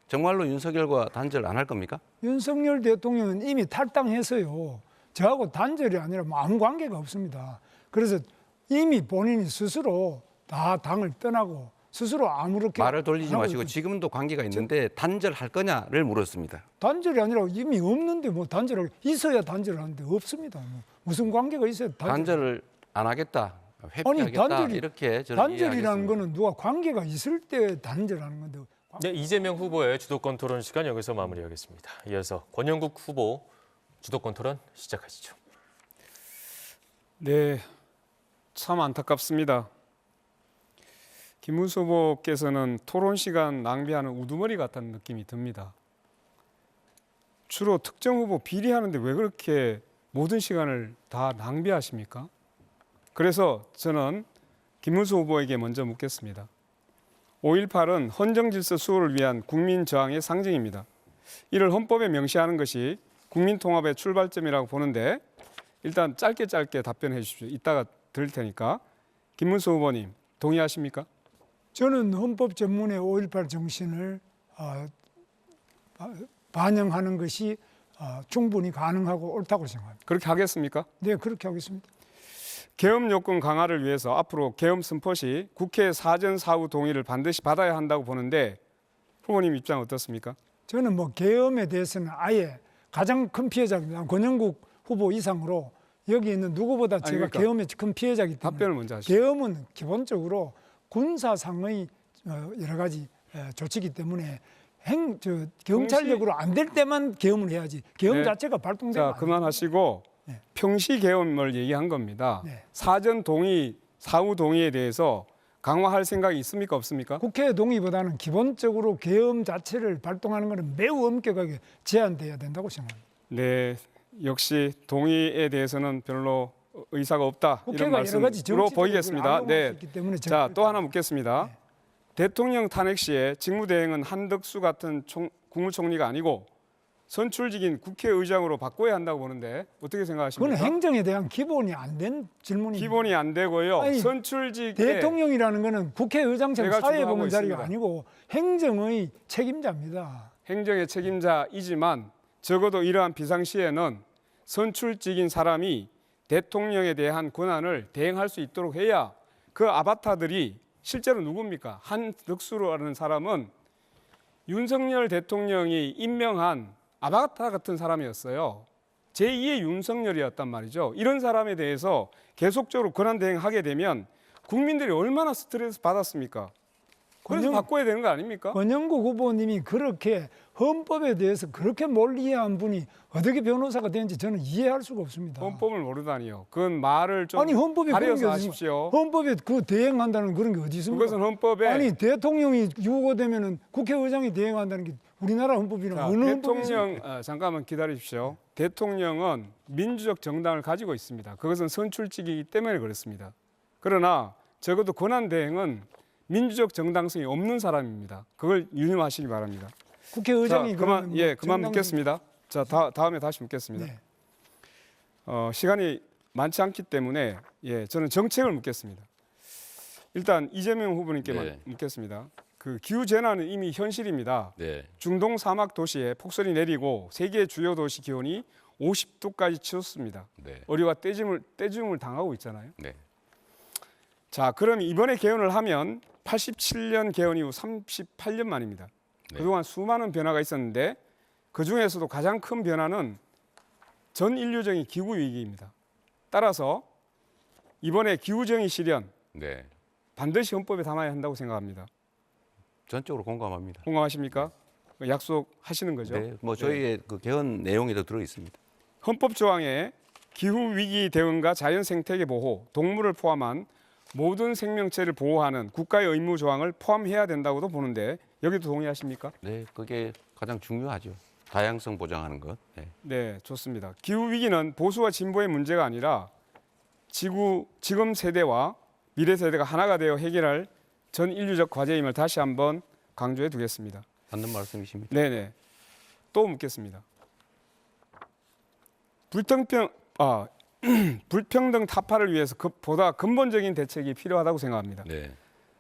정말로 윤석열과 단절 안 할 겁니까? 윤석열 대통령은 이미 탈당해서요. 저하고 단절이 아니라 뭐 아무 관계가 없습니다. 그래서 이미 본인이 스스로 다 당을 떠나고 스스로 아무렇게 말을 돌리지 안 하고 마시고 있습니다. 지금도 관계가 있는데 단절할 거냐를 물었습니다. 단절이 아니라 이미 없는데 뭐 단절을 있어야 단절을 하는데 없습니다. 뭐 무슨 관계가 있어야 단절을 안 하겠다 회피하겠다 단절이- 이렇게 저는 단절이라는 이해하겠습니다. 거는 누가 관계가 있을 때 단절하는 건데 네, 이재명 후보의 주도권 토론 시간 여기서 마무리하겠습니다. 이어서 권영국 후보 주도권 토론 시작하시죠. 네, 참 안타깝습니다. 김문수 후보께서는 토론 시간 낭비하는 우두머리 같다는 느낌이 듭니다. 주로 특정 후보 비리하는데 왜 그렇게 모든 시간을 다 낭비하십니까? 그래서 저는 김문수 후보에게 먼저 묻겠습니다. 5.18은 헌정질서 수호를 위한 국민 저항의 상징입니다. 이를 헌법에 명시하는 것이 국민 통합의 출발점이라고 보는데 일단 짧게 답변해 주십시오. 이따가 드릴 테니까. 김문수 후보님 동의하십니까? 저는 헌법 전문의 5.18 정신을 반영하는 것이 충분히 가능하고 옳다고 생각합니다. 그렇게 하겠습니까? 네, 그렇게 하겠습니다. 계엄 요건 강화를 위해서 앞으로 계엄 선포 시 국회 사전 사후 동의를 반드시 받아야 한다고 보는데 후보님 입장 어떻습니까? 저는 뭐 계엄에 대해서는 아예 가장 큰 피해자입니다. 권영국 후보 이상으로 여기 있는 누구보다 제가 그러니까 계엄의 큰 피해자이기 때문에 답변을 먼저 하시죠. 계엄은 기본적으로 군사상의 여러 가지 조치이기 때문에 경찰력으로 안 될 때만 계엄을 해야지 계엄 네. 자체가 발동되면 자, 그만하시고 네. 평시 계엄을 얘기한 겁니다. 네. 사전 동의, 사후 동의에 대해서 강화할 생각이 있습니까 없습니까? 국회 동의보다는 기본적으로 계엄 자체를 발동하는 것은 매우 엄격하게 제한돼야 된다고 생각합니다. 네, 역시 동의에 대해서는 별로 의사가 없다 이런 국회가 여러 가지 말씀으로 정치적으로 보이겠습니다. 악용할 네, 수 있기 때문에 자, 또 하나 묻겠습니다. 네. 대통령 탄핵 시에 직무대행은 한덕수 같은 국무총리가 아니고 선출직인 국회의장으로 바꿔야 한다고 보는데 어떻게 생각하십니까? 그건 행정에 대한 기본이 안 된 질문입니다. 기본이 안 되고요. 아니, 선출직에 대통령이라는 것은 국회의장처럼 제가 사회 주도하고 보는 자리가 있습니다. 아니고 행정의 책임자입니다. 행정의 책임자이지만 적어도 이러한 비상시에는 선출직인 사람이 대통령에 대한 권한을 대행할 수 있도록 해야 그 아바타들이 실제로 누굽니까? 한덕수라는 사람은 윤석열 대통령이 임명한 아바타 같은 사람이었어요. 제2의 윤석열이었단 말이죠. 이런 사람에 대해서 계속적으로 권한 대행하게 되면 국민들이 얼마나 스트레스 받았습니까? 그래서 바꿔야 되는 거 아닙니까? 권영국 후보님이 그렇게 헌법에 대해서 그렇게 뭘 이해한 분이 어떻게 변호사가 되는지 저는 이해할 수가 없습니다. 헌법을 모르다니요. 그건 말을 좀 아니 헌법에 그런 게 가려서 어디 하십시오. 헌법에 그 대행한다는 그런 게 어디 있습니까? 그것은 헌법에 아니 대통령이 유고되면은 국회의장이 대행한다는 게 우리나라 헌법이나 자, 어느 헌법이 있습니까? 대통령 잠깐만 기다리십시오. 대통령은 민주적 정당을 가지고 있습니다. 그것은 선출직이기 때문에 그렇습니다. 그러나 적어도 권한 대행은 민주적 정당성이 없는 사람입니다. 그걸 유념하시기 바랍니다. 국회의장이 자, 그만 그러면 예, 그만 정당- 묻겠습니다. 자, 다음에 다시 묻겠습니다. 네. 시간이 많지 않기 때문에 저는 정책을 묻겠습니다. 일단 이재명 후보님께만 네. 묻겠습니다. 그 기후 재난은 이미 현실입니다. 네. 중동 사막 도시에 폭설이 내리고 세계 주요 도시 기온이 50도까지 치솟습니다. 네. 우리가 떼짐을 당하고 있잖아요. 네. 자, 그럼 이번에 개헌을 하면 87년 개헌 이후 38년 만입니다. 네. 그동안 수많은 변화가 있었는데 그 중에서도 가장 큰 변화는 전 인류적인 기후 위기입니다. 따라서 이번에 기후정의 실현 네. 반드시 헌법에 담아야 한다고 생각합니다. 전적으로 공감합니다. 공감하십니까? 약속하시는 거죠? 네. 뭐 저희의 그 개헌 내용에도 들어 있습니다. 헌법 조항에 기후 위기 대응과 자연 생태계 보호, 동물을 포함한 모든 생명체를 보호하는 국가의 의무 조항을 포함해야 된다고도 보는데 여기도 동의하십니까? 네. 그게 가장 중요하죠. 다양성 보장하는 것. 네. 네, 좋습니다. 기후 위기는 보수와 진보의 문제가 아니라 지금 세대와 미래 세대가 하나가 되어 해결할 전 인류적 과제임을 다시 한번 강조해 두겠습니다. 맞는 말씀이십니다. 네네. 또 묻겠습니다. 불평등 타파를 위해서 보다 근본적인 대책이 필요하다고 생각합니다. 네.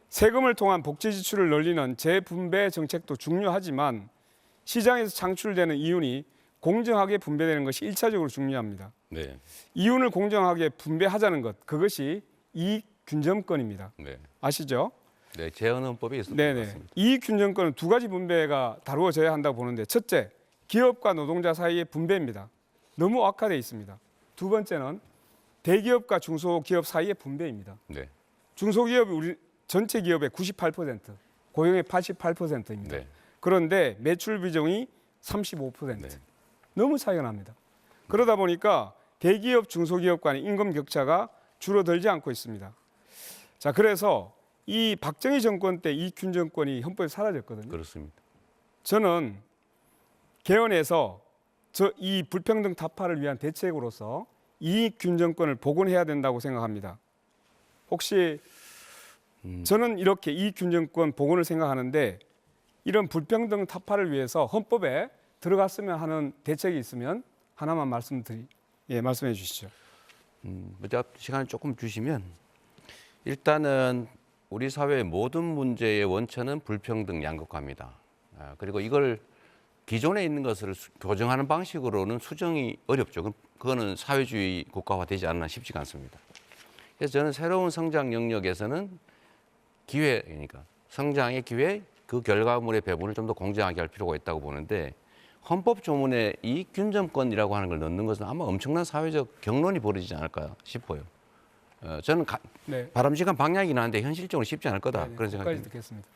세금을 통한 복지 지출을 늘리는 재분배 정책도 중요하지만 시장에서 창출되는 이윤이 공정하게 분배되는 것이 1차적으로 중요합니다. 네. 이윤을 공정하게 분배하자는 것, 그것이 이익 균점권입니다. 네. 아시죠? 네. 재헌헌법에 있었던 것 네네. 같습니다. 이익 균점권은 두 가지 분배가 다루어져야 한다고 보는데 첫째, 기업과 노동자 사이의 분배입니다. 너무 악화되어 있습니다. 두 번째는 대기업과 중소기업 사이의 분배입니다. 네. 중소기업이 우리 전체 기업의 98%, 고용의 88%입니다. 네. 그런데 매출 비중이 35%. 네. 너무 차이가 납니다. 그러다 보니까 대기업, 중소기업 간의 임금 격차가 줄어들지 않고 있습니다. 자, 그래서 이 박정희 정권 때 이익균 정권이 헌법에 사라졌거든요. 그렇습니다. 저는 개헌에서 이 불평등 타파를 위한 대책으로서 이익균 정권을 복원해야 된다고 생각합니다. 혹시 저는 이렇게 이익균 정권 복원을 생각하는데 이런 불평등 타파를 위해서 헌법에 들어갔으면 하는 대책이 있으면 하나만 말씀해 주시죠. 시간을 조금 주시면 일단은 우리 사회의 모든 문제의 원천은 불평등 양극화입니다. 그리고 이걸 기존에 있는 것을 교정하는 방식으로는 수정이 어렵죠. 그거는 사회주의 국가화 되지 않나 쉽지가 않습니다. 그래서 저는 새로운 성장 영역에서는 기회니까 성장의 기회, 그 결과물의 배분을 좀 더 공정하게 할 필요가 있다고 보는데 헌법 조문에 이익균 정권이라고 하는 걸 넣는 것은 아마 엄청난 사회적 경론이 벌어지지 않을까 싶어요. 저는 네. 바람직한 방향이긴 한데 현실적으로 쉽지 않을 거다 네, 그런 끝까지 생각입니다. 듣겠습니다.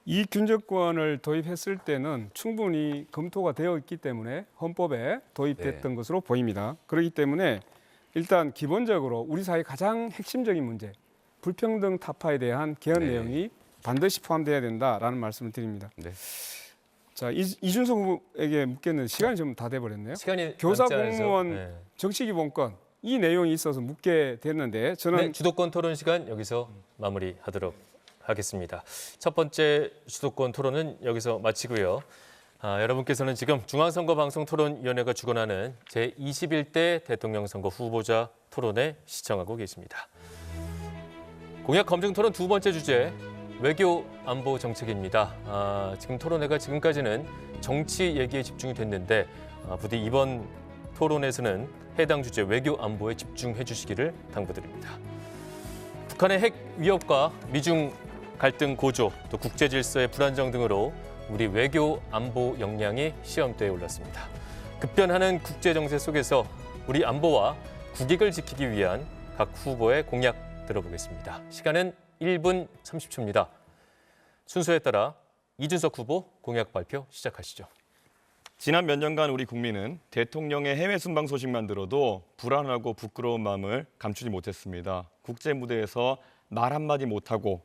이익균 정권을 도입했을 때는 충분히 검토가 되어 있기 때문에 헌법에 도입됐던 것으로 보입니다. 그렇기 때문에 일단 기본적으로 우리 사회 가장 핵심적인 문제, 불평등 타파에 대한 개헌 네. 내용이 반드시 포함되어야 된다라는 말씀을 드립니다. 네. 자, 이준석 후보에게 묻겠는데 시간이 좀 다 돼버렸네요. 시간이 교사 남지 않아서. 공무원 네. 정치기본권 이 내용이 있어서 묻게 됐는데 저는 네, 주도권 토론 시간 여기서 마무리하도록 하겠습니다. 첫 번째 주도권 토론은 여기서 마치고요. 여러분께서는 지금 중앙선거방송토론위원회가 주관하는 제21대 대통령 선거 후보자 토론회 시청하고 계십니다. 공약 검증 토론 두 번째 주제, 외교 안보 정책입니다. 지금 토론회가 지금까지는 정치 얘기에 집중이 됐는데 부디 이번 토론에서는 해당 주제 외교 안보에 집중해 주시기를 당부드립니다. 북한의 핵 위협과 미중 갈등 고조, 또 국제 질서의 불안정 등으로 우리 외교 안보 역량이 시험대에 올랐습니다. 급변하는 국제 정세 속에서 우리 안보와 국익을 지키기 위한 각 후보의 공약 들어보겠습니다. 시간은 1분 30초입니다. 순서에 따라 이준석 후보 공약 발표 시작하시죠. 지난 몇 년간 우리 국민은 대통령의 해외 순방 소식만 들어도 불안하고 부끄러운 마음을 감추지 못했습니다. 국제 무대에서 말 한마디 못하고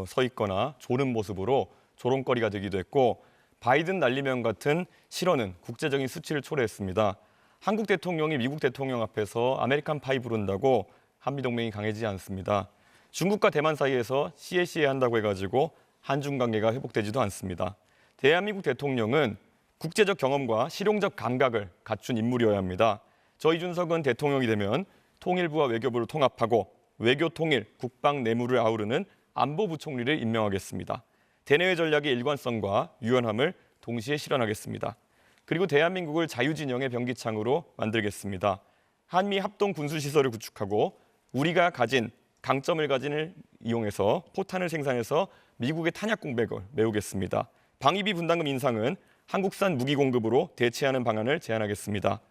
서 있거나 조는 모습으로 조롱거리가 되기도 했고 바이든 날리면 같은 실언은 국제적인 수치를 초래했습니다. 한국 대통령이 미국 대통령 앞에서 아메리칸 파이 부른다고 한미동맹이 강해지지 않습니다. 중국과 대만 사이에서 CACA 한다고 해가지고 한중 관계가 회복되지도 않습니다. 대한민국 대통령은 국제적 경험과 실용적 감각을 갖춘 인물이어야 합니다. 저 이준석은 대통령이 되면 통일부와 외교부를 통합하고 외교 통일, 국방 내무를 아우르는 안보부총리를 임명하겠습니다. 대내외 전략의 일관성과 유연함을 동시에 실현하겠습니다. 그리고 대한민국을 자유진영의 병기창으로 만들겠습니다. 한미 합동 군수시설을 구축하고 우리가 가진 강점을 이용해서 포탄을 생산해서 미국의 탄약 공백을 메우겠습니다. 방위비 분담금 인상은 한국산 무기 공급으로 대체하는 방안을 제안하겠습니다.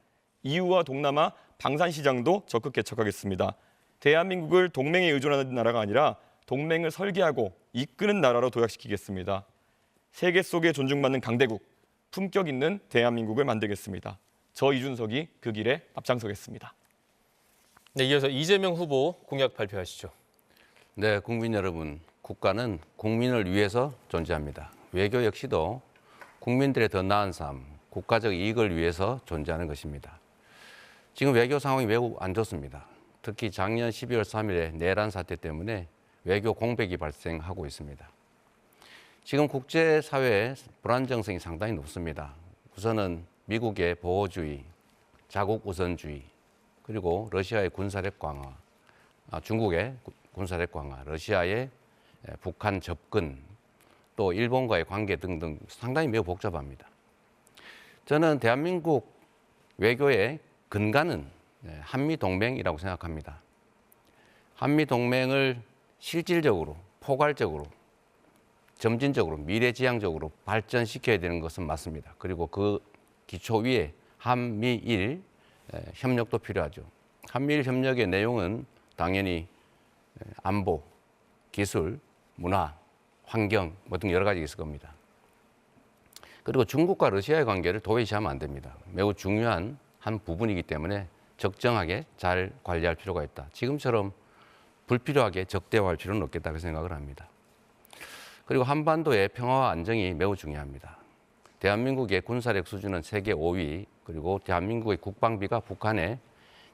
EU와 동남아 방산 시장도 적극 개척하겠습니다. 대한민국을 동맹에 의존하는 나라가 아니라 동맹을 설계하고 이끄는 나라로 도약시키겠습니다. 세계 속에 존중받는 강대국, 품격 있는 대한민국을 만들겠습니다. 저 이준석이 그 길에 앞장서겠습니다. 네, 이어서 이재명 후보 공약 발표하시죠. 네, 국민 여러분, 국가는 국민을 위해서 존재합니다. 외교 역시도 국민들의 더 나은 삶, 국가적 이익을 위해서 존재하는 것입니다. 지금 외교 상황이 매우 안 좋습니다. 특히 작년 12월 3일에 내란 사태 때문에 외교 공백이 발생하고 있습니다. 지금 국제사회의 불안정성이 상당히 높습니다. 우선은 미국의 보호주의, 자국 우선주의, 그리고 러시아의 군사력 강화, 중국의 군사력 강화, 러시아의 북한 접근, 또 일본과의 관계 등등 상당히 매우 복잡합니다. 저는 대한민국 외교의 근간은 한미동맹이라고 생각합니다. 한미동맹을 실질적으로, 포괄적으로, 점진적으로, 미래지향적으로 발전시켜야 되는 것은 맞습니다. 그리고 그 기초 위에 한미일 협력도 필요하죠. 한미일 협력의 내용은 당연히 안보, 기술, 문화, 환경 뭐 등 여러 가지 있을 겁니다. 그리고 중국과 러시아의 관계를 도외시하면 안 됩니다. 매우 중요한 한 부분이기 때문에 적정하게 잘 관리할 필요가 있다. 지금처럼 불필요하게 적대화할 필요는 없겠다고 생각을 합니다. 그리고 한반도의 평화와 안정이 매우 중요합니다. 대한민국의 군사력 수준은 세계 5위, 그리고 대한민국의 국방비가 북한의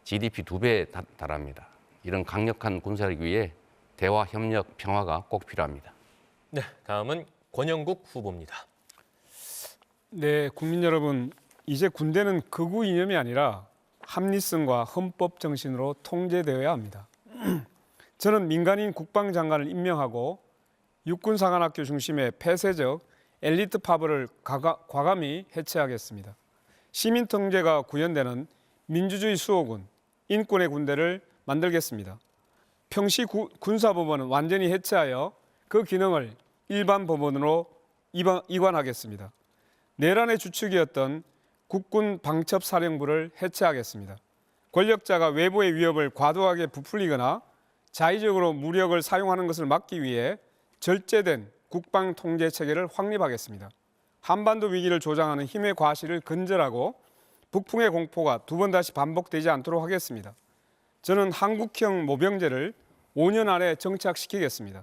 GDP 2배에 달합니다. 이런 강력한 군사력 위에 대화, 협력, 평화가 꼭 필요합니다. 네, 다음은 권영국 후보입니다. 네, 국민 여러분, 이제 군대는 극우 이념이 아니라 합리성과 헌법 정신으로 통제되어야 합니다. 저는 민간인 국방장관을 임명하고 육군사관학교 중심의 폐쇄적 엘리트 파벌을 과감히 해체하겠습니다. 시민 통제가 구현되는 민주주의 수호군, 인권의 군대를 만들겠습니다. 평시 군사법원은 완전히 해체하여 그 기능을 일반 법원으로 이관하겠습니다. 내란의 주축이었던 국군 방첩사령부를 해체하겠습니다. 권력자가 외부의 위협을 과도하게 부풀리거나 자의적으로 무력을 사용하는 것을 막기 위해 절제된 국방 통제 체계를 확립하겠습니다. 한반도 위기를 조장하는 힘의 과실을 근절하고 북풍의 공포가 두 번 다시 반복되지 않도록 하겠습니다. 저는 한국형 모병제를 5년 안에 정착시키겠습니다.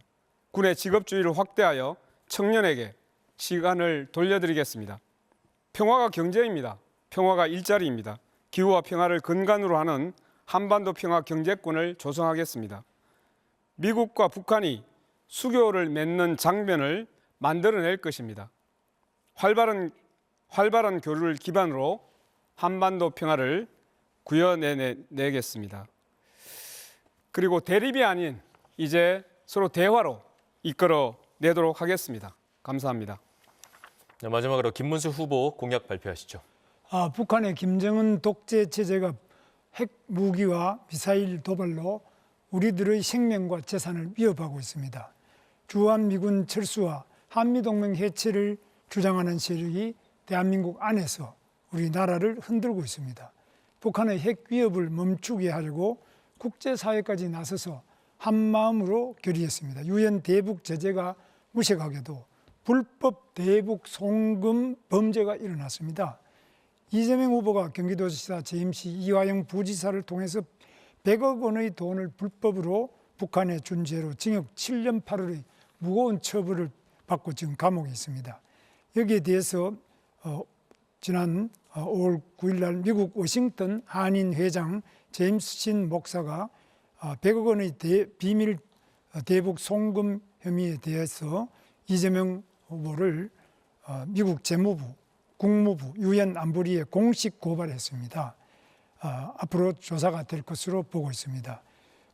군의 직업주의를 확대하여 청년에게 시간을 돌려드리겠습니다. 평화가 경제입니다. 평화가 일자리입니다. 기후와 평화를 근간으로 하는 한반도 평화 경제권을 조성하겠습니다. 미국과 북한이 수교를 맺는 장면을 만들어낼 것입니다. 활발한 교류를 기반으로 한반도 평화를 구현해내겠습니다. 그리고 대립이 아닌 이제 서로 대화로 이끌어내도록 하겠습니다. 감사합니다. 네, 마지막으로 김문수 후보 공약 발표하시죠. 북한의 김정은 독재 체제가 핵 무기와 미사일 도발로 우리들의 생명과 재산을 위협하고 있습니다. 주한미군 철수와 한미동맹 해체를 주장하는 세력이 대한민국 안에서 우리나라를 흔들고 있습니다. 북한의 핵 위협을 멈추게 하려고 국제사회까지 나서서 한마음으로 결의했습니다. 유엔 대북 제재가 무색하게도 불법 대북 송금 범죄가 일어났습니다. 이재명 후보가 경기도지사 재임 시 이화영 부지사를 통해서 100억 원의 돈을 불법으로 북한에 준 죄로 징역 7년 8월의 무거운 처벌을 받고 지금 감옥에 있습니다. 여기에 대해서 지난 5월 9일 날 미국 워싱턴 한인 회장 제임스 신 목사가 100억 원의 비밀 대북 송금 혐의에 대해서 이재명 후보를 미국 재무부, 국무부, 유엔 안보리에 공식 고발했습니다. 앞으로 조사가 될 것으로 보고 있습니다.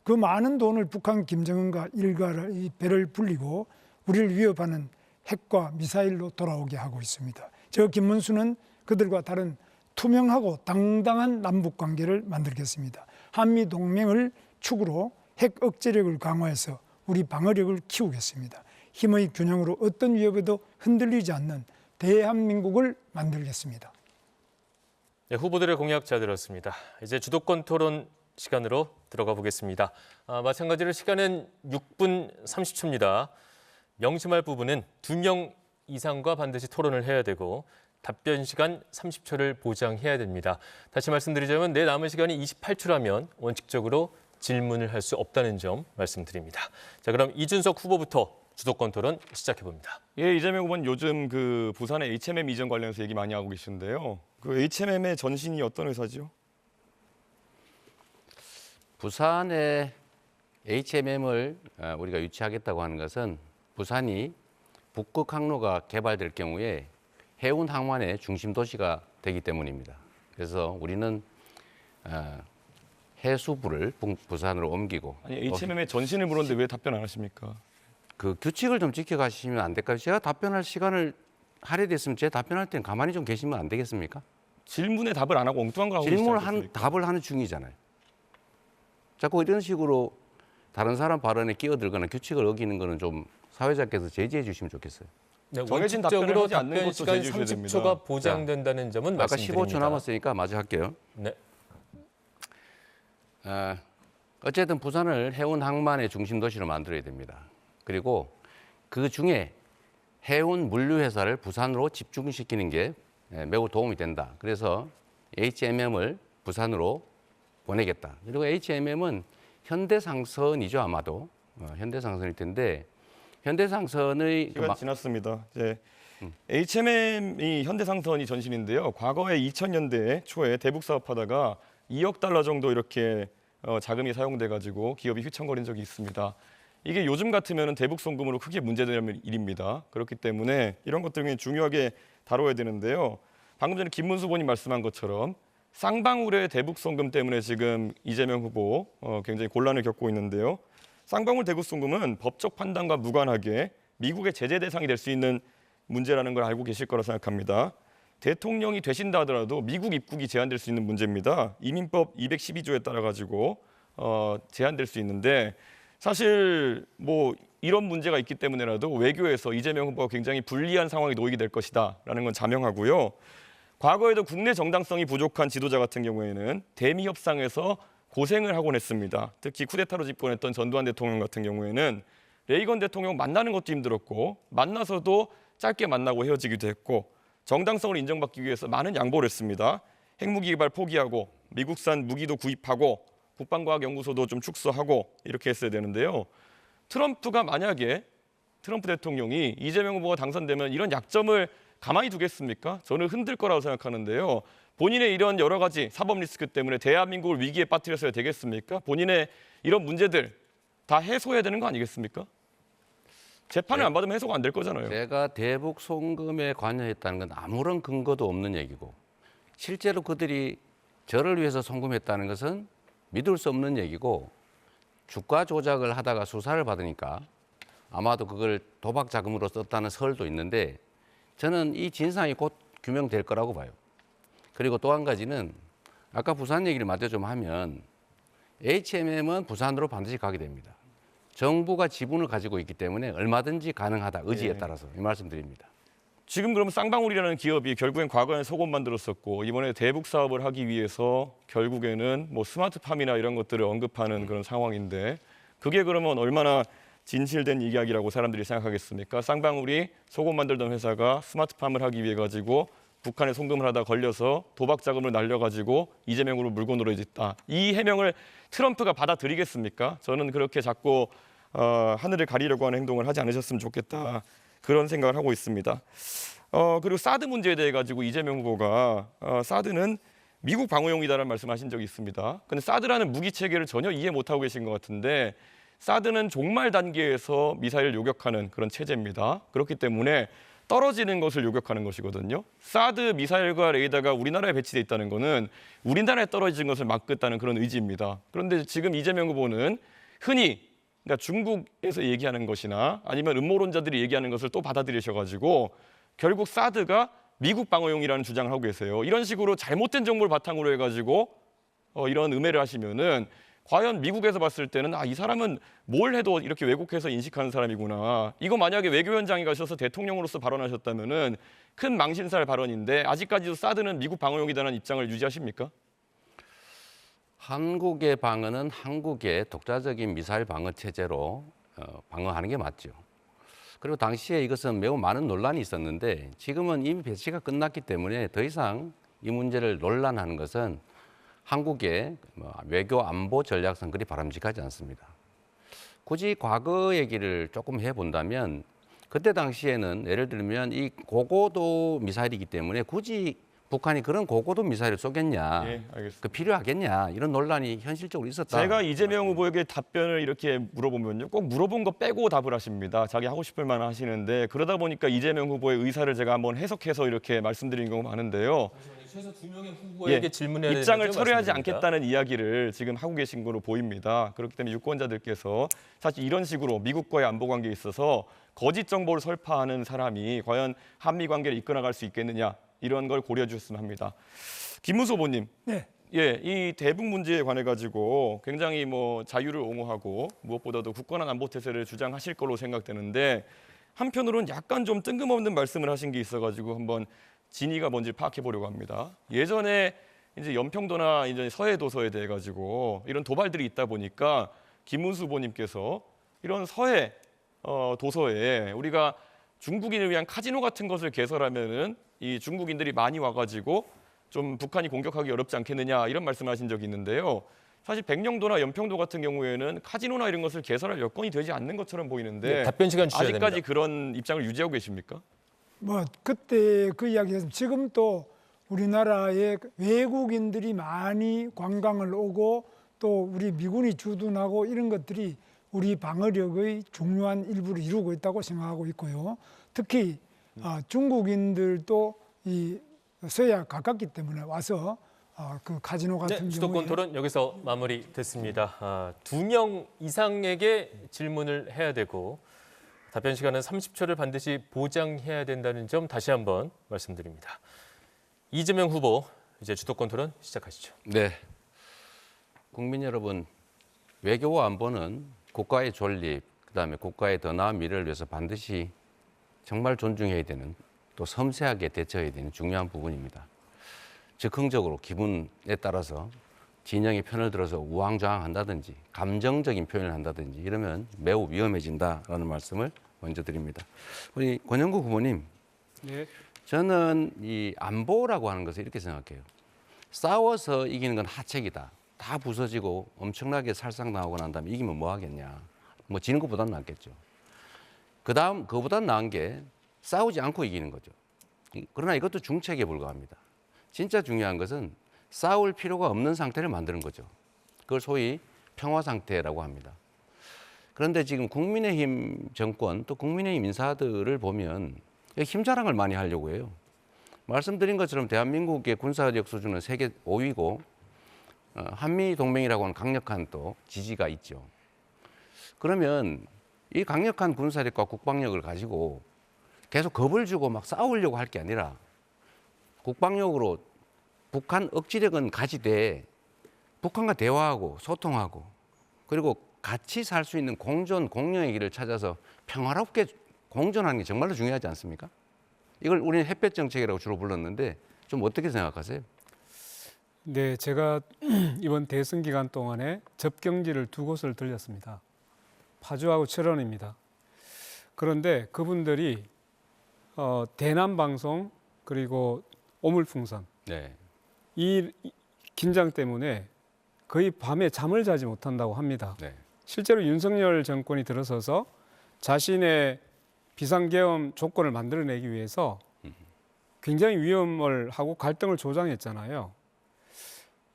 그 많은 돈을 북한 김정은과 일가의 배를 불리고 우리를 위협하는 핵과 미사일로 돌아오게 하고 있습니다. 저 김문수는 그들과 다른 투명하고 당당한 남북관계를 만들겠습니다. 한미동맹을 축으로 핵 억제력을 강화해서 우리 방어력을 키우겠습니다. 힘의 균형으로 어떤 위협에도 흔들리지 않는 대한민국을 만들겠습니다. 네, 후보들의 공약 잘 들었습니다. 이제 주도권 토론 시간으로 들어가 보겠습니다. 마찬가지로 시간은 6분 30초입니다. 명심할 부분은 2명 이상과 반드시 토론을 해야 되고 답변 시간 30초를 보장해야 됩니다. 다시 말씀드리자면 내 남은 시간이 28초라면 원칙적으로 질문을 할 수 없다는 점 말씀드립니다. 자, 그럼 이준석 후보부터 주도권 토론 시작해 봅니다. 예, 이재명 후보는 요즘 그 부산의 HMM 이전 관련해서 얘기 많이 하고 계시는데요. 그 HMM의 전신이 어떤 회사죠? 부산에 HMM을 우리가 유치하겠다고 하는 것은 부산이 북극 항로가 개발될 경우에 해운 항만의 중심 도시가 되기 때문입니다. 그래서 우리는 해수부를 부산으로 옮기고 아니 HMM의 전신을 물었는데 왜 답변 안 하십니까? 그 규칙을 좀 지켜가시면 안 될까요? 제가 답변할 시간을 할애됐으면 제 답변할 때는 가만히 좀 계시면 안 되겠습니까? 질문에 답을 안 하고 엉뚱한 걸 하고 질문을 답을 하는 중이잖아요. 자꾸 이런 식으로 다른 사람 발언에 끼어들거나 규칙을 어기는 거는 좀 사회자께서 제지해 주시면 좋겠어요. 네, 정해진 원칙적으로 답변을 하지 않는 답변 것도 시간 제지해 줘야 30초가 보장된다는 점은 아까 말씀드립니다. 15초 남았으니까 마저 할게요. 네. 어쨌든 부산을 해운 항만의 중심 도시로 만들어야 됩니다. 그리고 그 중에 해운 물류 회사를 부산으로 집중시키는 게 매우 도움이 된다. 그래서 HMM을 부산으로 보내겠다. 그리고 HMM은 현대상선이죠, 아마도. 현대상선일 텐데 현대상선의 시간 지났습니다. 이제 HMM이 현대상선이 전신인데요. 과거에 2000년대 초에 대북 사업하다가 2억 달러 정도 이렇게 자금이 사용돼 가지고 기업이 휘청거린 적이 있습니다. 이게 요즘 같으면 대북 송금으로 크게 문제되는 일입니다. 그렇기 때문에 이런 것들을 중요하게 다뤄야 되는데요. 방금 전에 김문수 의원님 말씀한 것처럼 쌍방울의 대북 송금 때문에 지금 이재명 후보 굉장히 곤란을 겪고 있는데요. 쌍방울 대북 송금은 법적 판단과 무관하게 미국의 제재 대상이 될 수 있는 문제라는 걸 알고 계실 거라 생각합니다. 대통령이 되신다 하더라도 미국 입국이 제한될 수 있는 문제입니다. 이민법 212조에 따라 가지고 제한될 수 있는데 사실 뭐 이런 문제가 있기 때문에라도 외교에서 이재명 후보가 굉장히 불리한 상황에 놓이게 될 것이다라는 건 자명하고요. 과거에도 국내 정당성이 부족한 지도자 같은 경우에는 대미 협상에서 고생을 하곤 했습니다. 특히 쿠데타로 집권했던 전두환 대통령 같은 경우에는 레이건 대통령 만나는 것도 힘들었고 만나서도 짧게 만나고 헤어지기도 했고 정당성을 인정받기 위해서 많은 양보를 했습니다. 핵무기 개발 포기하고 미국산 무기도 구입하고 국방과학연구소도 좀 축소하고 이렇게 했어야 되는데요. 트럼프가 만약에 트럼프 대통령이 이재명 후보가 당선되면 이런 약점을 가만히 두겠습니까? 저는 흔들 거라고 생각하는데요. 본인의 이런 여러 가지 사법 리스크 때문에 대한민국을 위기에 빠뜨렸어야 되겠습니까? 본인의 이런 문제들 다 해소해야 되는 거 아니겠습니까? 재판을 안 받으면 해소가 안 될 거잖아요. 제가 대북 송금에 관여했다는 건 아무런 근거도 없는 얘기고 실제로 그들이 저를 위해서 송금했다는 것은 믿을 수 없는 얘기고 주가 조작을 하다가 수사를 받으니까 아마도 그걸 도박 자금으로 썼다는 설도 있는데 저는 이 진상이 곧 규명될 거라고 봐요. 그리고 또 한 가지는 아까 부산 얘기를 마저 좀 하면 HMM은 부산으로 반드시 가게 됩니다. 정부가 지분을 가지고 있기 때문에 얼마든지 가능하다. 의지에 따라서 이 말씀드립니다. 지금 그럼 쌍방울이라는 기업이 결국엔 과거에 속옷 만들었었고 이번에 대북 사업을 하기 위해서 결국에는 뭐 스마트팜이나 이런 것들을 언급하는 그런 상황인데 그게 그러면 얼마나 진실된 이야기라고 사람들이 생각하겠습니까? 쌍방울이 속옷 만들던 회사가 스마트팜을 하기 위해 가지고 북한에 송금을 하다 걸려서 도박 자금을 날려가지고 이재명으로 물고 늘어졌다. 이 해명을 트럼프가 받아들이겠습니까? 저는 그렇게 자꾸 하늘을 가리려고 하는 행동을 하지 않으셨으면 좋겠다. 그런 생각을 하고 있습니다. 그리고 사드 문제에 대해 가지고 이재명 후보가 사드는 미국 방어용이다라는 말씀하신 적이 있습니다. 근데 사드라는 무기 체계를 전혀 이해 못하고 계신 것 같은데 사드는 종말 단계에서 미사일을 요격하는 그런 체제입니다. 그렇기 때문에 떨어지는 것을 요격하는 것이거든요. 사드 미사일과 레이더가 우리나라에 배치돼 있다는 것은 우리나라에 떨어지는 것을 막겠다는 그런 의지입니다. 그런데 지금 이재명 후보는 흔히 그러니까 중국에서 얘기하는 것이나 아니면 음모론자들이 얘기하는 것을 또 받아들이셔가지고 결국 사드가 미국 방어용이라는 주장을 하고 계세요. 이런 식으로 잘못된 정보를 바탕으로 해가지고 이런 음해를 하시면은 과연 미국에서 봤을 때는 이 사람은 뭘 해도 이렇게 왜곡해서 인식하는 사람이구나. 이거 만약에 외교현장에 가셔서 대통령으로서 발언하셨다면은 큰 망신살 발언인데 아직까지도 사드는 미국 방어용이다라는 입장을 유지하십니까? 한국의 방어는 한국의 독자적인 미사일 방어 체제로 방어하는 게 맞죠. 그리고 당시에 이것은 매우 많은 논란이 있었는데 지금은 이미 배치가 끝났기 때문에 더 이상 이 문제를 논란하는 것은 한국의 외교 안보 전략상 그리 바람직하지 않습니다. 굳이 과거 얘기를 조금 해본다면 그때 당시에는 예를 들면 이 고고도 미사일이기 때문에 굳이 북한이 그런 고고도 미사일을 쏘겠냐, 예, 알겠습니다. 그 필요하겠냐 이런 논란이 현실적으로 있었다. 제가 이재명 후보에게 답변을 이렇게 물어보면요, 꼭 물어본 거 빼고 답을 하십니다. 자기 하고 싶을 만한 하시는데 그러다 보니까 이재명 후보의 의사를 제가 한번 해석해서 이렇게 말씀드린 경우가 많은데요. 최소 2명의 후보에게 질문해야 되는 입장을 거죠? 철회하지 말씀드립니다. 않겠다는 이야기를 지금 하고 계신 거로 보입니다. 그렇기 때문에 유권자들께서 사실 이런 식으로 미국과의 안보 관계에 있어서 거짓 정보를 설파하는 사람이 과연 한미 관계를 이끌어갈 수 있겠느냐 이런 걸 고려해 주셨으면 합니다. 김문수 후보님, 네. 예, 이 대북 문제에 관해 가지고 굉장히 자유를 옹호하고 무엇보다도 굳건한 안보 태세를 주장하실 걸로 생각되는데 한편으로는 약간 좀 뜬금없는 말씀을 하신 게 있어가지고 한번 진위가 뭔지 파악해 보려고 합니다. 예전에 이제 연평도나 이제 서해 도서에 대해 가지고 이런 도발들이 있다 보니까 김문수 후보님께서 이런 서해 도서에 우리가 중국인을 위한 카지노 같은 것을 개설하면은 이 중국인들이 많이 와가지고 좀 북한이 공격하기 어렵지 않겠느냐 이런 말씀하신 적이 있는데요. 사실 백령도나 연평도 같은 경우에는 카지노나 이런 것을 개설할 여건이 되지 않는 것처럼 보이는데 네, 답변 시간 주셔야 아직까지 됩니다. 그런 입장을 유지하고 계십니까? 뭐 그때 그 이야기에서 지금 또 우리나라에 외국인들이 많이 관광을 오고 또 우리 미군이 주둔하고 이런 것들이 우리 방어력의 중요한 일부를 이루고 있다고 생각하고 있고요. 특히 중국인들도 이 서해와 가깝기 때문에 와서 그 카지노 같은 네, 경우에 수도권 토론 여기서 마무리됐습니다. 2명 이상에게 질문을 해야 되고 답변 시간은 30초를 반드시 보장해야 된다는 점 다시 한번 말씀드립니다. 이재명 후보, 이제 주도권 토론 시작하시죠. 네. 국민 여러분, 외교와 안보는 국가의 존립, 그다음에 국가의 더 나은 미래를 위해서 반드시 정말 존중해야 되는 또 섬세하게 대처해야 되는 중요한 부분입니다. 즉흥적으로 기분에 따라서 진영의 편을 들어서 우왕좌왕한다든지 감정적인 표현을 한다든지 이러면 매우 위험해진다라는 말씀을 먼저 드립니다. 우리 권영국 후보님, 네. 저는 이 안보라고 하는 것을 이렇게 생각해요. 싸워서 이기는 건 하책이다. 다 부서지고 엄청나게 살상당하고 난 다음에 이기면 뭐 하겠냐. 뭐 지는 것보다는 낫겠죠. 그다음 그거보다는 나은 게 싸우지 않고 이기는 거죠. 그러나 이것도 중책에 불과합니다. 진짜 중요한 것은 싸울 필요가 없는 상태를 만드는 거죠. 그걸 소위 평화 상태라고 합니다. 그런데 지금 국민의힘 정권 또 국민의힘 인사들을 보면 힘 자랑을 많이 하려고 해요. 말씀드린 것처럼 대한민국의 군사력 수준은 세계 5위고 한미 동맹이라고 하는 강력한 또 지지가 있죠. 그러면 이 강력한 군사력과 국방력을 가지고 계속 겁을 주고 막 싸우려고 할 게 아니라 국방력으로 북한 억지력은 가지되 북한과 대화하고 소통하고 그리고 같이 살 수 있는 공존, 공영의 길을 찾아서 평화롭게 공존하는 게 정말로 중요하지 않습니까? 이걸 우리는 햇볕 정책이라고 주로 불렀는데 좀 어떻게 생각하세요? 네, 제가 이번 대선 기간 동안에 접경지를 두 곳을 들렸습니다. 파주하고 철원입니다. 그런데 그분들이 대남방송 그리고 오물풍선 네. 이 긴장 때문에 거의 밤에 잠을 자지 못한다고 합니다. 네. 실제로 윤석열 정권이 들어서서 자신의 비상계엄 조건을 만들어내기 위해서 굉장히 위험을 하고 갈등을 조장했잖아요.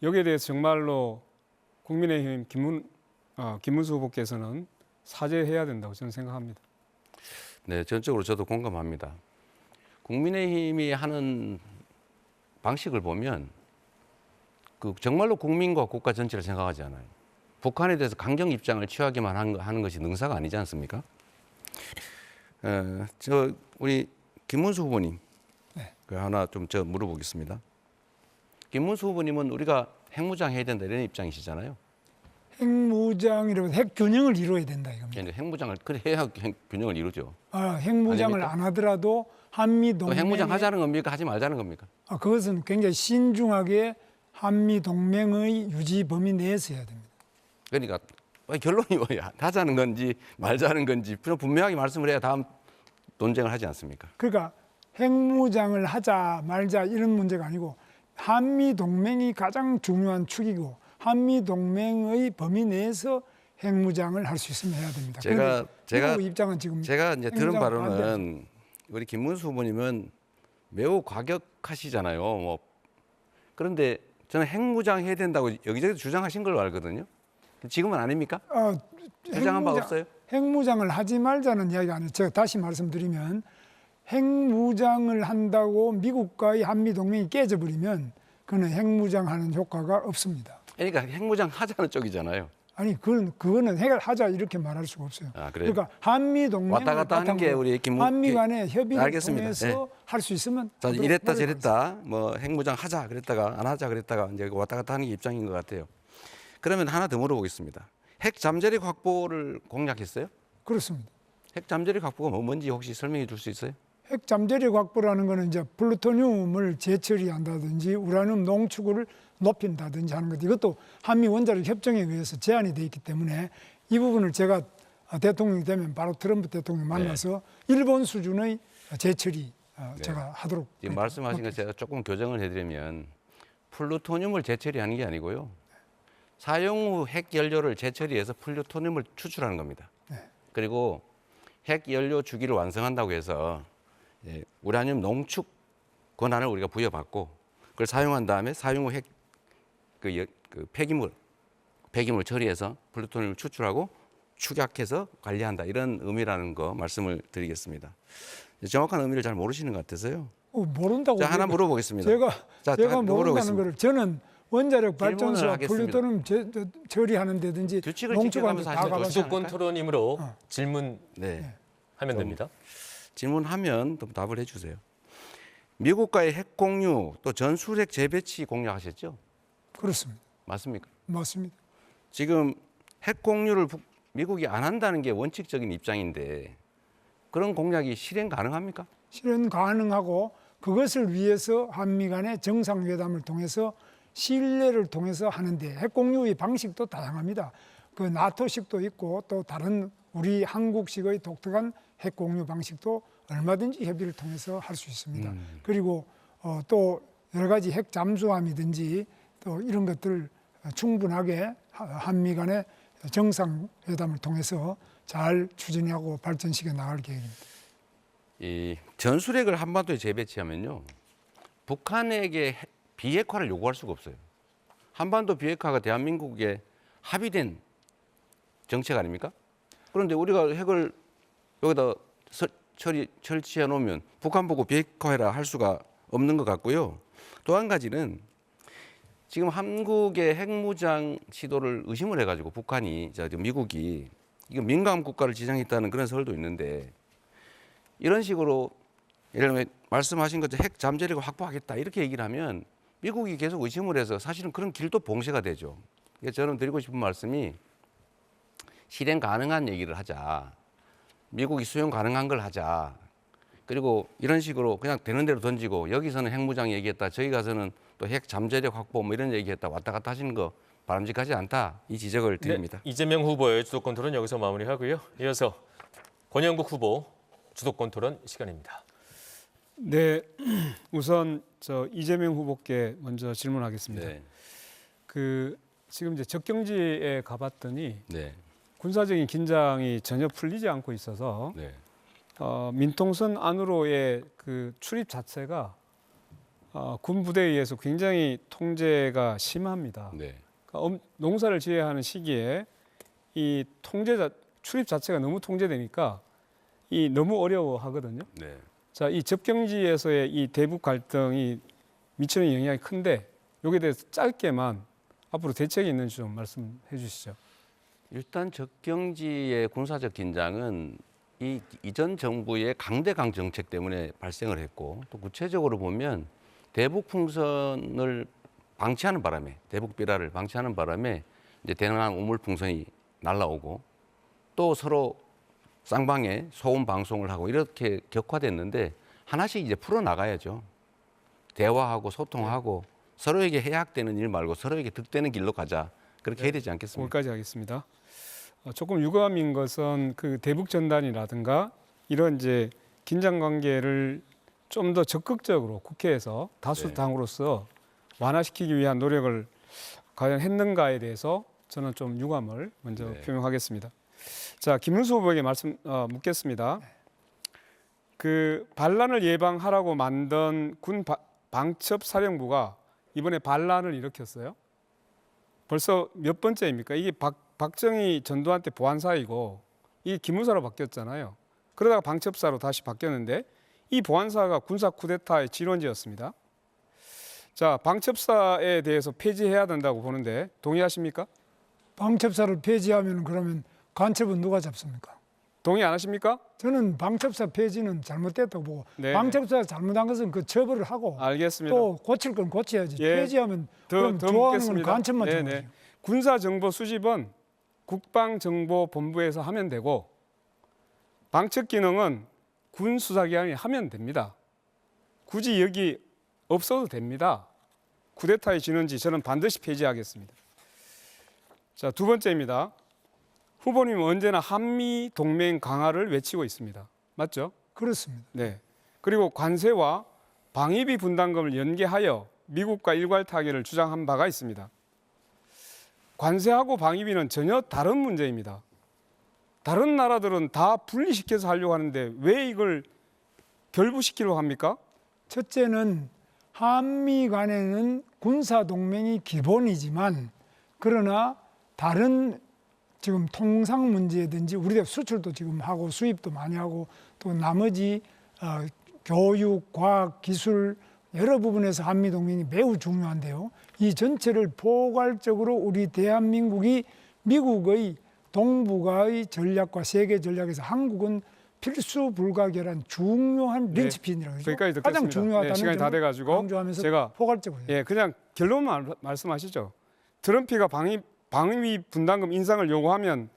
여기에 대해서 정말로 국민의힘 김문수 후보께서는 사죄해야 된다고 저는 생각합니다. 네, 전적으로 저도 공감합니다. 국민의힘이 하는 방식을 보면 그 정말로 국민과 국가 전체를 생각하지 않아요. 북한에 대해서 강경 입장을 취하기만 하는 것이 능사가 아니지 않습니까? 우리 김문수 후보님, 네. 그 하나 좀 저 물어보겠습니다. 김문수 후보님은 우리가 핵무장 해야 된다 이런 입장이시잖아요. 핵무장이라고 핵 균형을 이루어야 된다 이겁니다. 그러니까 핵무장을 그래 해야 균형을 이루죠. 핵무장을 아닙니까? 안 하더라도 한미 또 동맹 핵무장 하자는 겁니까? 하지 말자는 겁니까? 그것은 굉장히 신중하게 한미 동맹의 유지 범위 내에서 해야 됩니다. 그러니까 결론이 뭐야? 하자는 건지 말자는 건지 분명하게 말씀을 해야 다음 논쟁을 하지 않습니까? 그러니까 핵무장을 하자 말자 이런 문제가 아니고 한미 동맹이 가장 중요한 축이고 한미 동맹의 범위 내에서 핵무장을 할 수 있으면 해야 됩니다. 제가 미국 입장은 지금 제가 이제 들은 핵무장 바로는 반대하죠. 우리 김문수 후보님은 매우 과격하시잖아요. 뭐 그런데 저는 핵무장 해야 된다고 여기저기 주장하신 걸로 알거든요. 지금은 아닙니까? 주장한 바 없어요? 핵무장을 하지 말자는 이야기가 아니에요. 제가 다시 말씀드리면 핵무장을 한다고 미국과의 한미 동맹이 깨져버리면 그는 핵무장하는 효과가 없습니다. 그러니까 핵무장 하자는 쪽이잖아요. 아니 그거는 해결하자 이렇게 말할 수가 없어요. 아, 그래요? 그러니까 한미 동맹 왔다 갔다 하는 게 우리 한미 간의 협의를 알겠습니다. 통해서 할 수 있으면 자, 하도록 이랬다 노력하겠습니다. 저랬다 뭐 핵무장 하자 그랬다가 안 하자 그랬다가 이제 왔다 갔다 하는 게 입장인 것 같아요. 그러면 하나 더 물어보겠습니다. 핵 잠재력 확보를 공약했어요? 그렇습니다. 핵 잠재력 확보가 뭔지 혹시 설명해 줄 수 있어요? 핵 잠재력 확보라는 거는 이제 플루토늄을 재처리한다든지 우라늄 농축을 높인다든지 하는 것. 이것도 한미 원자력 협정에 의해서 제한이 돼 있기 때문에 이 부분을 제가 대통령이 되면 바로 트럼프 대통령 만나서 일본 수준의 재처리 제가 하도록. 지금 말씀하신 거 제가 조금 교정을 해드리면 플루토늄을 재처리하는 게 아니고요. 사용 후 핵 연료를 재처리해서 플루토늄을 추출하는 겁니다. 그리고 핵 연료 주기를 완성한다고 해서 우라늄 농축 권한을 우리가 부여받고 그걸 사용한 다음에 사용 후 핵 폐기물 처리해서 플루토늄을 추출하고 축약해서 관리한다 이런 의미라는 거 말씀을 드리겠습니다. 정확한 의미를 잘 모르시는 것 같아서요. 모른다고. 자, 하나 물어보겠습니다. 제가 모른다는 거를 저는 원자력 발전소와 하겠습니다. 플루토늄 처리하는 데든지 규칙을 농축하는 데 지켜가면서 다 하시죠. 가봤어요. 주도권 토론이므로 질문하면 네. 됩니다. 질문하면 또 답을 해주세요. 미국과의 핵 공유 또 전술핵 재배치 공략하셨죠? 그렇습니다. 맞습니까? 맞습니다. 지금 핵 공유를 미국이 안 한다는 게 원칙적인 입장인데 그런 공약이 실행 가능합니까? 실현 가능하고 그것을 위해서 한미 간의 정상회담을 통해서 신뢰를 통해서 하는데 핵 공유의 방식도 다양합니다. 그 나토식도 있고 또 다른 우리 한국식의 독특한 핵 공유 방식도 얼마든지 협의를 통해서 할 수 있습니다. 그리고 또 여러 가지 핵 잠수함이든지 또 이런 것들 충분하게 한미 간의 정상회담을 통해서 잘 추진하고 발전시켜 나갈 계획입니다. 이 전술핵을 한반도에 재배치하면요, 북한에게 비핵화를 요구할 수가 없어요. 한반도 비핵화가 대한민국의 합의된 정책 아닙니까? 그런데 우리가 핵을 여기다 설치해 놓으면 북한 보고 비핵화해라 할 수가 없는 것 같고요. 또 한 가지는 지금 한국의 핵무장 시도를 의심을 해가지고 북한이, 미국이 이거 민감 국가를 지정했다는 그런 설도 있는데 이런 식으로 예를 들면 말씀하신 것처럼 핵 잠재력을 확보하겠다 이렇게 얘기를 하면 미국이 계속 의심을 해서 사실은 그런 길도 봉쇄가 되죠. 그래서 저는 드리고 싶은 말씀이 실행 가능한 얘기를 하자. 미국이 수용 가능한 걸 하자. 그리고 이런 식으로 그냥 되는 대로 던지고 여기서는 핵무장 얘기했다. 저기 가서는 또 핵 잠재력 확보 뭐 이런 얘기했다. 왔다 갔다 하시는 거 바람직하지 않다. 이 지적을 드립니다. 네, 이재명 후보의 주도권 토론 여기서 마무리하고요. 이어서 권영국 후보 주도권 토론 시간입니다. 네, 우선 이재명 후보께 먼저 질문하겠습니다. 네. 지금 이제 적경지에 가봤더니 네. 군사적인 긴장이 전혀 풀리지 않고 있어서 네. 민통선 안으로의 그 출입 자체가 군 부대에 의해서 굉장히 통제가 심합니다. 네. 그러니까 농사를 지어야 하는 시기에 이 출입 자체가 너무 통제되니까 너무 어려워하거든요. 네. 자, 이 접경지에서의 이 대북 갈등이 미치는 영향이 큰데 여기에 대해서 짧게만 앞으로 대책이 있는지 좀 말씀해 주시죠. 일단 적경지의 군사적 긴장은 이 이전 정부의 강대강 정책 때문에 발생을 했고 또 구체적으로 보면 대북 풍선을 방치하는 바람에 대북 비라를 방치하는 바람에 이제 대단한 우물 풍선이 날라오고 또 서로 쌍방에 소음 방송을 하고 이렇게 격화됐는데 하나씩 이제 풀어 나가야죠. 대화하고 소통하고 서로에게 해악되는 일 말고 서로에게 득되는 길로 가자. 그렇게 해야 되지 않겠습니까? 거기까지 하겠습니다. 조금 유감인 것은 그 대북 전단이라든가 이런 이제 긴장 관계를 좀 더 적극적으로 국회에서 다수당으로서 완화시키기 위한 노력을 과연 했는가에 대해서 저는 좀 유감을 먼저 표명하겠습니다. 자, 김문수 후보에게 묻겠습니다. 그 반란을 예방하라고 만든 군 방첩사령부가 이번에 반란을 일으켰어요. 벌써 몇 번째입니까? 이게 박정희 전두환 때 보안사이고 이게 기무사로 바뀌었잖아요. 그러다가 방첩사로 다시 바뀌었는데 이 보안사가 군사 쿠데타의 진원지였습니다. 자, 방첩사에 대해서 폐지해야 된다고 보는데 동의하십니까? 방첩사를 폐지하면 그러면 간첩은 누가 잡습니까? 동의 안 하십니까? 저는 방첩사 폐지는 잘못됐다고 보고 네. 방첩사 잘못한 것은 그 처벌을 하고 알겠습니다. 또 고칠 건 고쳐야지. 예. 폐지하면 더 그럼 좋아하는 건 묻겠습니다. 간첩만 네네. 좋아하죠. 군사정보 수집은 국방정보본부에서 하면 되고 방첩 기능은 군 수사기관이 하면 됩니다. 굳이 여기 없어도 됩니다. 쿠데타의 진원지 저는 반드시 폐지하겠습니다. 자, 두 번째입니다. 후보님은 언제나 한미 동맹 강화를 외치고 있습니다. 맞죠? 그렇습니다. 네. 그리고 관세와 방위비 분담금을 연계하여 미국과 일괄 타결을 주장한 바가 있습니다. 관세하고 방위비는 전혀 다른 문제입니다. 다른 나라들은 다 분리시켜서 하려고 하는데 왜 이걸 결부시키려고 합니까? 첫째는 한미 간에는 군사 동맹이 기본이지만 그러나 다른 지금 통상 문제든지 우리가 수출도 지금 하고 수입도 많이 하고 또 나머지 교육, 과학, 기술 여러 부분에서 한미 동맹이 매우 중요한데요. 이 전체를 포괄적으로 우리 대한민국이 미국의 동북아의 전략과 세계 전략에서 한국은 필수 불가결한 중요한 린치핀이라고 하죠. 거기까지 듣겠습니다. 가장 중요하다는 시간이 다 점을 돼가지고 강조하면서 제가 포괄적으로 해요. 그냥 결론만 말씀하시죠. 트럼프가 방위 분담금 인상을 요구하면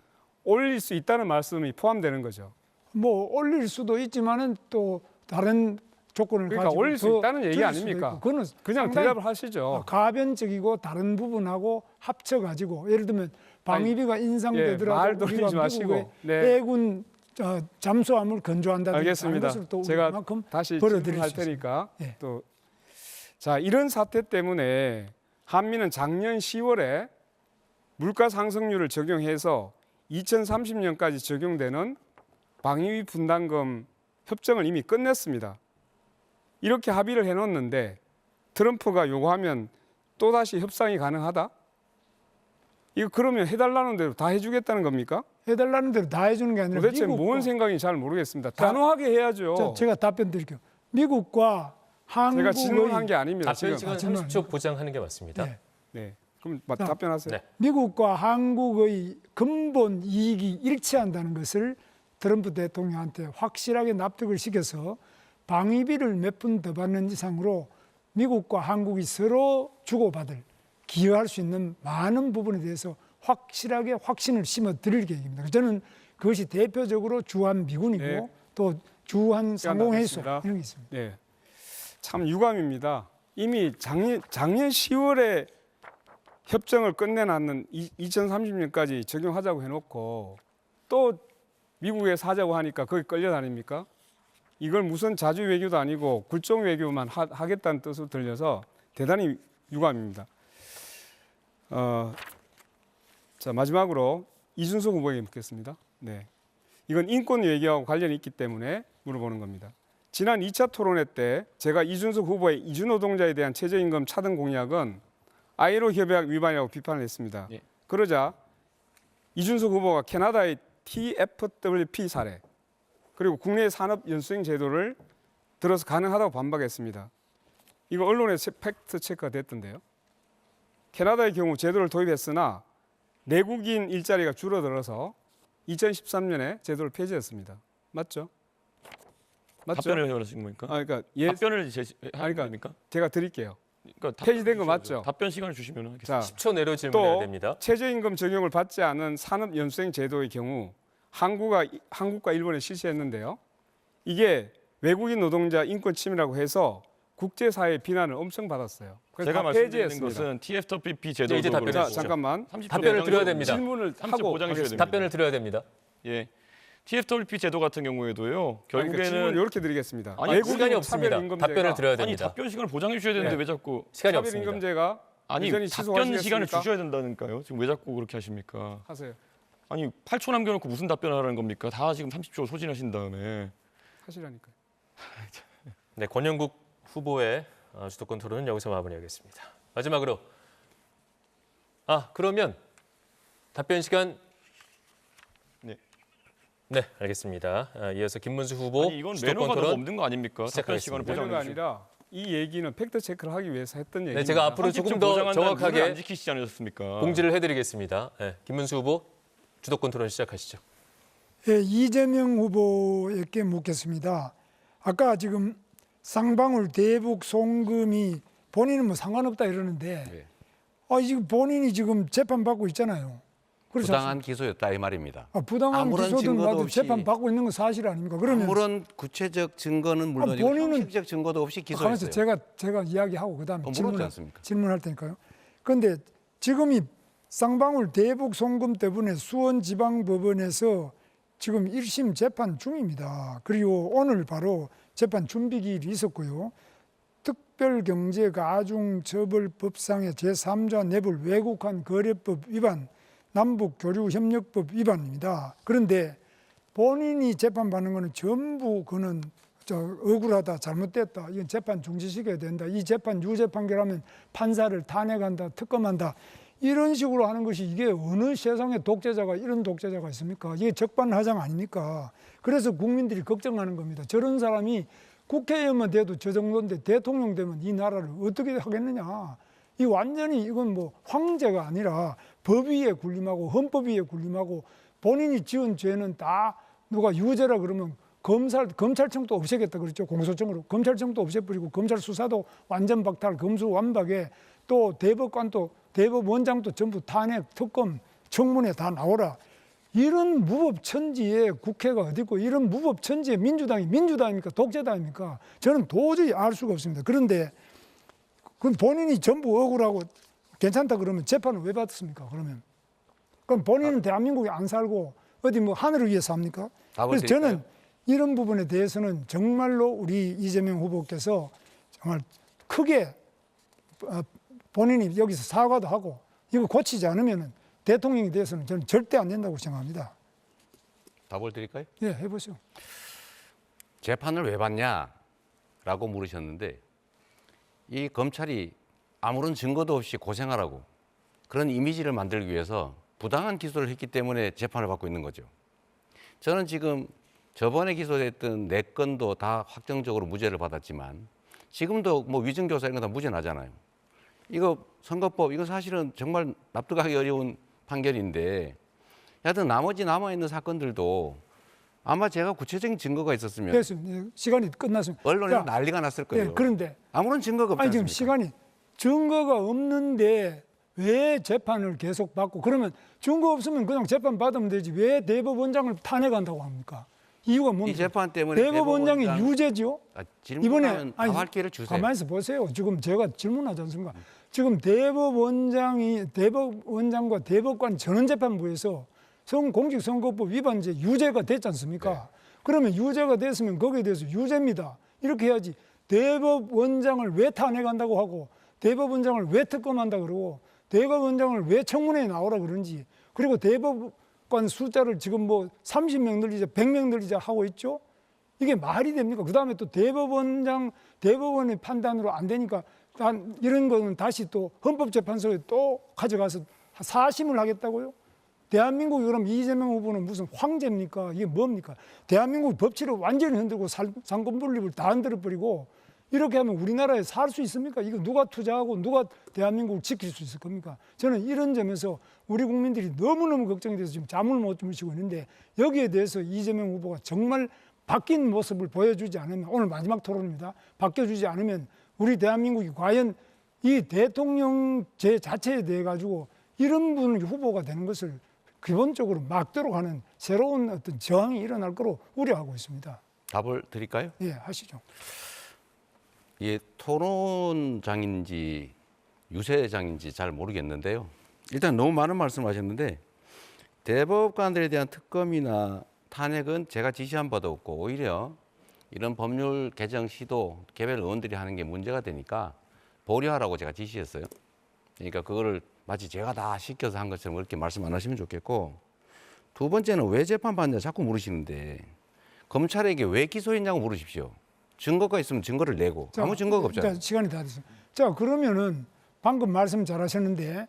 올릴 수 있다는 말씀이 포함되는 거죠. 뭐 올릴 수도 있지만은 또 다른 조건을 그러니까 가지고 올릴 수 더 있다는 얘기 줄일 수도 아닙니까? 있고. 그거는 그냥 상당히 대답을 하시죠. 가변적이고 다른 부분하고 합쳐가지고 예를 들면 방위비가 인상되더라도 말 우리가 돌리지 마시고. 미국의 네. 해군 잠수함을 건조한다든지 알겠습니다. 다른 것을 또 제가 그만큼 다시 벌어들일 질문할 수 있습니다. 테니까 예. 또 자, 이런 사태 때문에 한미는 작년 10월에 물가 상승률을 적용해서 2030년까지 적용되는 방위비 분담금 협정을 이미 끝냈습니다. 이렇게 합의를 해놓았는데 트럼프가 요구하면 또다시 협상이 가능하다? 이거 그러면 해달라는 대로 다 해주겠다는 겁니까? 해달라는 대로 다 해주는 게 아니라 도대체 미국과 뭔 생각인지 잘 모르겠습니다. 단호하게 해야죠. 제가 답변 드릴게요. 미국과 한국의 제가 질문한 게 아닙니다. 답변 지금. 시간 30초 보장하는 게 맞습니다. 네. 네. 그럼 자, 답변하세요. 네. 미국과 한국의 근본 이익이 일치한다는 것을 트럼프 대통령한테 확실하게 납득을 시켜서 방위비를 몇 푼 더 받는 이상으로 미국과 한국이 서로 주고받을 기여할 수 있는 많은 부분에 대해서 확실하게 확신을 심어 드릴 계획입니다. 저는 그것이 대표적으로 주한 미군이고 네. 또 주한 시간 상공회의소 다 됐습니다. 이런 게 있습니다. 네. 참 유감입니다. 이미 작년 10월에 협정을 끝내놨는 2030년까지 적용하자고 해놓고 또 미국에 사자고 하니까 거기 끌려다닙니까? 이걸 무슨 자주 외교도 아니고 굴종 외교만 하겠다는 뜻으로 들려서 대단히 유감입니다. 자, 마지막으로 이준석 후보에게 묻겠습니다. 네. 이건 인권 외교하고 관련이 있기 때문에 물어보는 겁니다. 지난 2차 토론회 때 제가 이준석 후보의 이주노동자에 대한 최저임금 차등 공약은 ILO 협약 위반이라고 비판을 했습니다. 예. 그러자 이준석 후보가 캐나다의 TFWP 사례 그리고 국내 산업 연수행 제도를 들어서 가능하다고 반박했습니다. 이거 언론에 팩트 체크가 됐던데요. 캐나다의 경우 제도를 도입했으나 내국인 일자리가 줄어들어서 2013년에 제도를 폐지했습니다. 맞죠? 맞죠? 답변을 해오신 겁니까? 그러니까 답변을 그러니까 합니까? 제가 드릴게요. 그러니까 폐지된 거 답변 맞죠? 주셔야죠. 답변 시간을 주시면 하겠습니다. 자, 10초 내로 질문해야 또 됩니다. 최저임금 적용을 받지 않은 산업 연수생 제도의 경우 한국과 일본에 실시했는데요. 이게 외국인 노동자 인권 침해라고 해서 국제사회 비난을 엄청 받았어요. 그래서 제가 다 말씀드리는 폐지했습니다. 것은 TFWP 이제 제도로 답변해 자, 주시죠. 잠깐만. 30초 답변을 보장해서- 드려야 됩니다. 질문을 30초 하고 보장해 주셔야 하겠습니다. 됩니다. 답변을 드려야 됩니다. 예. TFWP 제도 같은 경우에도 그러니까 질문 결국에는 이렇게 드리겠습니다. 아니, 외국인 시간이 없습니다. 차별임금제가- 답변을 드려야 아니 됩니다. 답변 시간을 보장해 주셔야 되는데 네. 왜 자꾸 시간이 없습니다. 차별임금제가 아니 여전히 답변 취소하시겠습니까? 시간을 주셔야 된다니까요. 지금 왜 자꾸 그렇게 하십니까? 하세요. 아니 8초 남겨놓고 무슨 답변하라는 겁니까? 다 지금 30초 소진하신 다음에 하시라니까요. 네, 권영국 후보의 주도권 토론은 여기서 마무리하겠습니다. 마지막으로 그러면 답변 시간 네, 알겠습니다. 이어서 김문수 후보 아니 이건 주도권 매너가 너무 토론. 없는 거 아닙니까? 답변 시간을 시작하겠습니다. 배려가 보장해 주시고 아니라 이 얘기는 팩트 체크를 하기 위해서 했던 얘기입니다. 네, 제가 앞으로 조금 30초 더 보장한다는 룰을 안 정확하게 지키시지 않으셨습니까? 공지를 해드리겠습니다. 네, 김문수 후보 주도권 토론 시작하시죠. 예, 이재명 후보에게 묻겠습니다. 아까 지금 쌍방울 대북 송금이 본인은 뭐 상관없다 이러는데 네. 지금 본인이 지금 재판 받고 있잖아요. 그렇지 부당한 기소였다 이 말입니다. 부당한 아무런 기소든 증거도 나도 없이 재판 받고 있는 건 사실 아닙니까? 그러면 아무런 구체적 증거는 물론이고 본인은- 형식적 증거도 없이 가만있어 기소했어요. 제가 이야기하고 그다음에 물었지 않습니까? 질문할 테니까요. 그런데 지금 이 쌍방울 대북 송금 때문에 수원지방법원에서 지금 1심 재판 중입니다. 그리고 오늘 바로 재판 준비기일이 있었고요. 특별경제가중처벌법상의 제3조 내불 외국환 거래법 위반, 남북교류협력법 위반입니다. 그런데 본인이 재판받는 거는 전부 그는 억울하다, 잘못됐다, 이건 재판 중지시켜야 된다, 이 재판 유죄 판결하면 판사를 탄핵한다, 특검한다, 이런 식으로 하는 것이 이게 어느 세상에 독재자가 이런 독재자가 있습니까? 이게 적반하장 아닙니까? 그래서 국민들이 걱정하는 겁니다. 저런 사람이 국회의원만 돼도 저 정도인데 대통령 되면 이 나라를 어떻게 하겠느냐? 이 완전히 이건 뭐 황제가 아니라 법 위에 군림하고 헌법 위에 군림하고 본인이 지은 죄는 다 누가 유죄라 그러면 검찰청도 없애겠다 그랬죠. 공소청으로 검찰청도 없애버리고 검찰 수사도 완전 박탈, 검수완박에 또 대법관도 대법원장도 전부 탄핵, 특검, 청문회 다 나오라. 이런 무법천지에 국회가 어디 있고 이런 무법천지에 민주당이 민주당입니까? 독재당입니까? 저는 도저히 알 수가 없습니다. 그런데 그럼 본인이 전부 억울하고 괜찮다 그러면 재판을 왜 받습니까? 그럼 본인은 대한민국에 안 살고 어디 뭐 하늘을 위해 삽니까? 그래서 저는 이런 부분에 대해서는 정말로 우리 이재명 후보께서 정말 크게 본인이 여기서 사과도 하고 이거 고치지 않으면 대통령에 대해서는 저는 절대 안 된다고 생각합니다. 답을 드릴까요? 예, 해보시오. 재판을 왜 받냐라고 물으셨는데 이 검찰이 아무런 증거도 없이 고생하라고 그런 이미지를 만들기 위해서 부당한 기소를 했기 때문에 재판을 받고 있는 거죠. 저는 지금 저번에 기소됐던 4건도 다 확정적으로 무죄를 받았지만 지금도 뭐 위증교사 이런 거 다 무죄 나잖아요. 이거 선거법 이거 사실은 정말 납득하기 어려운 판결인데 하여튼 나머지 남아있는 사건들도 아마 제가 구체적인 증거가 있었으면 됐습니다. 시간이 끝났습니다. 언론에서 자, 난리가 났을 거예요. 예, 그런데 아무런 증거가 없지 아니 지금 않습니까? 시간이 증거가 없는데 왜 재판을 계속 받고 그러면 증거 없으면 그냥 재판 받으면 되지 왜 대법원장을 탄핵한다고 합니까? 이유가 이 뭡니까? 재판 때문에 대법원장이 대법원장- 유죄지요? 질문하면 답할 기회를 주세요. 가만히 있어 보세요. 지금 제가 질문하지 않습니까? 지금 대법원장과 대법관 전원재판부에서 공직선거법 위반죄 유죄가 됐지 않습니까? 네. 그러면 유죄가 됐으면 거기에 대해서 유죄입니다. 이렇게 해야지 대법원장을 왜 탄핵한다고 하고 대법원장을 왜 특검한다 그러고 대법원장을 왜 청문회에 나오라 그런지 그리고 대법관 숫자를 지금 뭐 30명 늘리자 100명 늘리자 하고 있죠. 이게 말이 됩니까? 그다음에 또 대법원의 판단으로 안 되니까 이런 거는 다시 또 헌법재판소에 또 가져가서 사심을 하겠다고요? 대한민국이 그럼 이재명 후보는 무슨 황제입니까? 이게 뭡니까? 대한민국 법치를 완전히 흔들고 상권 분립을 다 흔들어버리고 이렇게 하면 우리나라에 살 수 있습니까? 이거 누가 투자하고 누가 대한민국을 지킬 수 있을 겁니까? 저는 이런 점에서 우리 국민들이 너무너무 걱정이 돼서 지금 잠을 못 주무시고 있는데 여기에 대해서 이재명 후보가 정말 바뀐 모습을 보여주지 않으면 오늘 마지막 토론입니다. 바뀌어주지 않으면 우리 대한민국이 과연 이 대통령제 자체에 대해 가지고 이런 분이 후보가 되는 것을 기본적으로 막도록 하는 새로운 어떤 저항이 일어날 거로 우려하고 있습니다. 답을 드릴까요? 예, 하시죠. 이게 토론장인지 유세장인지 잘 모르겠는데요. 일단 너무 많은 말씀하셨는데 대법관들에 대한 특검이나 탄핵은 제가 지시한 바도 없고 오히려 이런 법률 개정 시도 개별 의원들이 하는 게 문제가 되니까 보류하라고 제가 지시했어요. 그러니까 그거를 마치 제가 다 시켜서 한 것처럼 그렇게 말씀 안 하시면 좋겠고 두 번째는 왜 재판받냐 자꾸 물으시는데 검찰에게 왜 기소했냐고 물으십시오. 증거가 있으면 증거를 내고 아무 증거가 없잖아요. 시간이 다 됐습니다. 자, 그러면은 방금 말씀 잘하셨는데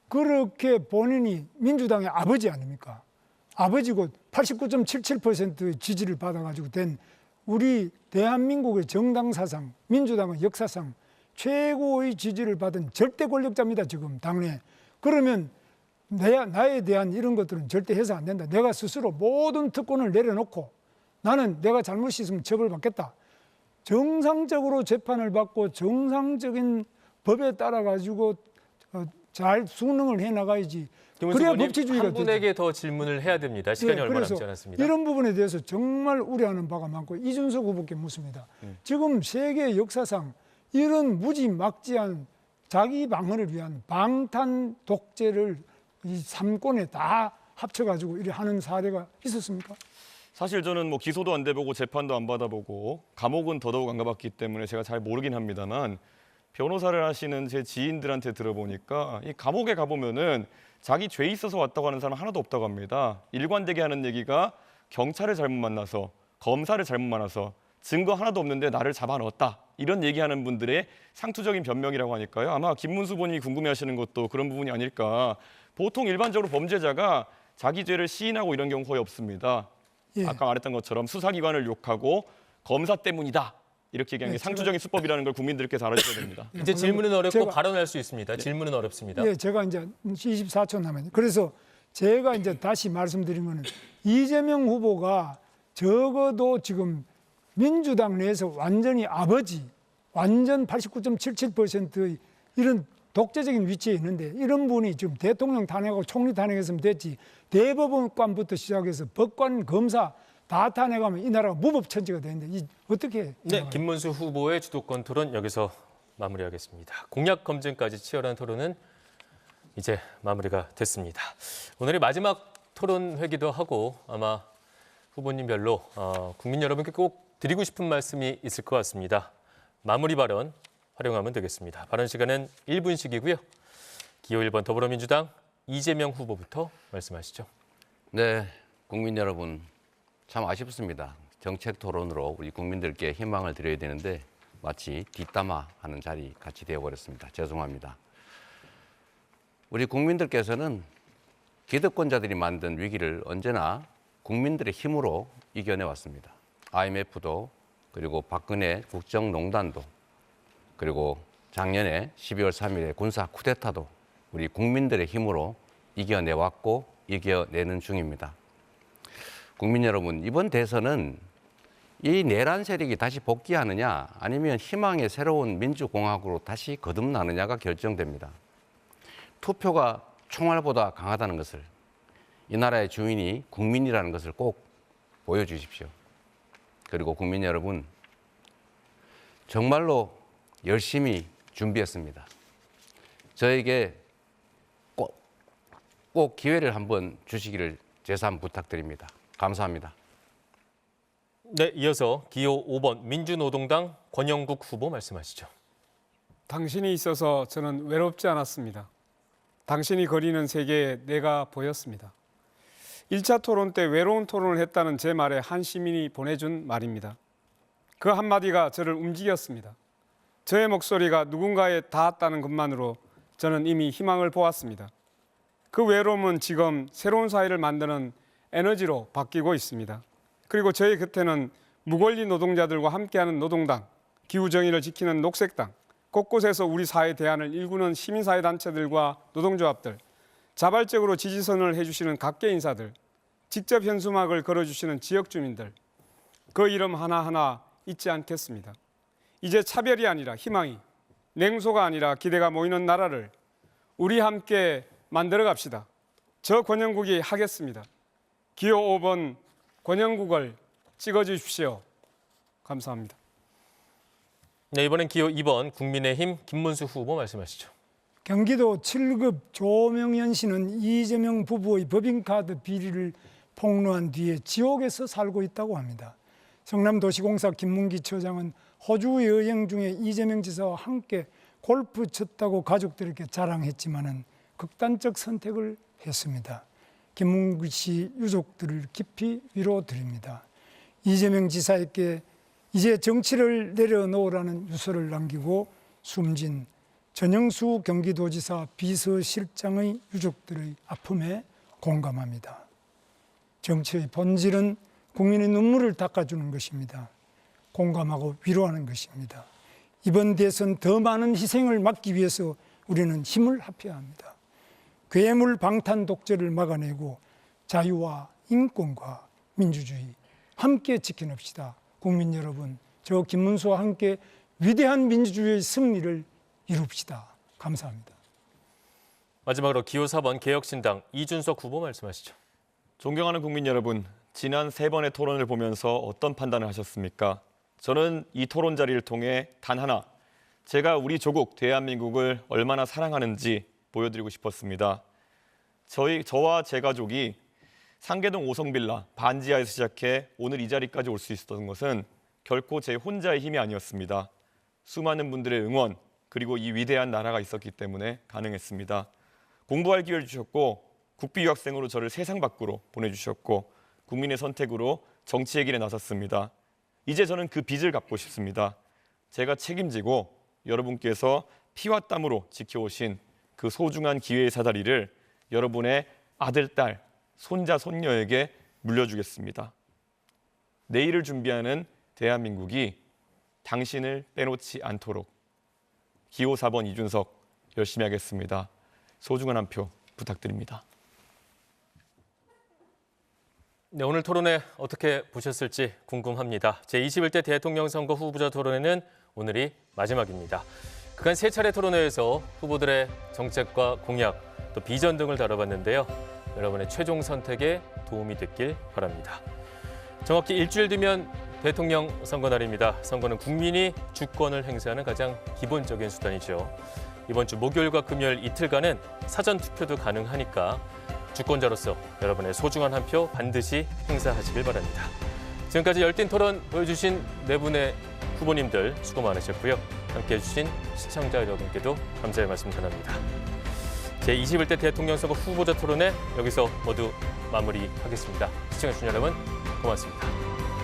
그렇게 본인이 민주당의 아버지 아닙니까? 아버지고 89.77% 지지를 받아가지고 된 우리 대한민국의 정당 사상, 민주당의 역사상 최고의 지지를 받은 절대 권력자입니다. 지금 당내. 그러면 나에 대한 이런 것들은 절대 해서 안 된다. 내가 스스로 모든 특권을 내려놓고 나는 내가 잘못이 있으면 처벌받겠다. 정상적으로 재판을 받고 정상적인 법에 따라 가지고 잘 수능을 해 나가야지 김문수 그래야 후보님 법치주의가 한 분에게 더 질문을 해야 됩니다. 시간이 얼마 그래서 남지 않았습니다. 이런 부분에 대해서 정말 우려하는 바가 많고 이준석 후보께 묻습니다. 지금 세계 역사상 이런 무지막지한 자기 방어를 위한 방탄 독재를 이 삼권에 다 합쳐가지고 이렇게 하는 사례가 있었습니까? 사실 저는 뭐 기소도 안 돼보고 재판도 안 받아보고 감옥은 더더욱 안 가봤기 때문에 제가 잘 모르긴 합니다만 변호사를 하시는 제 지인들한테 들어보니까 이 감옥에 가보면은 자기 죄 있어서 왔다고 하는 사람 하나도 없다고 합니다. 일관되게 하는 얘기가 경찰을 잘못 만나서 검사를 잘못 만나서 증거 하나도 없는데 나를 잡아넣었다. 이런 얘기하는 분들의 상투적인 변명이라고 하니까요. 아마 김문수 본인이 궁금해하시는 것도 그런 부분이 아닐까. 보통 일반적으로 범죄자가 자기 죄를 시인하고 이런 경우 거의 없습니다. 예. 아까 말했던 것처럼 수사기관을 욕하고 검사 때문이다. 이렇게 얘기하는 게 상투적인 수법이라는 걸 국민들께서 알아주셔야 됩니다. 이제 질문은 어렵고 제가- 발언할 수 있습니다. 질문은 어렵습니다. 예, 제가 이제 24초 남았네요. 그래서 제가 이제 다시 말씀드린 거는 이재명 후보가 적어도 지금 민주당 내에서 완전히 아버지, 완전 89.77%의 이런 독재적인 위치에 있는데 이런 분이 지금 대통령 탄핵하고 총리 탄핵했으면 됐지 대법원관부터 시작해서 법관, 검사 다 탄핵하면 이 나라가 무법천지가 되는데 어떻게 네, 김문수 후보의 주도권 토론 여기서 마무리하겠습니다. 공약 검증까지 치열한 토론은 이제 마무리가 됐습니다. 오늘이 마지막 토론회기도 하고 아마 후보님별로 국민 여러분께 꼭 드리고 싶은 말씀이 있을 것 같습니다. 마무리 발언 활용하면 되겠습니다. 발언 시간은 1분씩이고요. 기호 1번 더불어민주당 이재명 후보부터 말씀하시죠. 네, 국민 여러분 참 아쉽습니다. 정책 토론으로 우리 국민들께 희망을 드려야 되는데 마치 뒷담화하는 자리 같이 되어버렸습니다. 죄송합니다. 우리 국민들께서는 기득권자들이 만든 위기를 언제나 국민들의 힘으로 이겨내왔습니다. IMF도 그리고 박근혜 국정농단도 그리고 작년에 12월 3일에 군사 쿠데타도 우리 국민들의 힘으로 이겨내왔고 이겨내는 중입니다. 국민 여러분, 이번 대선은 이 내란 세력이 다시 복귀하느냐 아니면 희망의 새로운 민주공화국으로 다시 거듭나느냐가 결정됩니다. 투표가 총알보다 강하다는 것을 이 나라의 주인이 국민이라는 것을 꼭 보여주십시오. 그리고 국민 여러분, 정말로 열심히 준비했습니다. 저에게 꼭 기회를 한번 주시기를 재산 부탁드립니다. 감사합니다. 네, 이어서 기호 5번 민주노동당 권영국 후보 말씀하시죠. 당신이 있어서 저는 외롭지 않았습니다. 당신이 거리는 세계에 내가 보였습니다. 1차 토론 때 외로운 토론을 했다는 제 말에 한 시민이 보내준 말입니다. 그 한마디가 저를 움직였습니다. 저의 목소리가 누군가에 닿았다는 것만으로 저는 이미 희망을 보았습니다. 그 외로움은 지금 새로운 사회를 만드는 에너지로 바뀌고 있습니다. 그리고 저희 곁에는 무권리 노동자들과 함께하는 노동당, 기후정의를 지키는 녹색당, 곳곳에서 우리 사회 대안을 일구는 시민사회단체들과 노동조합들, 자발적으로 지지선을 해주시는 각계 인사들, 직접 현수막을 걸어주시는 지역주민들, 그 이름 하나하나 잊지 않겠습니다. 이제 차별이 아니라 희망이, 냉소가 아니라 기대가 모이는 나라를 우리 함께 만들어 갑시다. 저 권영국이 하겠습니다. 기호 5번 권영국을 찍어주십시오. 감사합니다. 네, 이번엔 기호 2번 국민의힘 김문수 후보 말씀하시죠. 경기도 7급 조명연 씨는 이재명 부부의 법인카드 비리를 폭로한 뒤에 지옥에서 살고 있다고 합니다. 성남도시공사 김문기 처장은 호주 여행 중에 이재명 지사와 함께 골프 쳤다고 가족들에게 자랑했지만은 극단적 선택을 했습니다. 김문기 씨 유족들을 깊이 위로드립니다. 이재명 지사에게 이제 정치를 내려놓으라는 유서를 남기고 숨진 전영수 경기도지사 비서실장의 유족들의 아픔에 공감합니다. 정치의 본질은 국민의 눈물을 닦아주는 것입니다. 공감하고 위로하는 것입니다. 이번 대선 더 많은 희생을 막기 위해서 우리는 힘을 합해야 합니다. 괴물 방탄 독재를 막아내고 자유와 인권과 민주주의 함께 지켜냅시다. 국민 여러분, 저 김문수와 함께 위대한 민주주의의 승리를 이룹시다. 감사합니다. 마지막으로 기호 4번 개혁신당 이준석 후보 말씀하시죠. 존경하는 국민 여러분, 지난 3번의 토론을 보면서 어떤 판단을 하셨습니까? 저는 이 토론 자리를 통해 단 하나, 제가 우리 조국 대한민국을 얼마나 사랑하는지 보여드리고 싶었습니다. 저와 제 가족이 상계동 5성 빌라 반지하에서 시작해 오늘 이 자리까지 올 수 있었던 것은 결코 제 혼자의 힘이 아니었습니다. 수많은 분들의 응원, 그리고 이 위대한 나라가 있었기 때문에 가능했습니다. 공부할 기회를 주셨고 국비 유학생으로 저를 세상 밖으로 보내주셨고 국민의 선택으로 정치의 길에 나섰습니다. 이제 저는 그 빚을 갚고 싶습니다. 제가 책임지고 여러분께서 피와 땀으로 지켜오신 그 소중한 기회의 사다리를 여러분의 아들, 딸, 손자, 손녀에게 물려주겠습니다. 내일을 준비하는 대한민국이 당신을 빼놓지 않도록 기호 4번 이준석 열심히 하겠습니다. 소중한 한 표 부탁드립니다. 네, 오늘 토론회 어떻게 보셨을지 궁금합니다. 제21대 대통령 선거 후보자 토론회는 오늘이 마지막입니다. 그간 3차례 토론회에서 후보들의 정책과 공약, 또 비전 등을 다뤄봤는데요. 여러분의 최종 선택에 도움이 됐길 바랍니다. 정확히 일주일 뒤면 대통령 선거 날입니다. 선거는 국민이 주권을 행사하는 가장 기본적인 수단이죠. 이번 주 목요일과 금요일 이틀간은 사전 투표도 가능하니까 주권자로서 여러분의 소중한 한 표 반드시 행사하시길 바랍니다. 지금까지 열띤 토론 보여주신 4분의 후보님들 수고 많으셨고요. 함께해 주신 시청자 여러분께도 감사의 말씀 전합니다. 제21대 대통령 선거 후보자 토론회 여기서 모두 마무리하겠습니다. 시청해주신 여러분 고맙습니다.